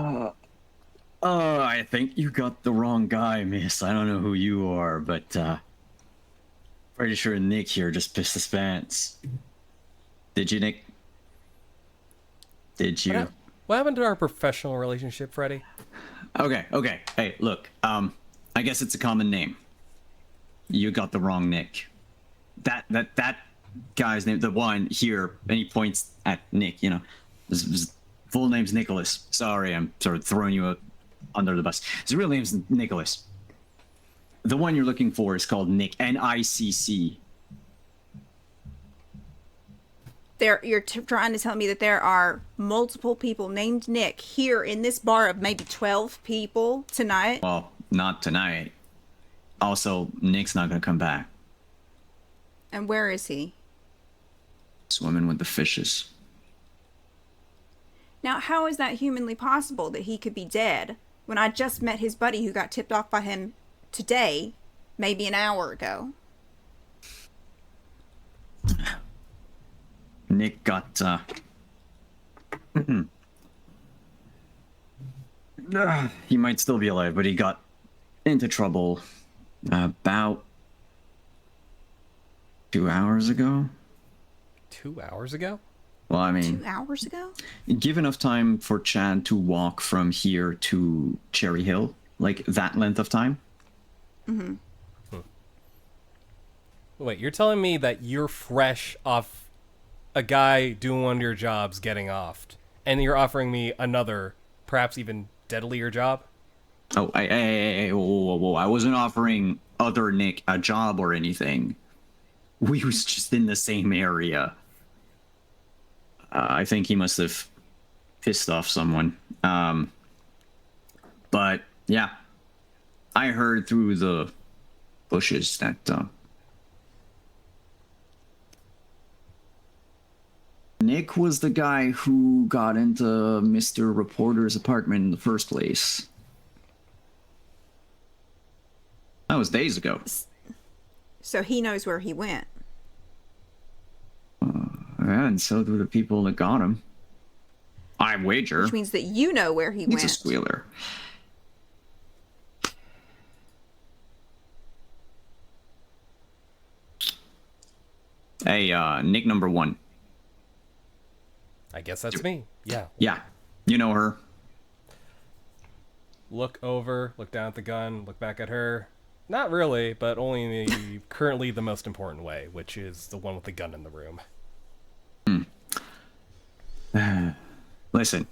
I think you got the wrong guy, miss. I don't know who you are, but pretty sure Nick here just pissed his pants. Did you, Nick? Did you? What happened to our professional relationship, Freddie? Okay. Hey, look. I guess it's a common name. You got the wrong Nick. That guy's name, the one here, and he points at Nick. You know, his full name's Nicholas. Sorry, I'm sort of throwing you under the bus. His real name's Nicholas. The one you're looking for is called Nick. N-I-C-C. You're trying to tell me that there are multiple people named Nick here in this bar of maybe 12 people tonight? Well, not tonight. Also, Nick's not gonna come back. And where is he? Swimming with the fishes. Now, how is that humanly possible that he could be dead when I just met his buddy who got tipped off by him today, maybe an hour ago? Nick got, he might still be alive, but he got into trouble about 2 hours ago. 2 hours ago? Well, I mean, 2 hours ago? give enough time for Chad to walk from here to Cherry Hill, like that length of time. Wait, you're telling me that you're fresh off a guy doing one of your jobs getting offed, and you're offering me another, perhaps even deadlier job? Oh, whoa. I wasn't offering other Nick a job or anything. We was just in the same area. I think he must have pissed off someone. But yeah, I heard through the bushes that Nick was the guy who got into Mr. Reporter's apartment in the first place. That was days ago. So he knows where he went. Yeah, and so do the people that got him. I wager. Which means that you know where he He's went. a squealer. Hey, Nick number 1. I guess that's me. Yeah. Yeah, you know her. Look over, look down at the gun, look back at her. Not really, but only in the currently the most important way, which is the one with the gun in the room. Listen,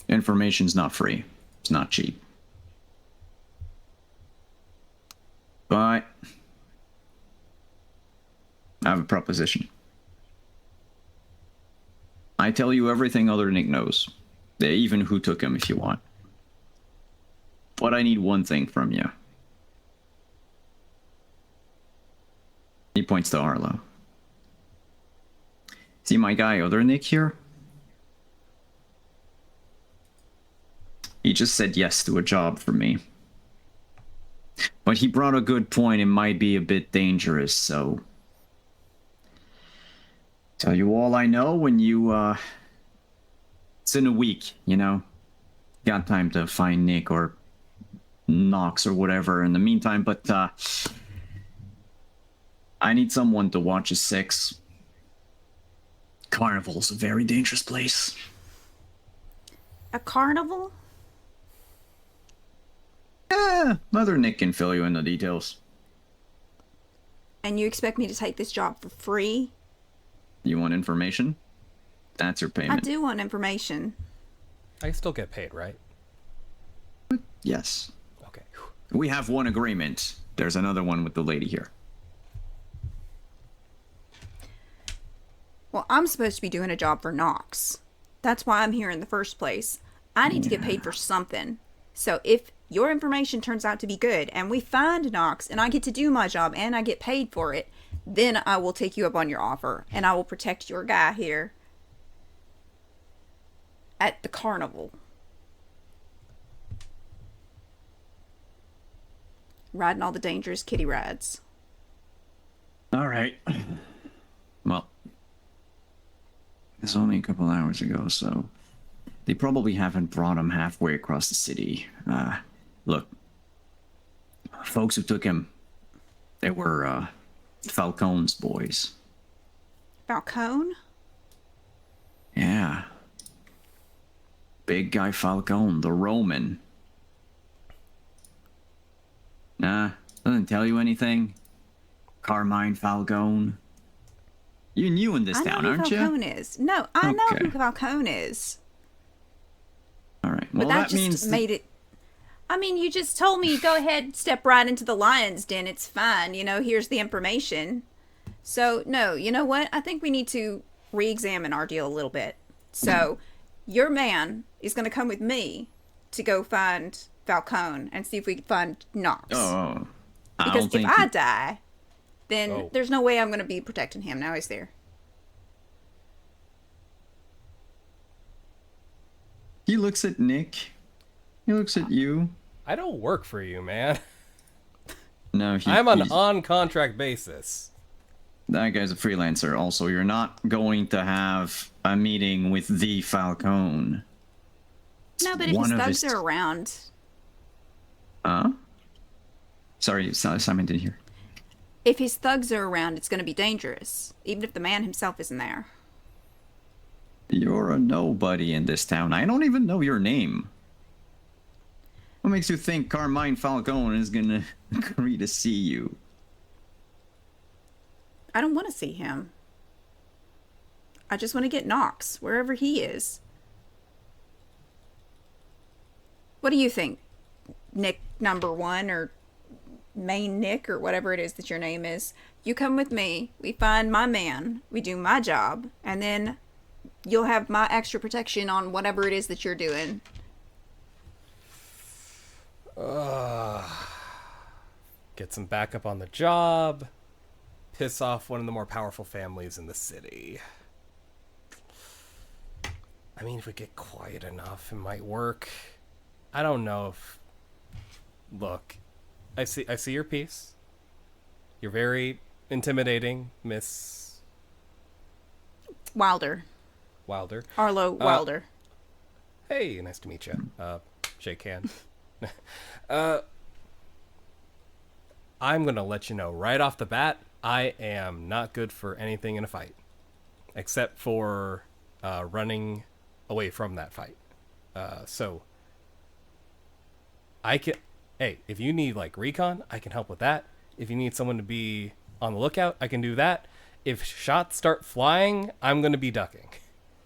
information's not free. It's not cheap. But I have a proposition. I tell you everything other Nick knows. Even who took him if you want. But I need one thing from you. He points to Arlo. See my guy, other Nick here? He just said yes to a job for me. But he brought a good point. It might be a bit dangerous, so... Tell you all I know when you, It's in a week, you know? Got time to find Nick or Knox or whatever in the meantime, but, I need someone to watch his six. Carnival's a very dangerous place. A carnival? Yeah, Mother Nick can fill you in the details. And you expect me to take this job for free? You want information? That's your I payment. do want information. I still get paid, right? Yes. Okay. We have one agreement. There's another one with the lady here. Well, I'm supposed to be doing a job for Knox. That's why I'm here in the first place. I need to get paid for something. So if your information turns out to be good and we find Knox and I get to do my job and I get paid for it, then I will take you up on your offer and I will protect your guy here at the carnival. Riding all the dangerous kiddie rides. All right. Well, it's only a couple hours ago, so they probably haven't brought him halfway across the city. Look, folks who took him, they were Falcone's boys. Falcone? Yeah. Big guy Falcone, the Roman. Nah, doesn't tell you anything? Carmine Falcone. You're new in this I know town, who aren't Falcone you? is. No, I know Okay. who Falcone is. All right. Well, But that that just means made it. I mean, you just told me go ahead, step right into the lion's den. It's fine. You know, here's the information. So, no, you know what? I think we need to re examine our deal a little bit. So, your man is going to come with me to go find Falcone and see if we can find Knox. Oh, I because don't think if I die, then Oh. there's no way I'm going to be protecting him. Now, is there? he looks at Nick. He looks at you. I don't work for you, man. No, I'm on he's- on-contract basis. that guy's a freelancer. Also, you're not going to have a meeting with the Falcone. No, but if One his of thugs his- are around, Huh? Sorry, Simon didn't hear. if his thugs are around, it's going to be dangerous, even if the man himself isn't there. You're a nobody in this town. I don't even know your name. What makes you think Carmine Falcone is gonna agree to see you? I don't want to see him. I just want to get Knox, wherever he is. What do you think, Nick number one, or main Nick, or whatever it is that your name is? You come with me, we find my man, we do my job, and then you'll have my extra protection on whatever it is that you're doing. Get some backup on the job. Piss off one of the more powerful families in the city. I mean, if we get quiet enough, it might work. I don't know if... Look, I see your piece. You're very intimidating, Miss Wilder. Wilder. Arlo Wilder. Hey, nice to meet you. Shake hand. I'm gonna let you know right off the bat, I am not good for anything in a fight, except for running away from that fight. So I can. Hey, if you need like recon, I can help with that. If you need someone to be on the lookout, I can do that. If shots start flying, I'm gonna be ducking.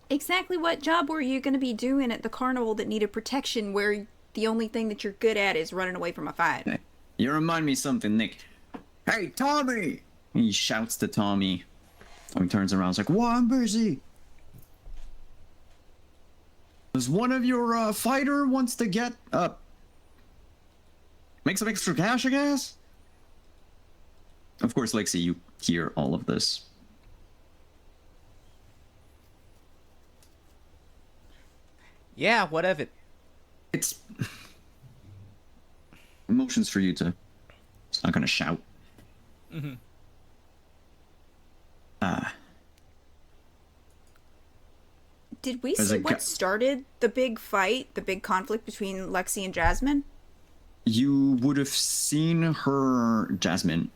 Exactly what job were you going to be doing at the carnival that needed protection where the only thing that you're good at is running away from a fight? You remind me of something, Nick. Hey, Tommy! He shouts to Tommy. Tommy turns around and is like, "What? I'm busy. Does one of your fighter wants to get make some extra cash, I guess?" Of course, Lexi, you hear all of this. Yeah, whatever. It's emotions for you to. It's not gonna shout. Did we As see a what gu- started the big fight, the big conflict between Lexi and Jasmine? You would have seen her, Jasmine.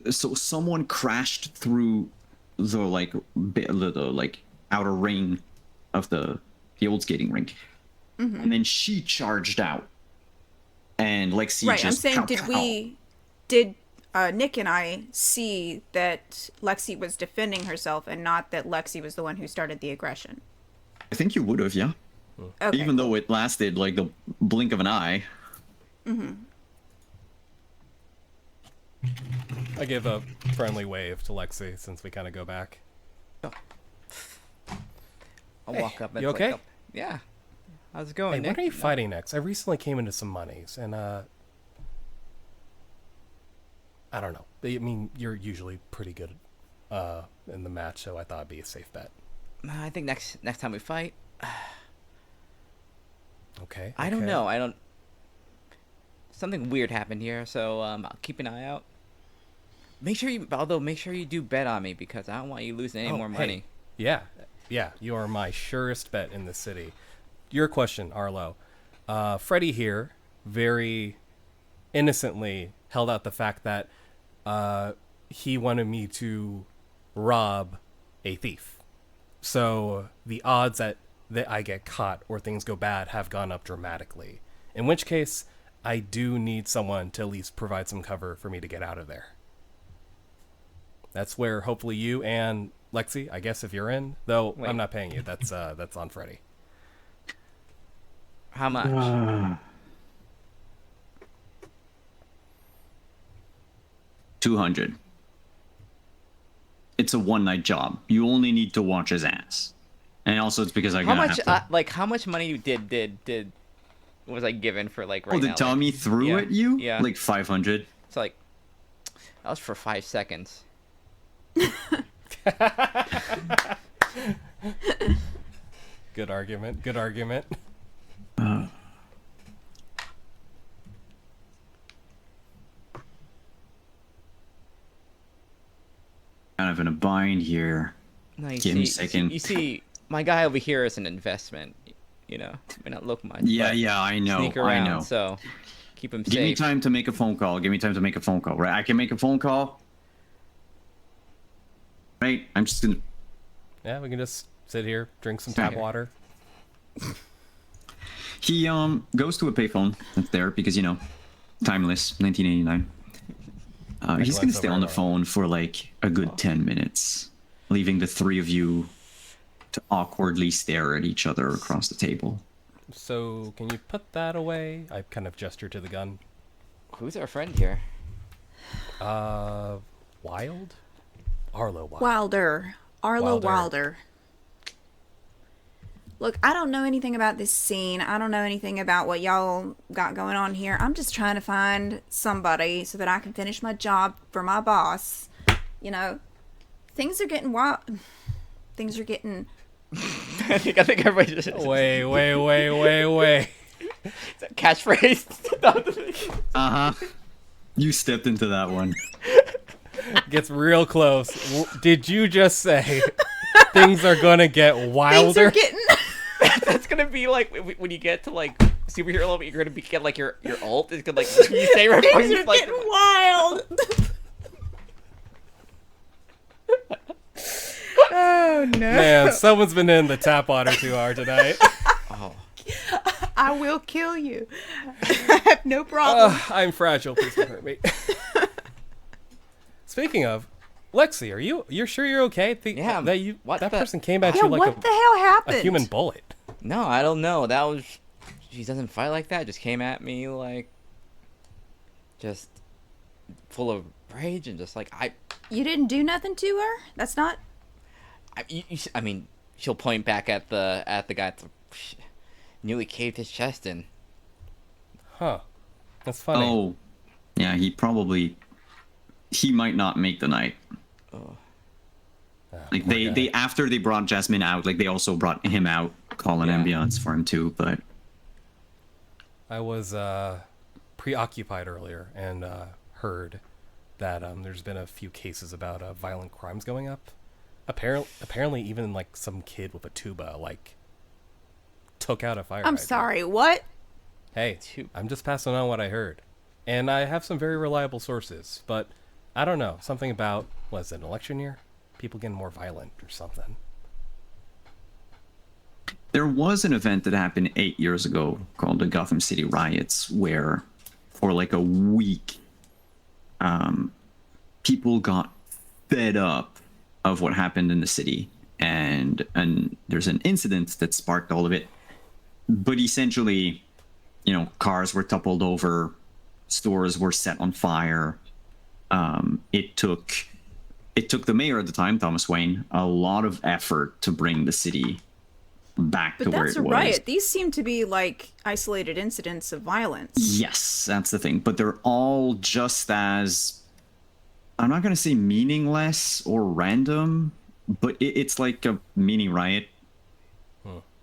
So someone crashed through the the outer ring of the old skating rink, and then she charged out, and Lexi Right, I'm just saying, pow, pow. did Nick and I see that Lexi was defending herself and not that Lexi was the one who started the aggression? I think you would have, yeah. Okay. Even though it lasted like the blink of an eye. I give a friendly wave to Lexi since we kind of go back. I'll walk up and you okay? Yeah. How's it Hey, going, Nick? when are you fighting next? I recently came into some monies, and I don't know. I mean, you're usually pretty good in the match, so I thought it'd be a safe bet. I think next time we fight. Okay. I don't know. Something weird happened here, so I'll keep an eye out. Make sure you do bet on me because I don't want you losing any more money. Hey, yeah, you are my surest bet in the city. Your question, Arlo. Freddie here very innocently held out the fact that he wanted me to rob a thief. So the odds that I get caught or things go bad have gone up dramatically. In which case, I do need someone to at least provide some cover for me to get out of there. That's where hopefully you and Lexi, I guess if you're in, though Wait. I'm not paying you. That's on Freddie. How much? 200. It's a one-night job. You only need to watch his ass. And also, it's because How much? How much money did was I given for right now? Oh, did Tommy threw yeah, at you? yeah. Like 500. It's like that was for 5 seconds. Good argument. Good argument. Kind of in a bind here. No, you Give me a see, second. You see, my guy over here is an investment. You know, may not look much. Yeah, but yeah, I know. Sneak around, I know. so keep him Give me safe. time to make a phone call. Right? I can make a phone call. Right? I'm just gonna. Yeah, we can just sit here, drink some tap Okay. water. He goes to a payphone that's there because timeless 1989. He's gonna stay on the phone for like a good 10 minutes, leaving the three of you to awkwardly stare at each other across the table. So, can you put that away? I kind of gesture to the gun. Who's our friend here? Wild? Arlo Wild. Wilder. Arlo Wilder. Wilder. Look, I don't know anything about this scene. I don't know anything about what y'all got going on here. I'm just trying to find somebody so that I can finish my job for my boss. You know, things are getting wild. Things are getting... I think everybody just Wait. catchphrase. You stepped into that one. Gets real close. Did you just say things are gonna get Things wilder? are getting... That's gonna be like when you get to like superhero level, you're gonna get like your ult is gonna like you say right before Things you are like getting wild. Oh no! Man, someone's been in the tap water too hard tonight. oh I will kill you. I have no problem. I'm fragile. Please don't hurt me. Speaking of, Lexi, you're sure you're okay? Yeah, That person came at Yeah, you like what the hell happened? a human bullet. no, I don't know. That was she doesn't fight like that. Just came at me like just full of rage and just like You didn't do nothing to her? That's not... I mean, she'll point back at the guy that nearly caved his chest in. Huh. That's funny. Oh, yeah. He might not make the night. Like poor they, guy. they after they brought Jasmine out, like they also brought him out, calling Yeah. ambiance for him too. But I was preoccupied earlier and heard that there's been a few cases about violent crimes going up. Apparently, even like some kid with a tuba like took out a fire. I'm hydrant. sorry, what? Hey, I'm just passing on what I heard, and I have some very reliable sources. But I don't know, something about was it an election year? People getting more violent or something. there was an event that happened 8 years ago called the Gotham City riots, where for like a week, people got fed up of what happened in the city, and there's an incident that sparked all of it. But essentially, cars were toppled over, stores were set on fire. It took the mayor at the time, Thomas Wayne, a lot of effort to bring the city back But to where that's it a was. riot. These seem to be like isolated incidents of violence. Yes, that's the thing. But they're all just as, I'm not going to say meaningless or random, but it's like a mini riot,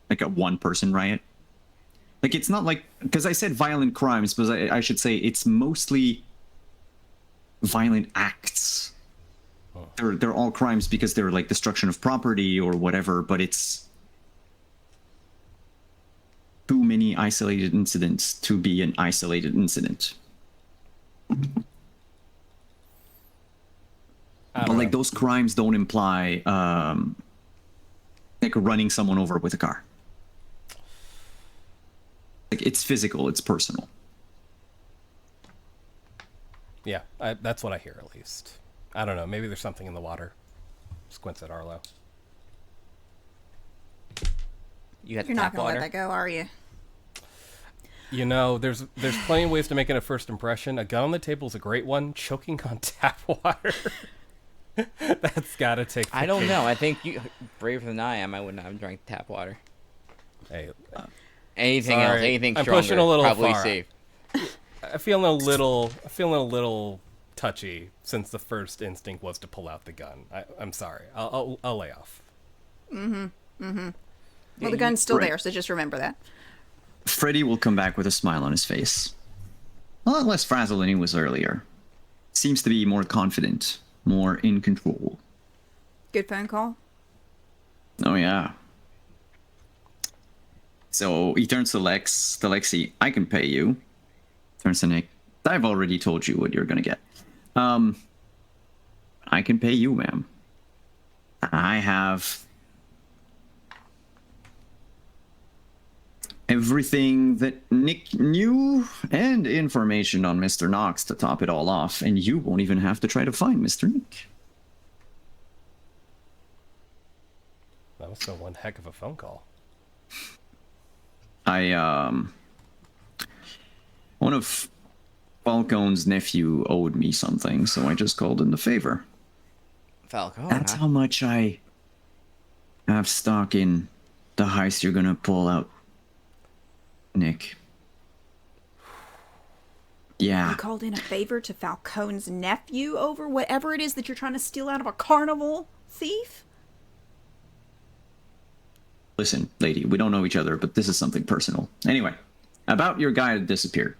like a one-person riot. Like it's not like, because I said violent crimes, but I should say it's mostly violent acts. They're all crimes because they're like destruction of property or whatever, but it's too many isolated incidents to be an isolated incident. But like those crimes don't imply like running someone over with a car. Like it's physical, it's personal. Yeah, that's what I hear at least. I don't know. Maybe there's something in the water. Squints at Arlo. You had You're not tap gonna water. let that go, are you? There's plenty of ways to make it a first impression. A gun on the table is a great one. Choking on tap water. That's gotta take. I don't know. I think you braver than I am. I would not have drank tap water. Hey, Anything Sorry. else? Anything I'm stronger? pushing a little probably far. safe. I'm feeling a little touchy since the first instinct was to pull out the gun. I'm sorry. I'll lay off. Well, the gun's still Right. there, so just remember that. Freddy will come back with a smile on his face. A lot less frazzled than he was earlier. Seems to be more confident, more in control. Good phone call. Oh yeah. So he turns to Lexi, I can pay you. Turns to Nick, I've already told you what you're gonna get. I can pay you, ma'am. I have everything that Nick knew and information on Mr. Knox to top it all off, and you won't even have to try to find Mr. Nick. That was still one heck of a phone call. One of Falcone's nephew owed me something, so I just called in the favor. Falcone. That's huh? how much I have stock in the heist you're gonna pull out, Nick. Yeah. You called in a favor to Falcone's nephew over whatever it is that you're trying to steal out of a carnival thief? Listen, lady, we don't know each other, but this is something personal. Anyway, about your guy that disappeared.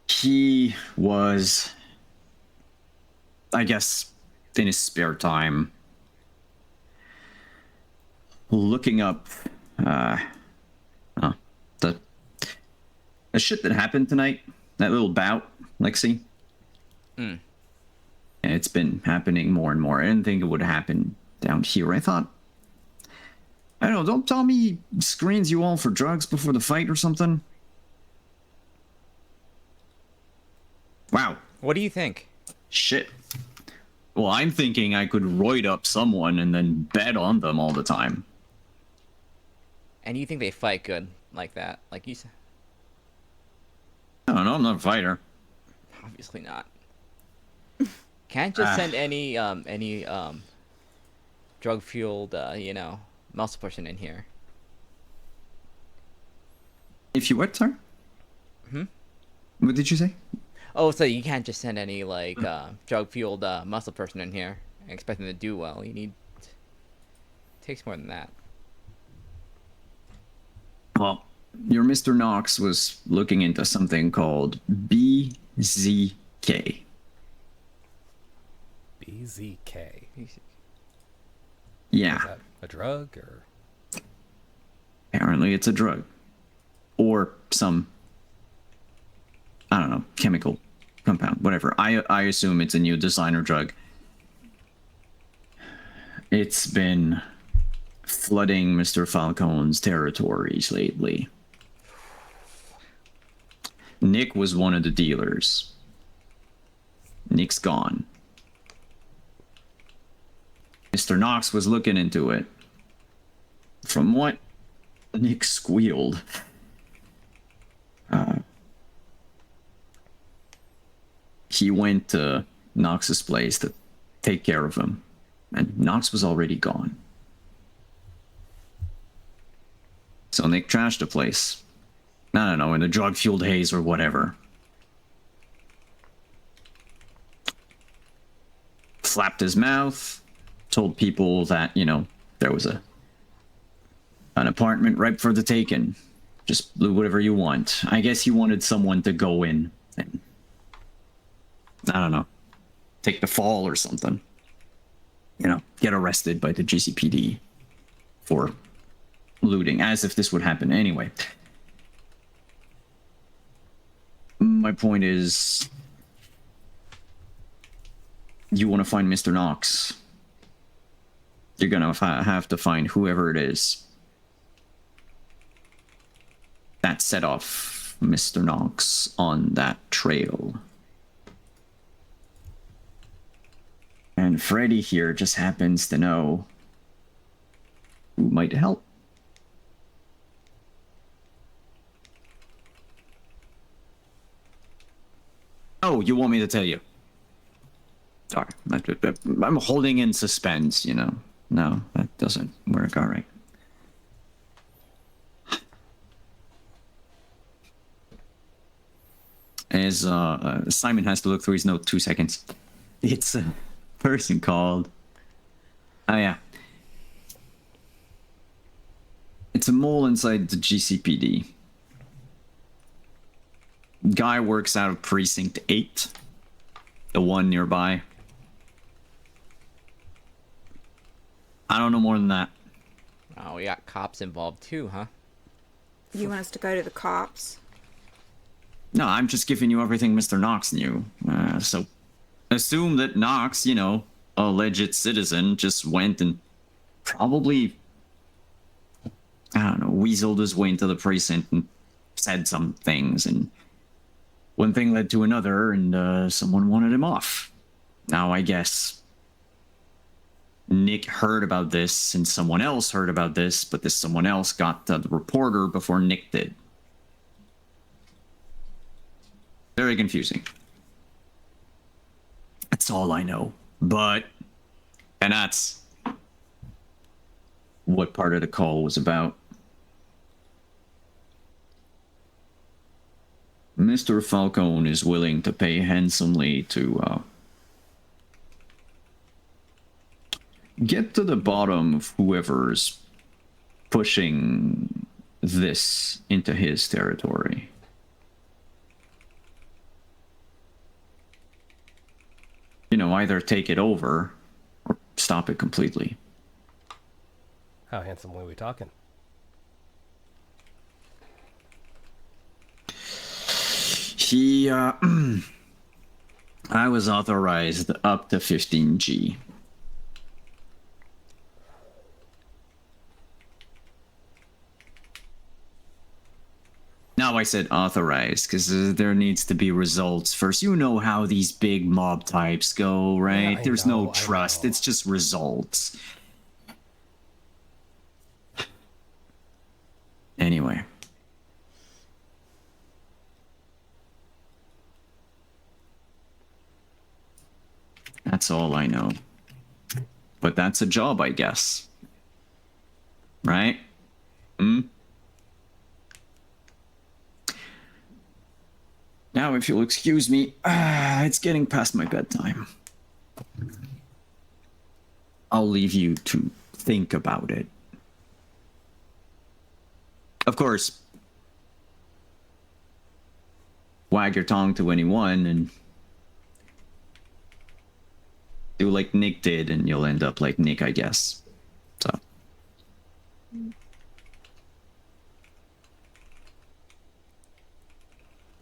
He was, I guess, in his spare time, looking up the shit that happened tonight, that little bout, Lexi. And it's been happening more and more. I didn't think it would happen down here. I thought, I don't know, don't tell me he screens you all for drugs before the fight or something. Wow. What do you think? Shit. Well, I'm thinking I could roid up someone and then bet on them all the time. And you think they fight good like that? Like you said? I don't know, I'm not a fighter. Obviously not. Can't just send any drug fueled muscle person in here. If you what, sir? What did you say? Oh, so you can't just send any like drug-fueled muscle person in here and expect them to do well. You need takes more than that. Well, your Mr. Knox was looking into something called BZK. BZK. Yeah, Is that a drug or? apparently it's a drug. Or some, I don't know, chemical compound, whatever. I assume it's a new designer drug. It's been flooding Mr. Falcone's territories lately. Nick was one of the dealers. Nick's gone. Mr. Knox was looking into it. From what Nick squealed, he went to Knox's place to take care of him, and Knox was already gone. So Nick trashed the place. I don't know, in a drug-fueled haze or whatever. Flapped his mouth, told people that, you know, there was an apartment ripe for the taking. Just do whatever you want. I guess he wanted someone to go in and, I don't know, take the fall or something. You know, get arrested by the GCPD for looting, as if this would happen anyway. My point is, you want to find Mr. Knox. You're gonna have to find whoever it is that set off Mr. Knox on that trail. And Freddy here just happens to know who might help. Oh, you want me to tell you? Sorry, I'm holding in suspense, you know. No, that doesn't work. All right. As Simon has to look through his note 2 seconds. It's a person called... Oh, yeah. It's a mole inside the GCPD. Guy works out of Precinct 8. The one nearby. I don't know more than that. Oh, we got cops involved too, huh? You want us to go to the cops? No, I'm just giving you everything Mr. Knox knew. So assume that Knox, you know, alleged citizen, just went and probably, I don't know, weaseled his way into the precinct and said some things, and one thing led to another, and someone wanted him off. Now, I guess Nick heard about this, and someone else heard about this, but this someone else got the reporter before Nick did. Very confusing. That's all I know. And that's what part of the call was about. Mr. Falcone is willing to pay handsomely to get to the bottom of whoever's pushing this into his territory. You know, either take it over or stop it completely. How handsomely are we talking? He, I was authorized up to 15G. Now I said authorized, because there needs to be results first. You know how these big mob types go, right? Yeah, There's know, no trust. It's just results. Anyway. That's all I know. But that's a job, I guess. Right? Now, if you'll excuse me, it's getting past my bedtime. I'll leave you to think about it. Of course, wag your tongue to anyone and do like Nick did, and you'll end up like Nick, I guess. So.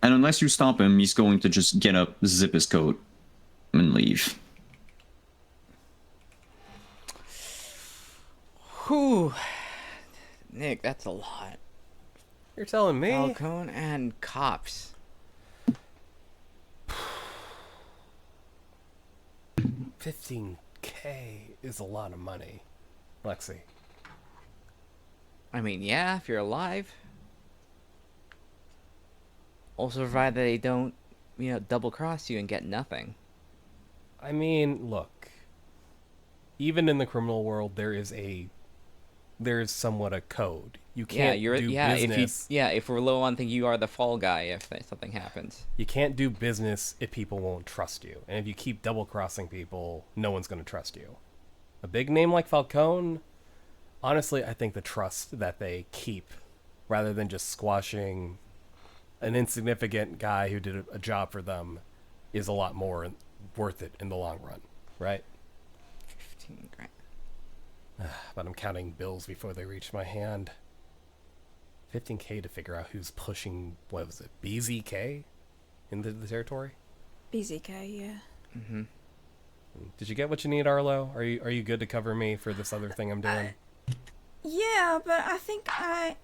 And unless you stop him, he's going to just get up, zip his coat, and leave. Whew. Nick, that's a lot. You're telling me? Falcone and cops. $15K is a lot of money, Lexi. I mean, yeah, if you're alive. Also, provided they don't, double cross you and get nothing. I mean, look. Even in the criminal world, there is somewhat a code. You can't do business. If we're low on thing, you are the fall guy if something happens. You can't do business if people won't trust you. And if you keep double crossing people, no one's going to trust you. A big name like Falcone, honestly, I think the trust that they keep, rather than just squashing an insignificant guy who did a job for them, is a lot more worth it in the long run, right? 15 grand. But I'm counting bills before they reach my hand. $15K to figure out who's pushing, what was it, BZK into the territory? BZK, yeah. Mm-hmm. Did you get what you need, Arlo? Are you good to cover me for this other thing I'm doing? Yeah, but I think I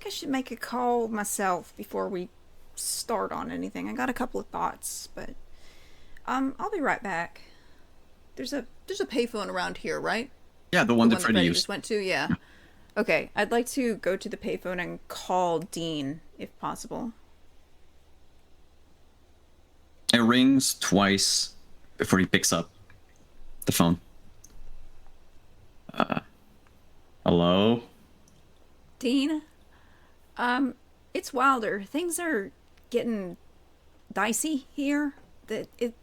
should make a call myself before we start on anything. I got a couple of thoughts, but I'll be right back. There's a payphone around here, right? Yeah, the one that Freddie used. Just went to, yeah. Okay, I'd like to go to the payphone and call Dean, if possible. It rings twice before he picks up the phone. Hello? Dean? It's Wilder. Things are getting dicey here.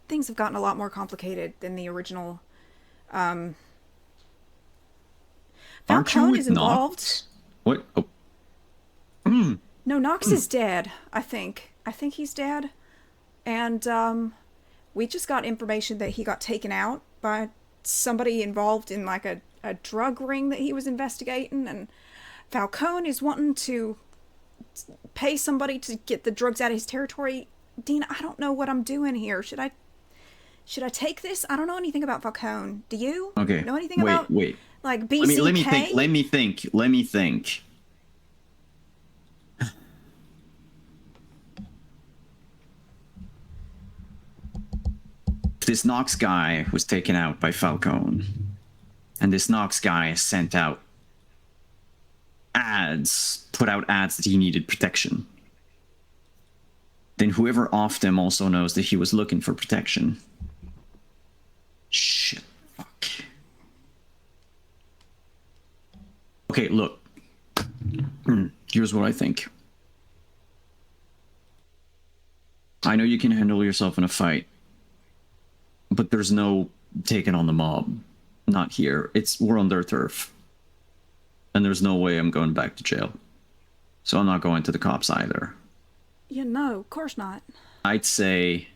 Things have gotten a lot more complicated than the original. Aren't you Falcone with is involved. Knox? What? Oh. No, Knox is dead, I think. I think he's dead. And we just got information that he got taken out by somebody involved in like a drug ring that he was investigating, and Falcone is wanting to pay somebody to get the drugs out of his territory. Dean, I don't know what I'm doing here. Should I take this? I don't know anything about Falcone. Do you? Okay. Know anything about like BCK? Let me think. This Knox guy was taken out by Falcone, and this Knox guy sent out put out ads that he needed protection. Then whoever offed him also knows that he was looking for protection. Shit. Fuck. Okay, look. Here's what I think. I know you can handle yourself in a fight, but there's no taking on the mob. Not here. We're on their turf. And there's no way I'm going back to jail. So I'm not going to the cops either. Yeah, no, of course not. I'd say,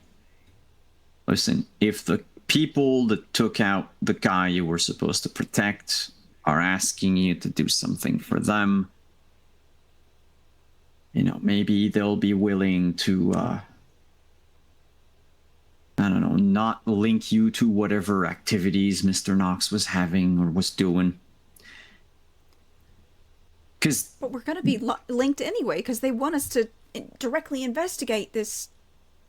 listen, if the people that took out the guy you were supposed to protect are asking you to do something for them, maybe they'll be willing to, I don't know, not link you to whatever activities Mr. Knox was having or was doing. But we're going to be linked anyway, because they want us to directly investigate this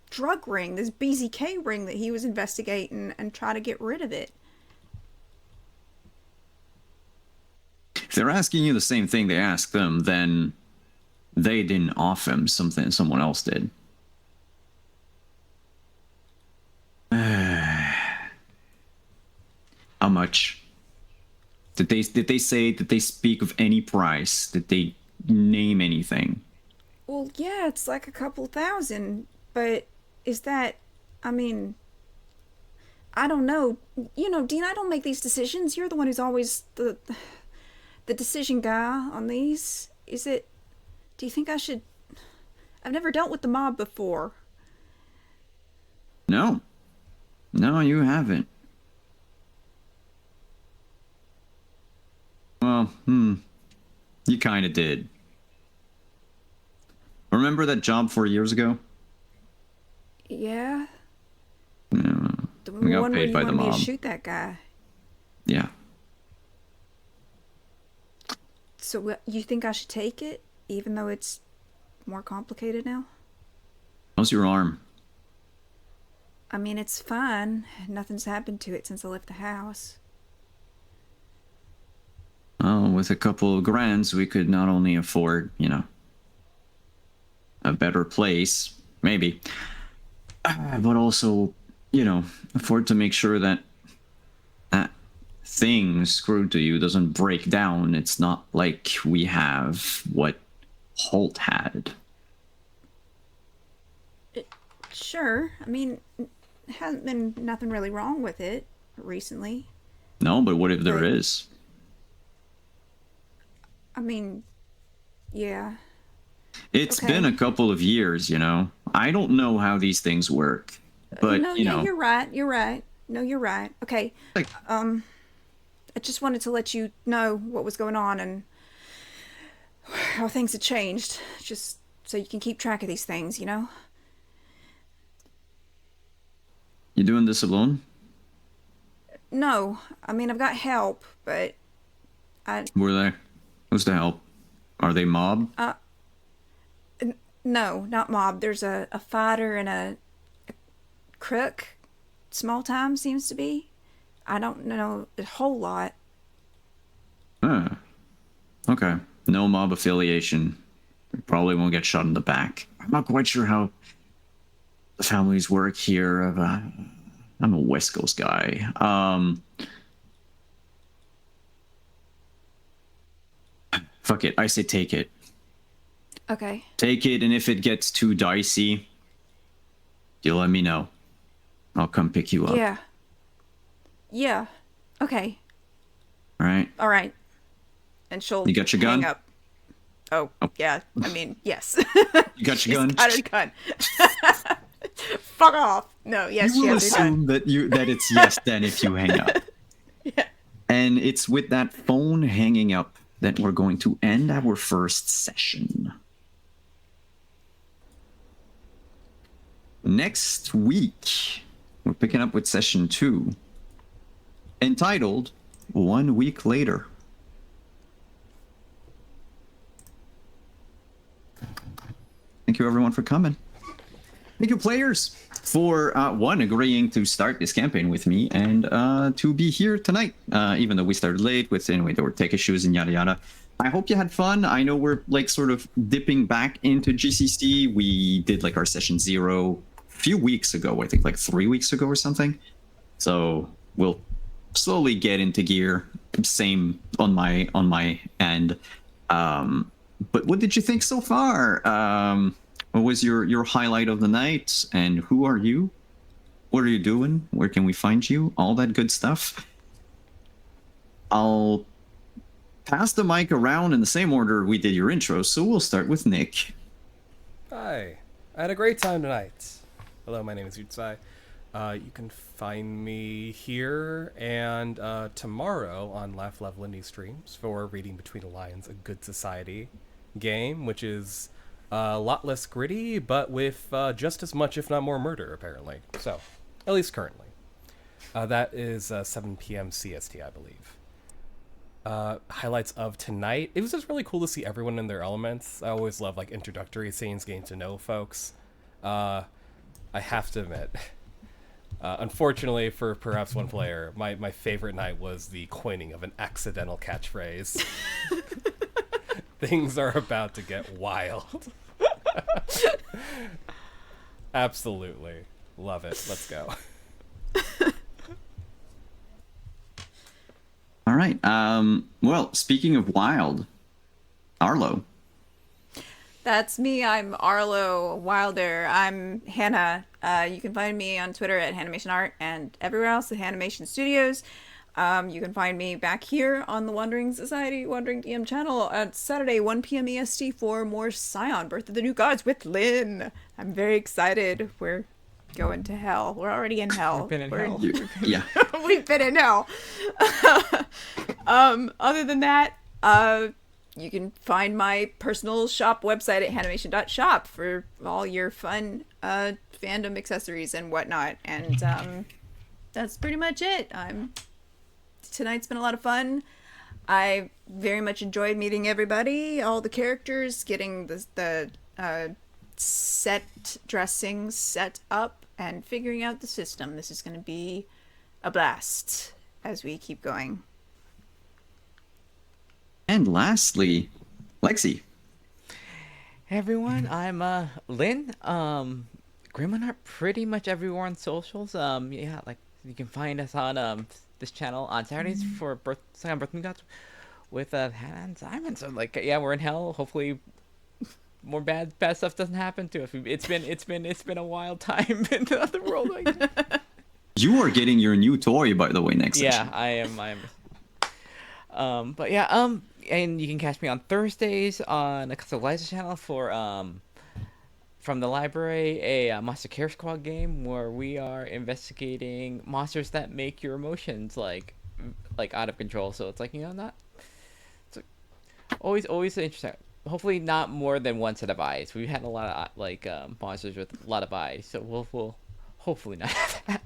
drug ring, this BZK ring that he was investigating, and try to get rid of it. If they're asking you the same thing they asked them, then they didn't off him something someone else did. How much? Did they say, did they speak of any price? Did they name anything? Well, yeah, it's like a couple thousand, but is that, I mean, I don't know. You know, Dean, I don't make these decisions. You're the one who's always the decision guy on these. Is it, do you think I should, I've never dealt with the mob before. No. No, you haven't. Well, you kind of did. Remember that job 4 years ago? Yeah? Yeah, The we got one where paid you by the wanted me to mob. shoot that guy. Yeah. So you think I should take it, even though it's more complicated now? How's your arm? I mean, it's fine. Nothing's happened to it since I left the house. Well, with a couple of grands, we could not only afford, a better place, maybe, but also, afford to make sure that that thing screwed to you doesn't break down. It's not like we have what Holt had. Sure. I mean, hasn't been nothing really wrong with it recently. No, but what if there But- is? I mean, yeah. It's Okay. been a couple of years, I don't know how these things work, but, No, yeah, you're right. You're right. No, you're right. Okay. like, I just wanted to let you know what was going on and how things had changed, just so you can keep track of these things, you know? you doing this alone? No, I mean, I've got help, but Were they? Who's the help? Are they mob? no, not mob. There's a fighter and a crook. Small time seems to be. I don't know a whole lot. Okay. No mob affiliation. Probably won't get shot in the back. I'm not quite sure how the families work here. I'm a West Coast guy. Fuck it. I say take it. Okay. Take it, and if it gets too dicey, you let me know. I'll come pick you up. Yeah. Yeah. Okay. All right. All right. And she'll You got your hang gun? up. Oh, yeah. I mean, yes. You got your gun? Got her gun. Fuck off. No, yes, You she will has her gun. assume that it's yes then if you hang up. Yeah. And it's with that phone hanging up that we're going to end our first session. Next week, we're picking up with session 2, entitled 1 Week Later. Thank you, everyone, for coming. Thank you, players, for one, agreeing to start this campaign with me, and to be here tonight, even though we started late with, anyway, there were tech issues and yada yada. I hope you had fun. I know we're like sort of dipping back into GCC. We did like our session 0 a few weeks ago, I think like 3 weeks ago or something. So we'll slowly get into gear. Same on my end. But what did you think so far? What was your highlight of the night? And who are you? What are you doing? Where can we find you? All that good stuff. I'll pass the mic around in the same order we did your intro, so we'll start with Nick. Hi. I had a great time tonight. Hello, my name is Yutsai. You can find me here and tomorrow on Laugh Love Lindy streams for Reading Between the Lines, a Good Society game, which is a lot less gritty, but with just as much, if not more, murder, apparently. So, at least currently. That is 7 p.m. CST, I believe. Highlights of tonight. It was just really cool to see everyone in their elements. I always love like introductory scenes, getting to know folks. I have to admit, unfortunately for perhaps one player, my favorite night was the coining of an accidental catchphrase. Things are about to get wild. Absolutely. Love it. Let's go. All right. Well, speaking of wild, Arlo. That's me. I'm Arlo Wilder. I'm Hannah. You can find me on Twitter at Hanimation Art and everywhere else at Hanimation Studios. You can find me back here on the Wandering Society Wandering DM channel at Saturday 1 p.m. EST for more Scion Birth of the New Gods with Lynn. I'm very excited. We're going to hell. We're already in hell. We've been in We're hell. Yeah. We've been in hell. Other than that, you can find my personal shop website at hanimation.shop for all your fun fandom accessories and whatnot. And that's pretty much it. Tonight's been a lot of fun. I very much enjoyed meeting everybody, all the characters, getting the set dressing set up, and figuring out the system. This is going to be a blast as we keep going. And lastly, Lexi. Hey everyone, I'm Lynn. Gremlin Art pretty much everywhere on socials. Yeah, like you can find us on this channel on Saturdays for Scion Birth of the New Gods with Hannah and Simon. So like yeah, we're in hell. Hopefully more bad stuff doesn't happen to us. It's been a wild time in the other world. Like, You are getting your new toy, by the way, next yeah, session. I am. But yeah, and you can catch me on Thursdays on the Custom Liza channel for from the library, a Monster Care Squad game where we are investigating monsters that make your emotions like out of control. So it's like not. It's always interesting. Hopefully not more than one set of eyes. We've had a lot of like monsters with a lot of eyes, so we'll hopefully not have that.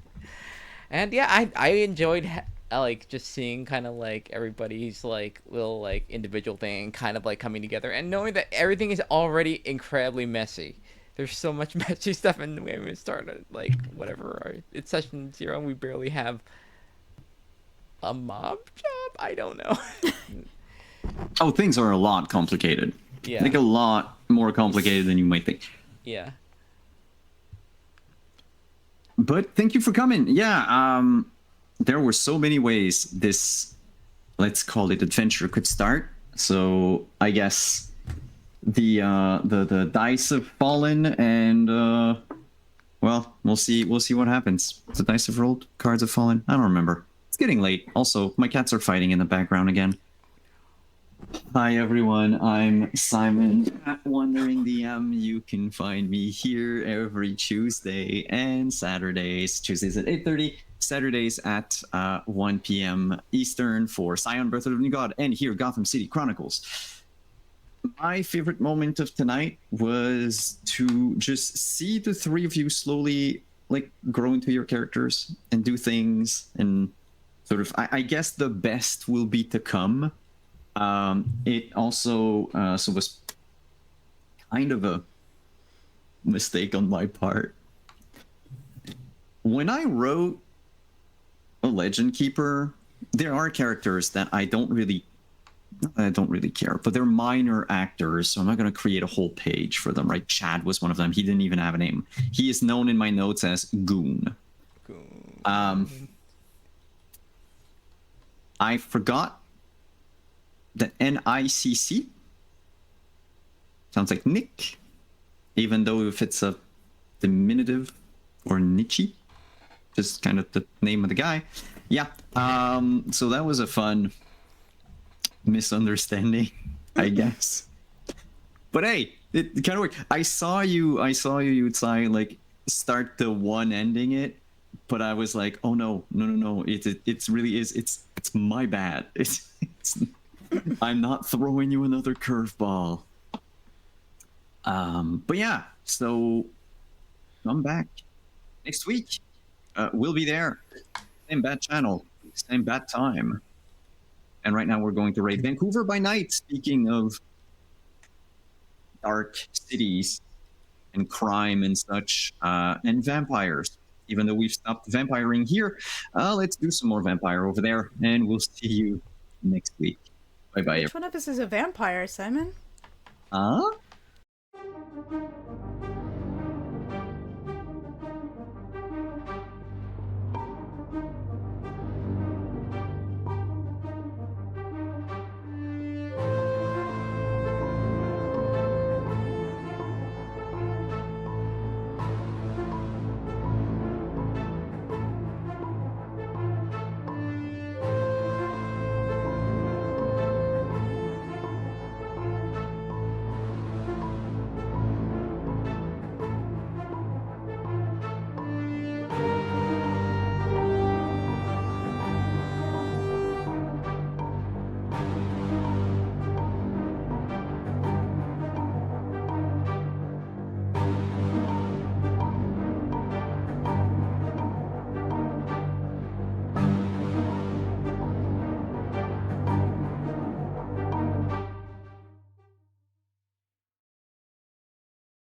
And yeah, I enjoyed like just seeing kind of like everybody's like little like individual thing kind of like coming together, and knowing that everything is already incredibly messy. There's so much messy stuff, and we haven't even started like whatever. It's session 0, and we barely have a mob job. I don't know. Oh, things are a lot complicated. Yeah. Like a lot more complicated than you might think. Yeah. But thank you for coming. Yeah, there were so many ways this, let's call it adventure, could start. So I guess the dice have fallen, and well, we'll see what happens. The dice have rolled, cards have fallen. I don't remember. It's getting late. Also, my cats are fighting in the background again. Hi everyone, I'm Simon at Wandering DM. You can find me here every Tuesday and Saturdays. Tuesdays at 8:30, Saturdays at 1 p.m. Eastern for Scion Birth of the New God, and here Gotham City Chronicles. My favorite moment of tonight was to just see the three of you slowly like grow into your characters and do things, and sort of I guess the best will be to come. It also so was kind of a mistake on my part. When I wrote a Legend Keeper, there are characters that I don't really care, but they're minor actors, so I'm not going to create a whole page for them, right? Chad was one of them. He didn't even have a name. He is known in my notes as Goon. I forgot the NICC sounds like Nick, even though if it's a diminutive or Nietzsche, just kind of the name of the guy. Yeah. So that was a fun misunderstanding, I guess. But hey, it kind of worked. I saw you would say like start the one ending it, but I was like, oh no. It's really is. It's my bad. It's I'm not throwing you another curveball. But yeah, so come back next week. We'll be there. Same bad channel, same bad time. And right now we're going to raid Vancouver by night. Speaking of dark cities and crime and such, and vampires. Even though we've stopped vampiring here, let's do some more vampire over there, and we'll see you next week. Bye-bye. Which one of us is a vampire, Simon? Huh?